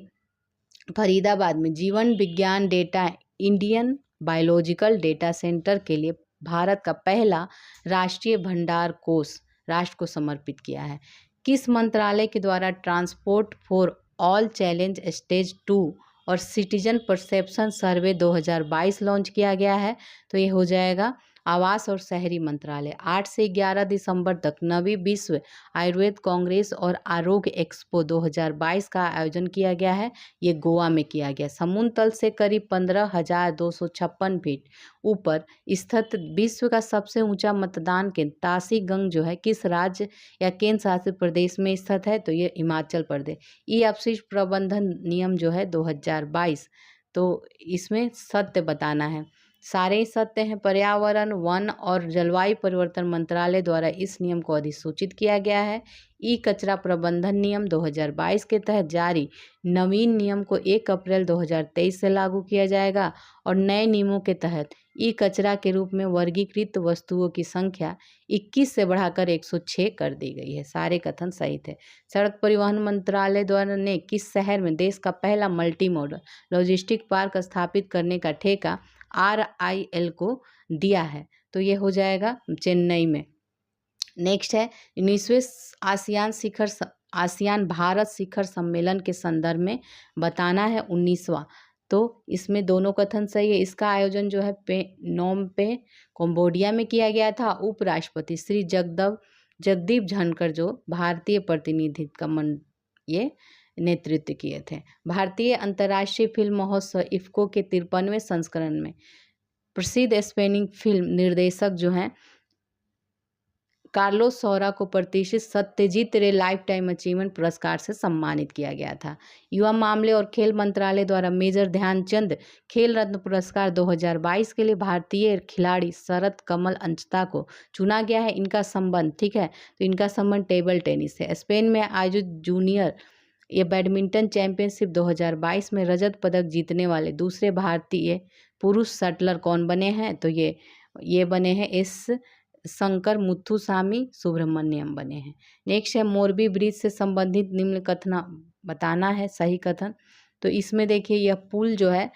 फरीदाबाद में जीवन विज्ञान data Indian biological data centre के लिए भारत का पहला राष्ट्रीय भंडार कोष राष्ट्र को समर्पित किया है। किस मंत्रालय के द्वारा transport for all challenge stage 2 और सिटीजन परसेप्शन सर्वे 2022 लॉन्च किया गया है? तो ये हो जाएगा आवास और शहरी मंत्रालय। 8 से 11 दिसंबर तक 9वीं विश्व आयुर्वेद कांग्रेस और आरोग्य एक्सपो 2022 का आयोजन किया गया है। ये गोवा में किया गया। समुद्र तल से करीब 15,256 फीट ऊपर स्थित विश्व का सबसे ऊंचा मतदान केंद्र ताशीगंज जो है किस राज्य या केंद्र शासित प्रदेश में स्थित है? तो ये हिमाचल प्रदेश। ई अपशिष्ट प्रबंधन नियम जो है 2022, तो इसमें सत्य बताना है। सारे ही सत्य हैं। पर्यावरण, वन और जलवायु परिवर्तन मंत्रालय द्वारा इस नियम को अधिसूचित किया गया है। ई कचरा प्रबंधन नियम 2022 के तहत जारी नवीन नियम को 1 अप्रैल 2023 से लागू किया जाएगा और नए नियमों के तहत ई कचरा के रूप में वर्गीकृत वस्तुओं की संख्या 21 से बढ़ाकर 106 कर दी गई है। सारे कथन सही थे। सड़क परिवहन मंत्रालय द्वारा ने किस शहर में देश का पहला मल्टी मॉडल लॉजिस्टिक पार्क स्थापित करने का ठेका RIL को दिया है, तो ये हो जाएगा चेन्नई में। नेक्स्ट है 19वें आसियान भारत शिखर सम्मेलन के संदर्भ में बताना है 19वां। तो इसमें दोनों कथन सही है। इसका आयोजन जो है नोम पे कंबोडिया में किया गया था। उपराष्ट्रपति श्री जगदीप धनखड़ जो भारतीय प्रतिनिधित्व का ये नेतृत्व किए थे। भारतीय अंतर्राष्ट्रीय फिल्म महोत्सव इफ्को के 53वें संस्करण में प्रसिद्ध स्पेनिश फिल्म निर्देशक जो हैं कार्लोस सौरा को प्रतिष्ठित सत्यजीत रे लाइफ टाइम अचीवमेंट पुरस्कार से सम्मानित किया गया था। युवा मामले और खेल मंत्रालय द्वारा मेजर ध्यानचंद खेल रत्न पुरस्कार 2022 के लिए भारतीय खिलाड़ी शरद कमल अंचता को चुना गया है। इनका संबंध, ठीक है, तो इनका संबंध टेबल टेनिस है। स्पेन में आयोजित जूनियर ये बैडमिंटन चैंपियनशिप 2022 में रजत पदक जीतने वाले दूसरे भारतीय पुरुष शटलर कौन बने हैं? तो ये बने हैं एस शंकर मुथुसामी सुब्रमण्यम बने हैं। नेक्स्ट है मोरबी ब्रिज से संबंधित निम्न कथन बताना है सही कथन। तो इसमें देखिए यह पुल जो है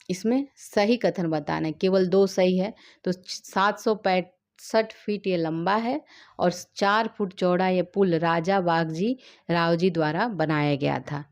इसमें सही कथन बताना है, केवल 2 सही है। तो 765 फीट ये लंबा है और 4 फुट चौड़ा ये पुल राजा बागजी राव जी द्वारा बनाया गया था।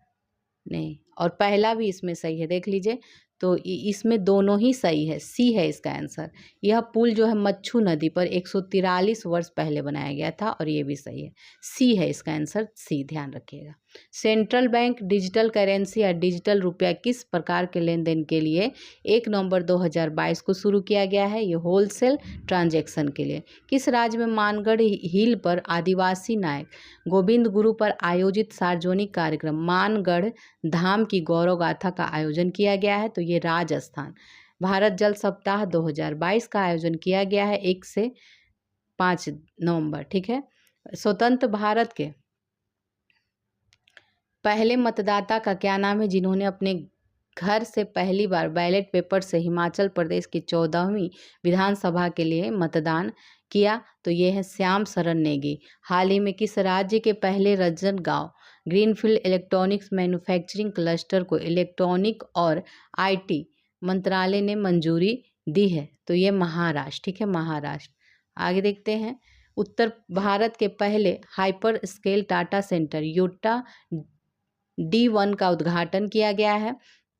नहीं, और पहला भी इसमें सही है, देख लीजिए। तो इसमें दोनों ही सही है, सी है इसका आंसर। यह पुल जो है मच्छू नदी पर 143 वर्ष पहले बनाया गया था और ये भी सही है, सी है इसका आंसर, सी ध्यान रखिएगा। सेंट्रल बैंक डिजिटल करेंसी या डिजिटल रुपया किस प्रकार के लेन देन के लिए 1 नवंबर 2022 को शुरू किया गया है? ये होलसेल ट्रांजैक्शन के लिए। किस राज्य में मानगढ़ हिल पर आदिवासी नायक गोविंद गुरु पर आयोजित सार्वजनिक कार्यक्रम मानगढ़ धाम की गौरव गाथा का आयोजन किया गया है? तो ये राजस्थान। भारत जल सप्ताह 2022 का आयोजन किया गया है 1 से 5 नवंबर, ठीक है। स्वतंत्र भारत के पहले मतदाता का क्या नाम है जिन्होंने अपने घर से पहली बार बैलेट पेपर से हिमाचल प्रदेश की 14वीं विधानसभा के लिए मतदान किया? तो ये है श्याम शरण नेगी। हाल ही में किस राज्य के पहले Rajnandgaon greenfield electronics manufacturing cluster को इलेक्ट्रॉनिक और IT मंत्रालय ने मंजूरी दी है? तो ये महाराष्ट्र, ठीक है, महाराष्ट्र। आगे देखते हैं। उत्तर भारत के पहले hyper scale data centre Yotta D1 का उद्घाटन किया गया है?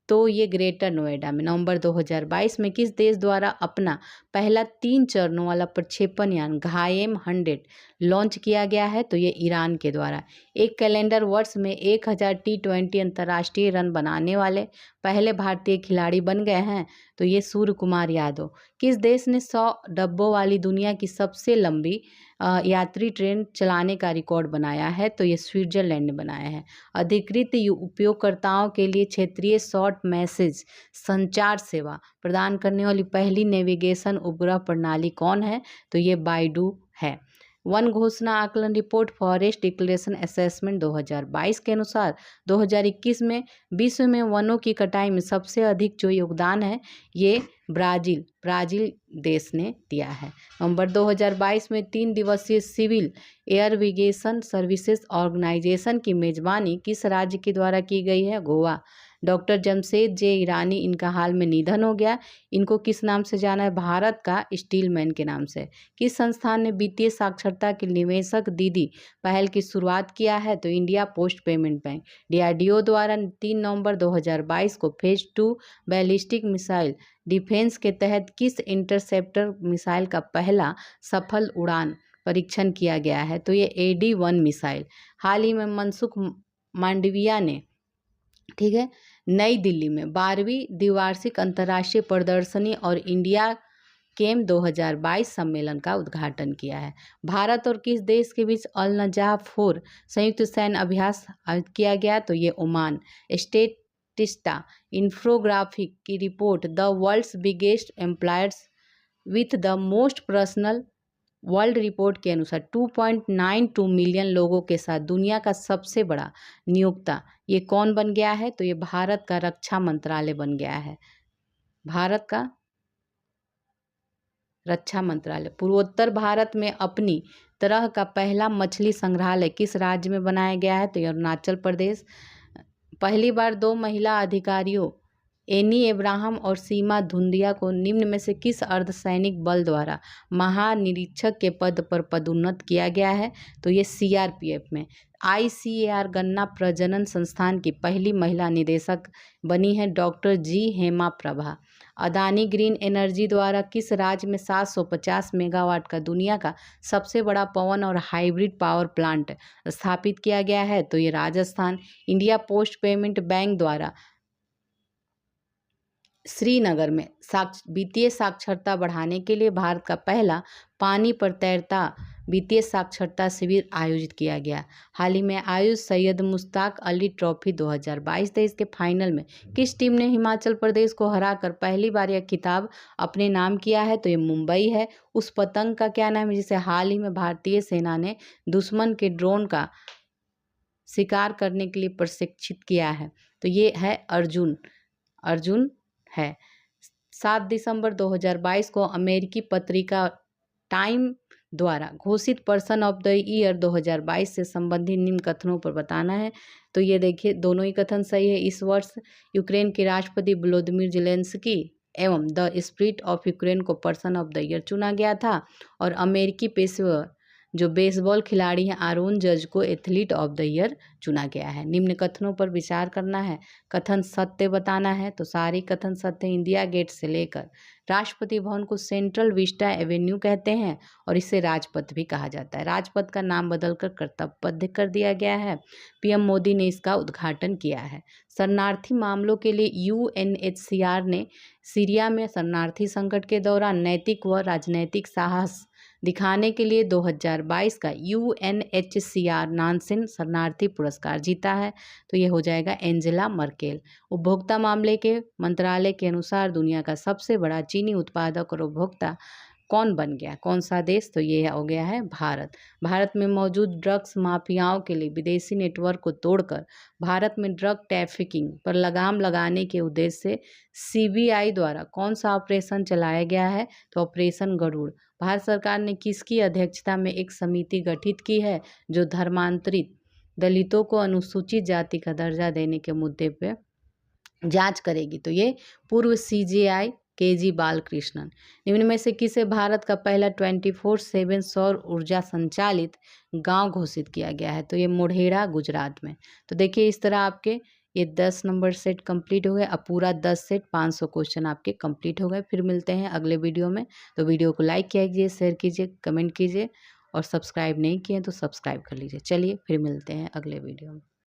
तो ये ग्रेटर नोएडा में। नवंबर 2022 में किस देश द्वारा अपना पहला 3 चरणों वाला प्रक्षेपण यान घायम 100 लॉन्च किया गया है? तो ये ईरान के द्वारा। एक कैलेंडर वर्ष में 1000 T20 अंतर्राष्ट्रीय रन बनाने वाले पहले भारतीय खिलाड़ी बन गए हैं? तो ये सूर्य कुमार यादव। किस देश ने 100 डब्बों वाली दुनिया की सबसे लंबी यात्री ट्रेन चलाने का रिकॉर्ड बनाया है? तो ये स्विट्जरलैंड ने बनाया है। अधिकृत उपयोगकर्ताओं के लिए क्षेत्रीय शॉर्ट मैसेज संचार सेवा प्रदान करने वाली पहली नेविगेशन उपग्रह प्रणाली कौन है? तो ये बाइडू है। वन घोषणा आकलन रिपोर्ट फॉरेस्ट डिक्लेरेशन असेसमेंट 2022 के अनुसार 2021 में विश्व में वनों की कटाई में सबसे अधिक जो योगदान है ये ब्राज़ील देश ने दिया है। नवंबर 2022 में 3 दिवसीय सिविल एयरविगेशन सर्विसेज ऑर्गेनाइजेशन की मेजबानी किस राज्य के द्वारा की गई है? गोवा। डॉक्टर जमशेद जे ईरानी, इनका हाल में निधन हो गया। इनको किस नाम से जाना है? भारत का स्टीलमैन के नाम से। किस संस्थान ने वित्तीय साक्षरता के निवेशक दीदी पहल की शुरुआत किया है? तो India post payment bank. DRDO द्वारा 3 नवंबर 2022 को फेज 2 बैलिस्टिक मिसाइल डिफेंस के तहत किस इंटरसेप्टर मिसाइल का पहला सफल उड़ान परीक्षण किया गया है? तो ये AD-1 मिसाइल। हाल ही में मनसुख मांडविया ने, ठीक है, नई दिल्ली में 12वीं द्विवार्षिक अंतर्राष्ट्रीय प्रदर्शनी और इंडिया केम 2022 सम्मेलन का उद्घाटन किया है। भारत और किस देश के बीच अल नजाह 4 संयुक्त सैन्य अभ्यास आयोजित किया गया? तो ये ओमान। स्टेटिस्टा इंफोग्राफिक की report the world's biggest employers with the most personal world report के अनुसार 2.92 मिलियन लोगों के साथ दुनिया का सबसे बड़ा नियोक्ता ये कौन बन गया है? तो ये भारत का रक्षा मंत्रालय बन गया है। भारत का रक्षा मंत्रालय। पूर्वोत्तर भारत में अपनी तरह का पहला मछली संग्रहालय किस राज्य में बनाया गया है? तो ये अरुणाचल प्रदेश। पहली बार 2 महिला अधिकारियों एनी एब्राहम और सीमा धुंधिया को निम्न में से किस अर्धसैनिक बल द्वारा महानिरीक्षक के पद पर पदोन्नत किया गया है? तो ये सीआरपीएफ में। आईसीएआर गन्ना प्रजनन संस्थान की पहली महिला निदेशक बनी है डॉक्टर जी हेमा प्रभा। अदानी ग्रीन एनर्जी द्वारा किस राज्य में 750 मेगावाट का दुनिया का सबसे बड़ा पवन और हाइब्रिड पावर प्लांट स्थापित किया गया है? तो ये Rajasthan. India post payment bank द्वारा श्रीनगर में वित्तीय साक्षरता बढ़ाने के लिए भारत का पहला पानी पर तैरता वित्तीय साक्षरता शिविर आयोजित किया गया। हाल ही में आयुष सैयद मुश्ताक अली ट्रॉफी 2022-23 के फाइनल में किस टीम ने हिमाचल प्रदेश को हराकर पहली बार यह खिताब अपने नाम किया है? तो ये मुंबई है। उस पतंग का क्या नाम है जिसे हाल ही में भारतीय सेना ने दुश्मन के ड्रोन का शिकार करने के लिए प्रशिक्षित किया है? तो ये है अर्जुन है। 7 दिसंबर 2022 को अमेरिकी पत्रिका टाइम द्वारा घोषित पर्सन ऑफ द ईयर 2022 से संबंधित निम्न कथनों पर बताना है। तो ये देखिए दोनों ही कथन सही है। इस वर्ष यूक्रेन के राष्ट्रपति व्लोदिमीर ज़ेलेंस्की एवं द स्पिरिट ऑफ यूक्रेन को पर्सन ऑफ द ईयर चुना गया था और अमेरिकी पेशेवर जो बेसबॉल खिलाड़ी हैं आरोन जज को एथलीट ऑफ द ईयर चुना गया है। निम्न कथनों पर विचार करना है, कथन सत्य बताना है। तो सारी कथन सत्य। इंडिया गेट से लेकर राष्ट्रपति भवन को सेंट्रल विस्टा एवेन्यू कहते हैं और इसे राजपथ भी कहा जाता है। राजपथ का नाम बदलकर कर्तव्य पथ कर दिया गया है। पीएम मोदी ने इसका उद्घाटन किया है। शरणार्थी मामलों के लिए यूएनएचसीआर ने सीरिया में शरणार्थी संकट के दौरान नैतिक व राजनैतिक साहस दिखाने के लिए 2022 का यूएनएचसीआर नानसेन शरणार्थी पुरस्कार जीता है। तो ये हो जाएगा एंजेला मर्केल। उपभोक्ता मामले के मंत्रालय के अनुसार दुनिया का सबसे बड़ा चीनी उत्पादक और उपभोक्ता कौन बन गया? कौन सा देश? तो ये हो गया है भारत। भारत में मौजूद ड्रग्स माफियाओं के लिए विदेशी नेटवर्क को तोड़कर भारत में ड्रग ट्रैफिकिंग पर लगाम लगाने के उद्देश्य से सीबीआई द्वारा कौन सा ऑपरेशन चलाया गया है? तो ऑपरेशन गरुड़। भारत सरकार ने किसकी अध्यक्षता में एक समिति गठित की है जो धर्मांतरित दलितों को अनुसूचित जाति का दर्जा देने के मुद्दे पर जांच करेगी? तो ये पूर्व सीजेआई केजी बालकृष्णन। निम्न में से किसे भारत का पहला 24/7 सौर ऊर्जा संचालित गांव घोषित किया गया है? तो ये मोढेरा गुजरात में। तो देखिए इस तरह आपके ये 10 नंबर सेट कंप्लीट हो गए। अब पूरा 10 सेट 500 क्वेश्चन आपके कंप्लीट हो गए। फिर मिलते हैं अगले वीडियो में। तो वीडियो को लाइक कीजिए, शेयर कीजिए, कमेंट कीजिए और सब्सक्राइब नहीं किए तो सब्सक्राइब कर लीजिए। चलिए फिर मिलते हैं अगले वीडियो में।